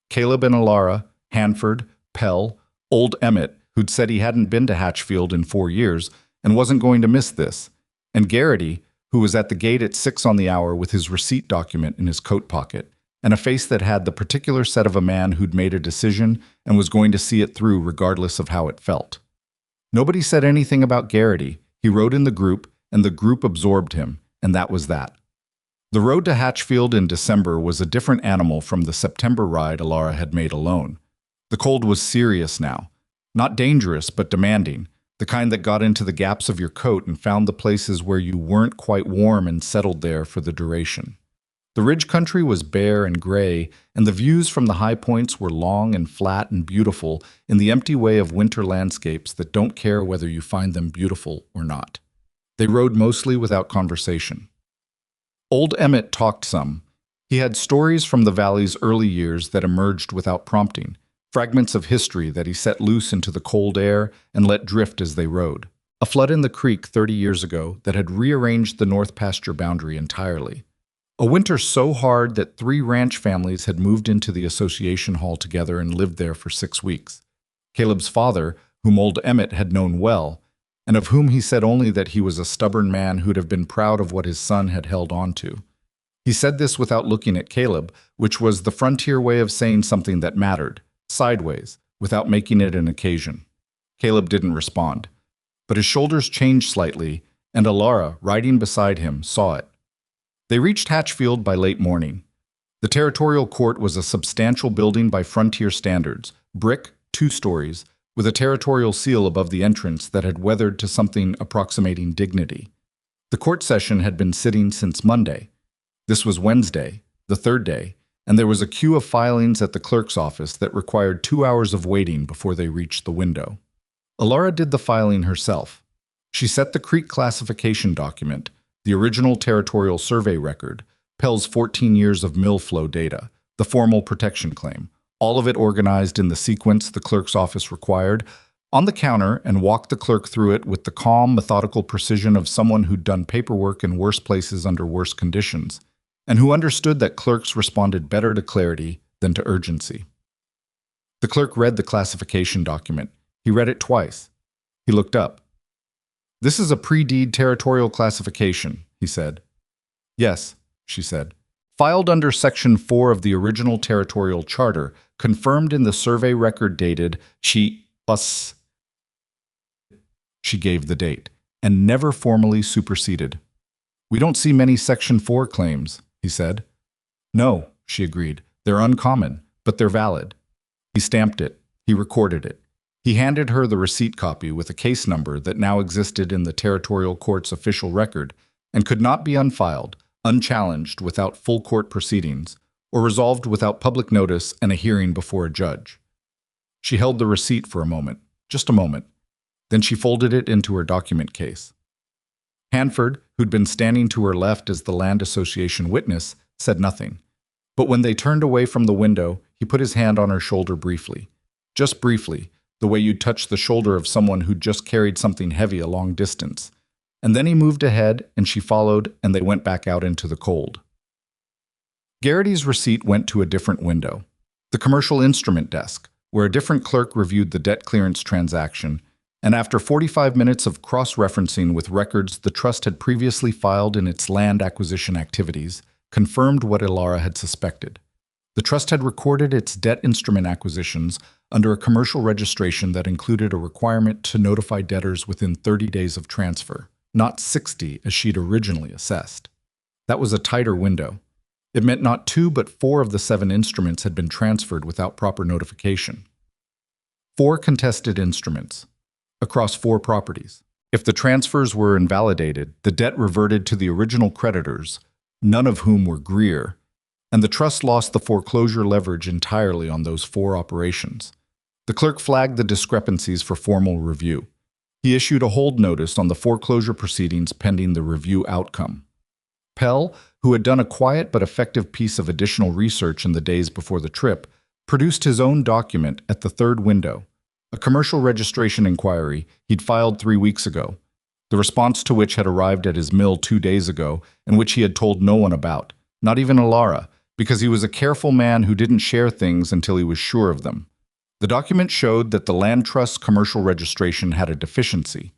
Caleb and Elara, Hanford, Pell, old Emmett, who'd said he hadn't been to Hatchfield in 4 years and wasn't going to miss this, and Garrity, who was at the gate at 6 on the hour with his receipt document in his coat pocket, and a face that had the particular set of a man who'd made a decision and was going to see it through regardless of how it felt. Nobody said anything about Garrity. He rode in the group, and the group absorbed him, and that was that. The road to Hatchfield in December was a different animal from the September ride Elara had made alone. The cold was serious now. Not dangerous, but demanding, the kind that got into the gaps of your coat and found the places where you weren't quite warm and settled there for the duration. The ridge country was bare and gray, and the views from the high points were long and flat and beautiful in the empty way of winter landscapes that don't care whether you find them beautiful or not. They rode mostly without conversation. Old Emmett talked some. He had stories from the valley's early years that emerged without prompting, fragments of history that he set loose into the cold air and let drift as they rode. A flood in the creek 30 years ago that had rearranged the north pasture boundary entirely. A winter so hard that 3 ranch families had moved into the association hall together and lived there for 6 weeks. Caleb's father, whom old Emmett had known well, and of whom he said only that he was a stubborn man who'd have been proud of what his son had held on to. He said this without looking at Caleb, which was the frontier way of saying something that mattered, sideways, without making it an occasion. Caleb didn't respond, but his shoulders changed slightly, and Elara, riding beside him, saw it. They reached Hatchfield by late morning. The territorial court was a substantial building by frontier standards, brick, 2 stories, with a territorial seal above the entrance that had weathered to something approximating dignity. The court session had been sitting since Monday. This was Wednesday, the 3rd day, and there was a queue of filings at the clerk's office that required 2 hours of waiting before they reached the window. Elara did the filing herself. She set the creek classification document, the original territorial survey record, Pell's 14 years of mill flow data, the formal protection claim, all of it organized in the sequence the clerk's office required, on the counter, and walked the clerk through it with the calm, methodical precision of someone who'd done paperwork in worse places under worse conditions, and who understood that clerks responded better to clarity than to urgency. The clerk read the classification document. He read it twice. He looked up. "This is a pre-deed territorial classification," he said. "Yes," she said. "Filed under Section 4 of the original territorial charter, confirmed in the survey record dated She gave the date, and never formally superseded. "We don't see many Section 4 claims," he said. "No," she agreed. "They're uncommon, but they're valid." He stamped it. He recorded it. He handed her the receipt copy with a case number that now existed in the territorial court's official record and could not be unfiled, unchallenged without full court proceedings, or resolved without public notice and a hearing before a judge. She held the receipt for a moment, just a moment. Then she folded it into her document case. Hanford, who'd been standing to her left as the Land Association witness, said nothing. But when they turned away from the window, he put his hand on her shoulder briefly. Just briefly, the way you'd touch the shoulder of someone who'd just carried something heavy a long distance. And then he moved ahead, and she followed, and they went back out into the cold. Garrity's receipt went to a different window, the commercial instrument desk, where a different clerk reviewed the debt clearance transaction, and after 45 minutes of cross-referencing with records the trust had previously filed in its land acquisition activities, confirmed what Elara had suspected. The trust had recorded its debt instrument acquisitions under a commercial registration that included a requirement to notify debtors within 30 days of transfer, not 60 as she'd originally assessed. That was a tighter window. It meant not 2 but 4 of the 7 instruments had been transferred without proper notification. 4 contested instruments, across 4 properties. If the transfers were invalidated, the debt reverted to the original creditors, none of whom were Greer, and the trust lost the foreclosure leverage entirely on those 4 operations. The clerk flagged the discrepancies for formal review. He issued a hold notice on the foreclosure proceedings pending the review outcome. Pell, who had done a quiet but effective piece of additional research in the days before the trip, produced his own document at the 3rd window, a commercial registration inquiry he'd filed 3 weeks ago, the response to which had arrived at his mill 2 days ago and which he had told no one about, not even Elara, because he was a careful man who didn't share things until he was sure of them. The document showed that the land trust's commercial registration had a deficiency.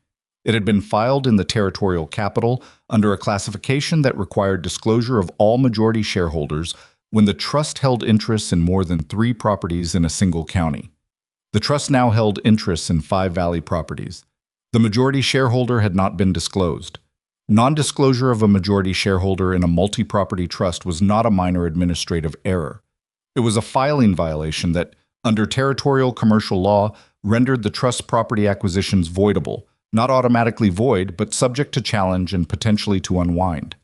It had been filed in the territorial capital under a classification that required disclosure of all majority shareholders when the trust held interests in more than 3 properties in a single county. The trust now held interests in 5 valley properties. The majority shareholder had not been disclosed. Non-disclosure of a majority shareholder in a multi-property trust was not a minor administrative error. It was a filing violation that, under territorial commercial law, rendered the trust property acquisitions voidable, not automatically void, but subject to challenge and potentially to unwind.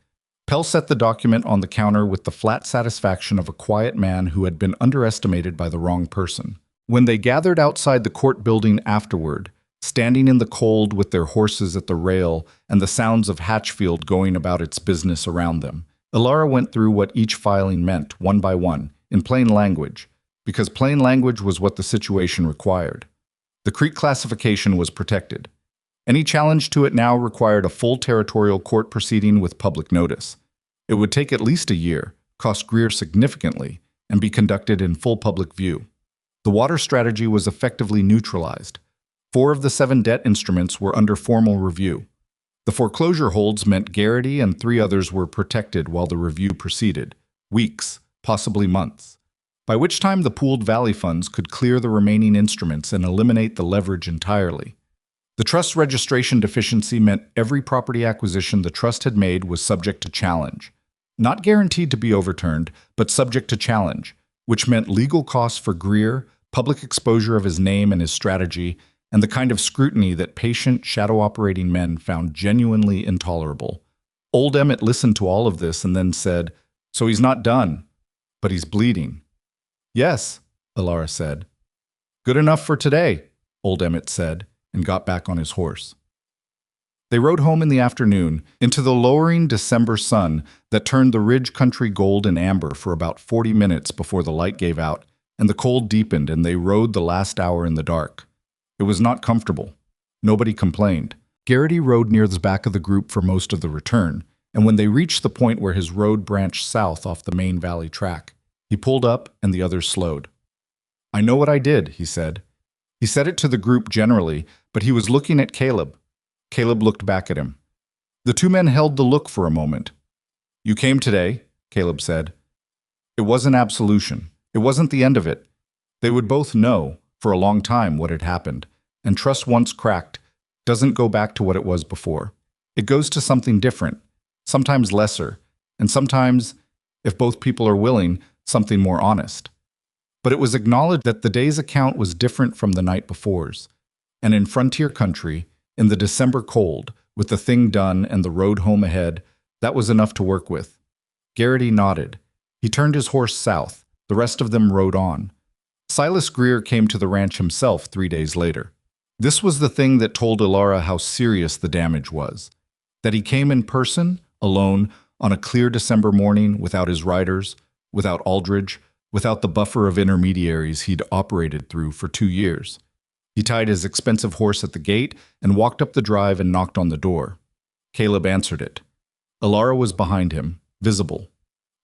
Pell set the document on the counter with the flat satisfaction of a quiet man who had been underestimated by the wrong person. When they gathered outside the court building afterward, standing in the cold with their horses at the rail and the sounds of Hatchfield going about its business around them, Elara went through what each filing meant, one by one, in plain language, because plain language was what the situation required. The Creek classification was protected. Any challenge to it now required a full territorial court proceeding with public notice. It would take at least a year, cost Greer significantly, and be conducted in full public view. The water strategy was effectively neutralized. 4 of the 7 debt instruments were under formal review. The foreclosure holds meant Garrity and 3 others were protected while the review proceeded, weeks, possibly months, by which time the pooled valley funds could clear the remaining instruments and eliminate the leverage entirely. The trust registration deficiency meant every property acquisition the trust had made was subject to challenge. Not guaranteed to be overturned, but subject to challenge, which meant legal costs for Greer, public exposure of his name and his strategy, and the kind of scrutiny that patient, shadow-operating men found genuinely intolerable. Old Emmett listened to all of this and then said, "So he's not done, but he's bleeding." "Yes," Elara said. "Good enough for today," Old Emmett said, and got back on his horse. They rode home in the afternoon, into the lowering December sun that turned the ridge country gold and amber for about 40 minutes before the light gave out, and the cold deepened and they rode the last hour in the dark. It was not comfortable. Nobody complained. Garrity rode near the back of the group for most of the return, and when they reached the point where his road branched south off the main valley track, he pulled up and the others slowed. "I know what I did," he said. He said it to the group generally, but he was looking at Caleb. Caleb looked back at him. The 2 men held the look for a moment. "You came today," Caleb said. It wasn't absolution. It wasn't the end of it. They would both know, for a long time, what had happened, and trust once cracked doesn't go back to what it was before. It goes to something different, sometimes lesser, and sometimes, if both people are willing, something more honest. But it was acknowledged that the day's account was different from the night before's, and in frontier country, in the December cold, with the thing done and the road home ahead, that was enough to work with. Garrity nodded. He turned his horse south. The rest of them rode on. Silas Greer came to the ranch himself 3 days later. This was the thing that told Elara how serious the damage was. That he came in person, alone, on a clear December morning without his riders, without Aldridge, without the buffer of intermediaries he'd operated through for 2 years. He tied his expensive horse at the gate and walked up the drive and knocked on the door. Caleb answered it. Elara was behind him, visible.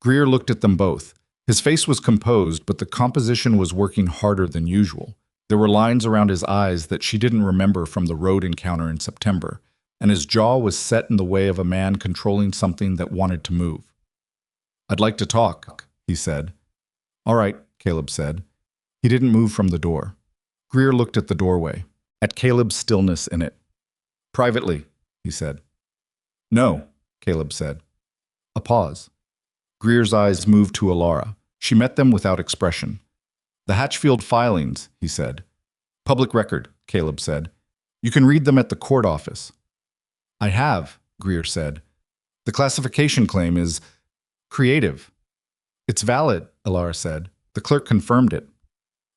Greer looked at them both. His face was composed, but the composition was working harder than usual. There were lines around his eyes that she didn't remember from the road encounter in September, and his jaw was set in the way of a man controlling something that wanted to move. "I'd like to talk," he said. "All right," Caleb said. He didn't move from the door. Greer looked at the doorway, at Caleb's stillness in it. "Privately," he said. "No," Caleb said. A pause. Greer's eyes moved to Elara. She met them without expression. "The Hatchfield filings," he said. "Public record," Caleb said. "You can read them at the court office." "I have," Greer said. "The classification claim is creative." "It's valid," Elara said. "The clerk confirmed it."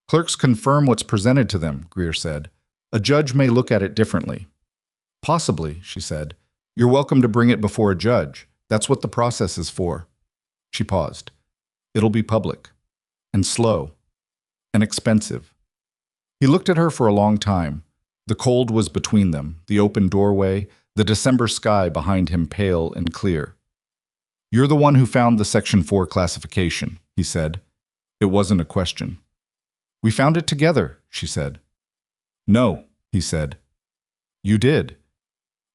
"Clerks confirm what's presented to them," Greer said. "A judge may look at it differently." "Possibly," she said. "You're welcome to bring it before a judge. That's what the process is for." She paused. "It'll be public. And slow. And expensive." He looked at her for a long time. The cold was between them, the open doorway, the December sky behind him pale and clear. "You're the one who found the Section 4 classification," he said. It wasn't a question. "We found it together," she said. "No," he said. "You did."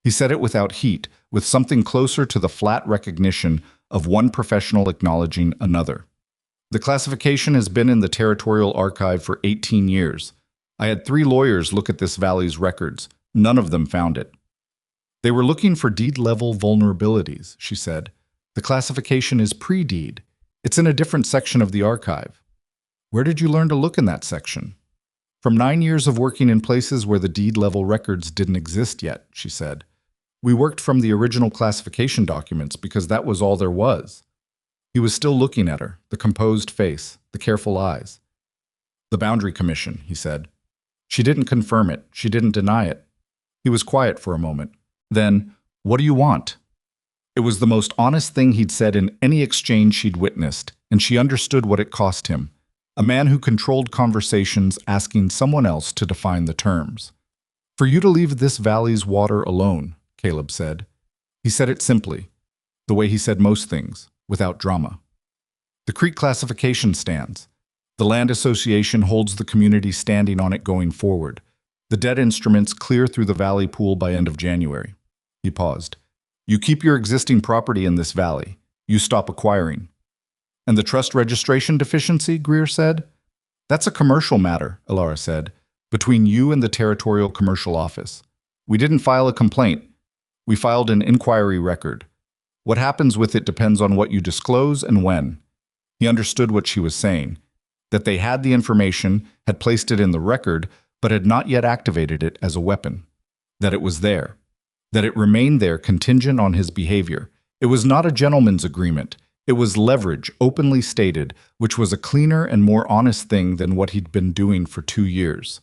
He said it without heat, with something closer to the flat recognition of one professional acknowledging another. "The classification has been in the Territorial Archive for 18 years. I had 3 lawyers look at this valley's records. None of them found it." "They were looking for deed-level vulnerabilities," she said. "The classification is pre-deed. It's in a different section of the archive." "Where did you learn to look in that section?" "From 9 years of working in places where the deed-level records didn't exist yet," she said. "We worked from the original classification documents because that was all there was." He was still looking at her, the composed face, the careful eyes. "The Boundary Commission," he said. She didn't confirm it. She didn't deny it. He was quiet for a moment. Then, "What do you want?" It was the most honest thing he'd said in any exchange she'd witnessed, and she understood what it cost him. A man who controlled conversations asking someone else to define the terms. "For you to leave this valley's water alone," Caleb said. He said it simply, the way he said most things, without drama. "The creek classification stands. The Land Association holds the community standing on it going forward. The debt instruments clear through the valley pool by end of January." He paused. "You keep your existing property in this valley. You stop acquiring." "And the trust registration deficiency," Greer said. "That's a commercial matter," Elara said, "between you and the Territorial Commercial Office. We didn't file a complaint. We filed an inquiry record. What happens with it depends on what you disclose and when." He understood what she was saying, that they had the information, had placed it in the record, but had not yet activated it as a weapon. That it was there. That it remained there contingent on his behavior. It was not a gentleman's agreement. It was leverage, openly stated, which was a cleaner and more honest thing than what he'd been doing for 2 years.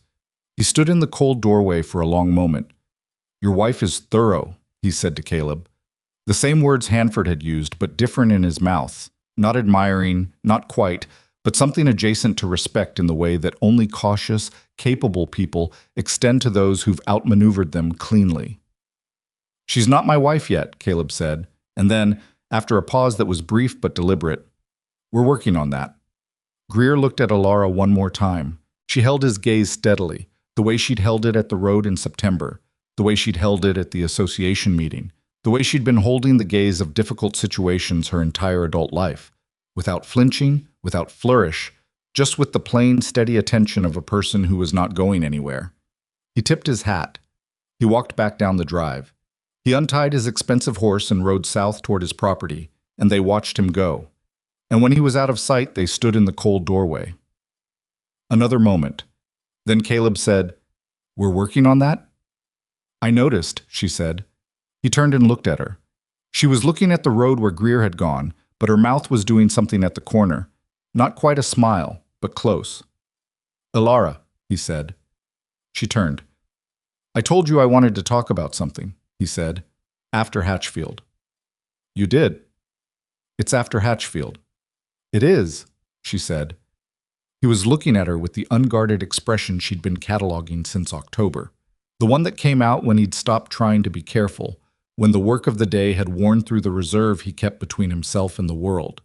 He stood in the cold doorway for a long moment. "Your wife is thorough," he said to Caleb. The same words Hanford had used, but different in his mouth. Not admiring, not quite, but something adjacent to respect in the way that only cautious, capable people extend to those who've outmaneuvered them cleanly. "She's not my wife yet," Caleb said, and then, after a pause that was brief but deliberate, "We're working on that." Greer looked at Elara one more time. She held his gaze steadily, the way she'd held it at the road in September, the way she'd held it at the association meeting, the way she'd been holding the gaze of difficult situations her entire adult life, without flinching, without flourish, just with the plain, steady attention of a person who was not going anywhere. He tipped his hat. He walked back down the drive. He untied his expensive horse and rode south toward his property, and they watched him go. And when he was out of sight, they stood in the cold doorway. Another moment. Then Caleb said, "We're working on that?" "I noticed," she said. He turned and looked at her. She was looking at the road where Greer had gone, but her mouth was doing something at the corner. Not quite a smile, but close. Elara, he said. She turned. I told you I wanted to talk about something, he said. After Hatchfield. You did. It's after Hatchfield. It is, she said. He was looking at her with the unguarded expression she'd been cataloging since October. The one that came out when he'd stopped trying to be careful, when the work of the day had worn through the reserve he kept between himself and the world.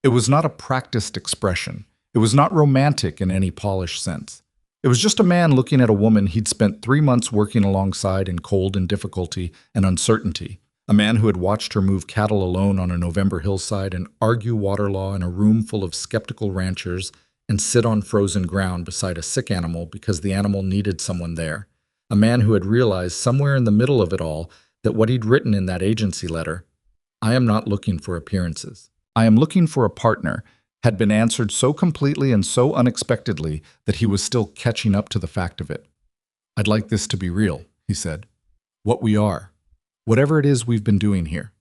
It was not a practiced expression. It was not romantic in any polished sense. It was just a man looking at a woman he'd spent 3 months working alongside in cold and difficulty and uncertainty. A man who had watched her move cattle alone on a November hillside and argue water law in a room full of skeptical ranchers and sit on frozen ground beside a sick animal because the animal needed someone there. A man who had realized somewhere in the middle of it all that what he'd written in that agency letter, I am not looking for appearances. I am looking for a partner, had been answered so completely and so unexpectedly that he was still catching up to the fact of it. I'd like this to be real, he said. What we are. Whatever it is we've been doing here.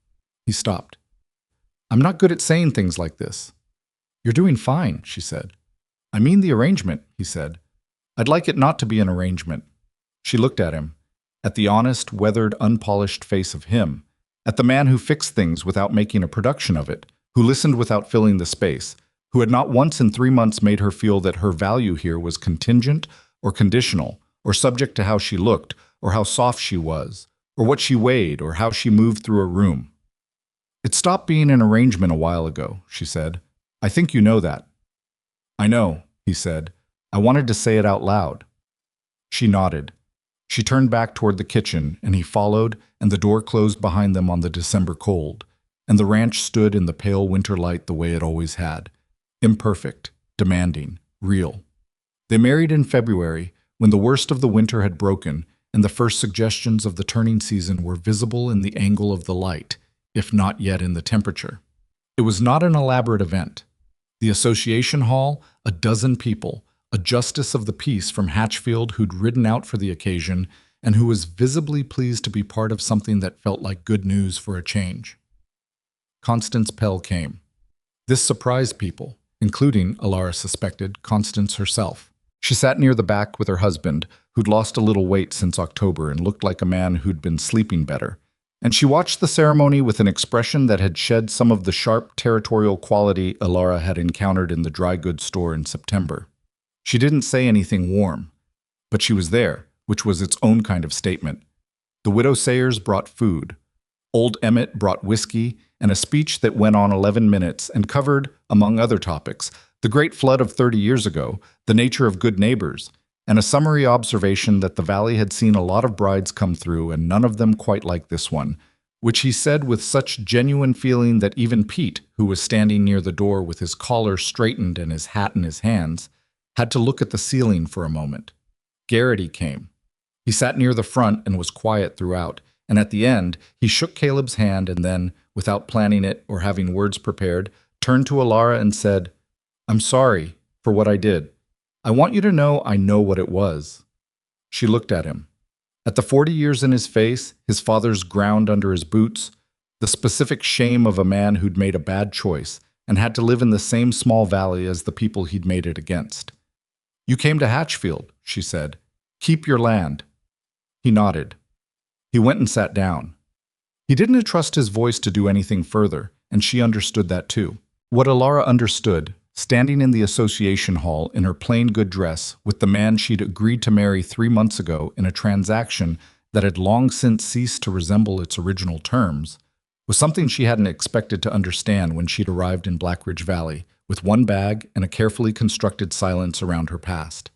He stopped. I'm not good at saying things like this. You're doing fine, she said. I mean the arrangement, he said. I'd like it not to be an arrangement. She looked at him, at the honest, weathered, unpolished face of him, at the man who fixed things without making a production of it, who listened without filling the space, who had not once in 3 months made her feel that her value here was contingent or conditional, or subject to how she looked, or how soft she was, or what she weighed, or how she moved through a room. It stopped being an arrangement a while ago, she said. I think you know that. I know, he said. I wanted to say it out loud. She nodded. She turned back toward the kitchen, and he followed, and the door closed behind them on the December cold, and the ranch stood in the pale winter light the way it always had. Imperfect, demanding, real. They married in February, when the worst of the winter had broken, and the first suggestions of the turning season were visible in the angle of the light, if not yet in the temperature. It was not an elaborate event. The association hall, a dozen people, a justice of the peace from Hatchfield who'd ridden out for the occasion and who was visibly pleased to be part of something that felt like good news for a change. Constance Pell came. This surprised people, including, Elara suspected, Constance herself. She sat near the back with her husband, who'd lost a little weight since October and looked like a man who'd been sleeping better. And she watched the ceremony with an expression that had shed some of the sharp territorial quality Elara had encountered in the dry goods store in September. She didn't say anything warm, but she was there, which was its own kind of statement. The widow Sayers brought food. Old Emmett brought whiskey and a speech that went on 11 minutes and covered, among other topics, the great flood of 30 years ago, the nature of good neighbors, and a summary observation that the valley had seen a lot of brides come through and none of them quite like this one, which he said with such genuine feeling that even Pete, who was standing near the door with his collar straightened and his hat in his hands, had to look at the ceiling for a moment. Garrity came. He sat near the front and was quiet throughout, and at the end, he shook Caleb's hand and then, without planning it or having words prepared, turned to Elara and said, I'm sorry for what I did. I want you to know I know what it was. She looked at him. At the 40 years in his face, his father's ground under his boots, the specific shame of a man who'd made a bad choice and had to live in the same small valley as the people he'd made it against. You came to Hatchfield, she said. Keep your land. He nodded. He went and sat down. He didn't trust his voice to do anything further, and she understood that too. What Elara understood, standing in the association hall in her plain good dress with the man she'd agreed to marry 3 months ago in a transaction that had long since ceased to resemble its original terms, was something she hadn't expected to understand when she'd arrived in Blackridge Valley, with one bag and a carefully constructed silence around her past.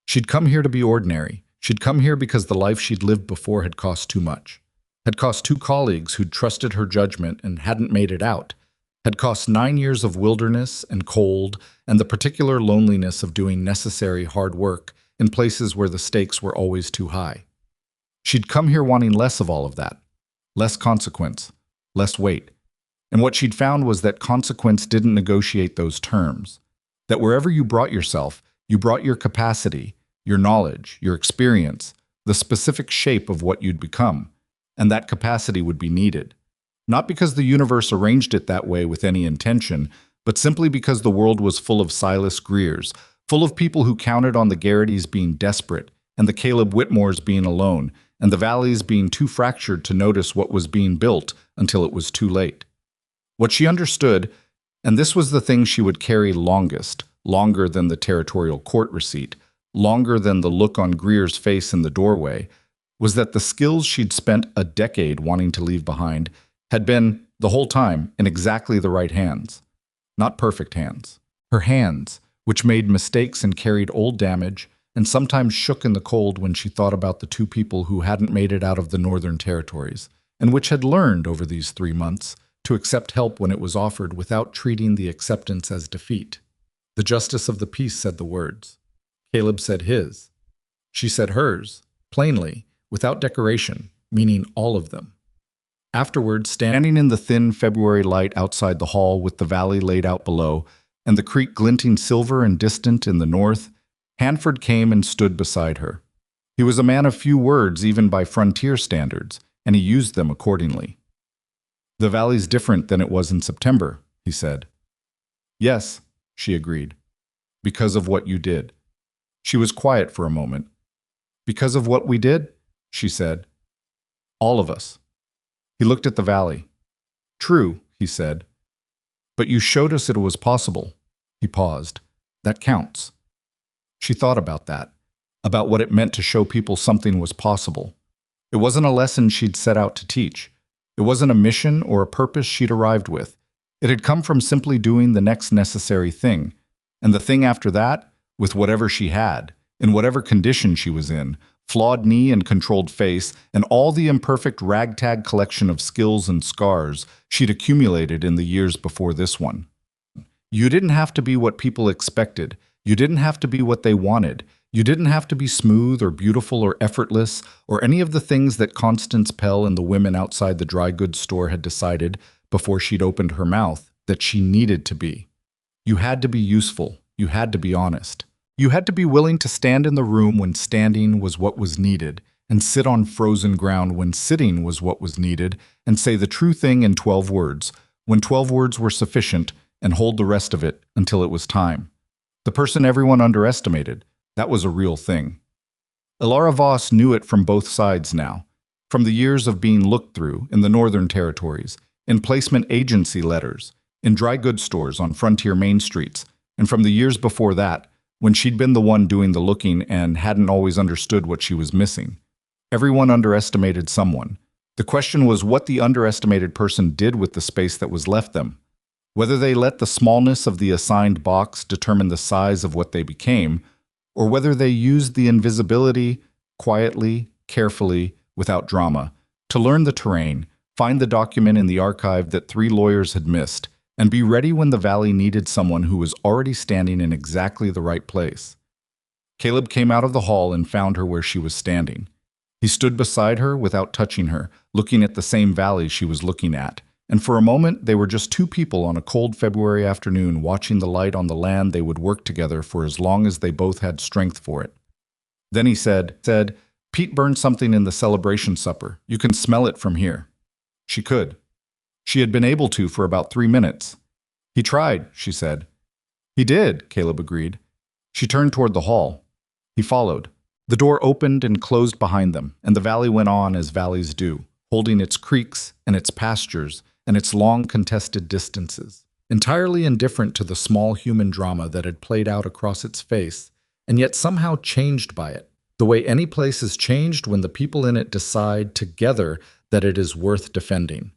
She'd come here to be ordinary. She'd come here because the life she'd lived before had cost too much, had cost 2 colleagues who'd trusted her judgment and hadn't made it out, had cost 9 years of wilderness and cold and the particular loneliness of doing necessary hard work in places where the stakes were always too high. She'd come here wanting less of all of that, less consequence, less weight. And what she'd found was that consequence didn't negotiate those terms, that wherever you brought yourself, you brought your capacity, your knowledge, your experience, the specific shape of what you'd become, and that capacity would be needed. Not because the universe arranged it that way with any intention, but simply because the world was full of Silas Greers, full of people who counted on the Garrity's being desperate, and the Caleb Whitmores being alone, and the valleys being too fractured to notice what was being built until it was too late. What she understood, and this was the thing she would carry longest, longer than the territorial court receipt, longer than the look on Greer's face in the doorway, was that the skills she'd spent a decade wanting to leave behind had been, the whole time, in exactly the right hands. Not perfect hands. Her hands, which made mistakes and carried old damage, and sometimes shook in the cold when she thought about the two people who hadn't made it out of the Northern Territories, and which had learned over these 3 months to accept help when it was offered without treating the acceptance as defeat. The justice of the peace said the words. Caleb said his. She said hers, plainly, without decoration, meaning all of them. Afterwards, standing in the thin February light outside the hall with the valley laid out below, and the creek glinting silver and distant in the north, Hanford came and stood beside her. He was a man of few words even by frontier standards, and he used them accordingly. "The valley's different than it was in September," he said. "Yes," she agreed. "Because of what you did." She was quiet for a moment. "Because of what we did?" she said. "All of us." He looked at the valley. "True," he said. "But you showed us it was possible." He paused. "That counts." She thought about that, about what it meant to show people something was possible. It wasn't a lesson she'd set out to teach. It wasn't a mission or a purpose she'd arrived with. It had come from simply doing the next necessary thing, and the thing after that, with whatever she had, in whatever condition she was in, flawed knee and controlled face, and all the imperfect ragtag collection of skills and scars she'd accumulated in the years before this one. You didn't have to be what people expected. You didn't have to be what they wanted. You didn't have to be smooth or beautiful or effortless or any of the things that Constance Pell and the women outside the dry goods store had decided, before she'd opened her mouth, that she needed to be. You had to be useful. You had to be honest. You had to be willing to stand in the room when standing was what was needed, and sit on frozen ground when sitting was what was needed, and say the true thing in 12 words, when 12 words were sufficient, and hold the rest of it until it was time. The person everyone underestimated, that was a real thing. Elara Voss knew it from both sides now, from the years of being looked through in the Northern Territories, in placement agency letters, in dry goods stores on frontier main streets, and from the years before that, when she'd been the one doing the looking and hadn't always understood what she was missing. Everyone underestimated someone. The question was what the underestimated person did with the space that was left them. Whether they let the smallness of the assigned box determine the size of what they became, or whether they used the invisibility, quietly, carefully, without drama, to learn the terrain, find the document in the archive that 3 lawyers had missed, and be ready when the valley needed someone who was already standing in exactly the right place. Caleb came out of the hall and found her where she was standing. He stood beside her without touching her, looking at the same valley she was looking at, and for a moment they were just 2 people on a cold February afternoon watching the light on the land they would work together for as long as they both had strength for it. Then he said, "Pete burned something in the celebration supper. You can smell it from here." She could. She had been able to for about 3 minutes. "He tried," she said. "He did," Caleb agreed. She turned toward the hall. He followed. The door opened and closed behind them, and the valley went on as valleys do, holding its creeks and its pastures and its long contested distances, entirely indifferent to the small human drama that had played out across its face, and yet somehow changed by it, the way any place is changed when the people in it decide together that it is worth defending.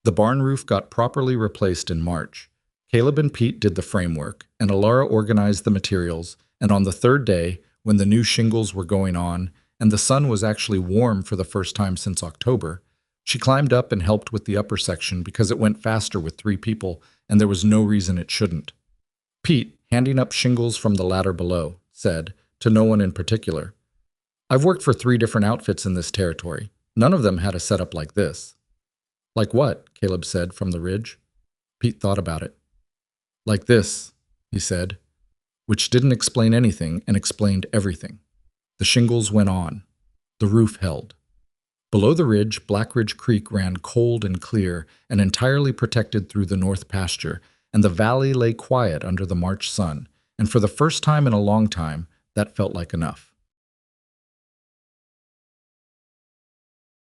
The barn roof got properly replaced in March. Caleb and Pete did the framework, and Elara organized the materials, and on the 3rd day, when the new shingles were going on, and the sun was actually warm for the first time since October, she climbed up and helped with the upper section because it went faster with 3 people, and there was no reason it shouldn't. Pete, handing up shingles from the ladder below, said, to no one in particular, "I've worked for 3 different outfits in this territory. None of them had a setup like this." "Like what?" Caleb said from the ridge. Pete thought about it. "Like this," he said, which didn't explain anything and explained everything. The shingles went on. The roof held. Below the ridge, Blackridge Creek ran cold and clear and entirely protected through the north pasture, and the valley lay quiet under the March sun, and for the first time in a long time, that felt like enough.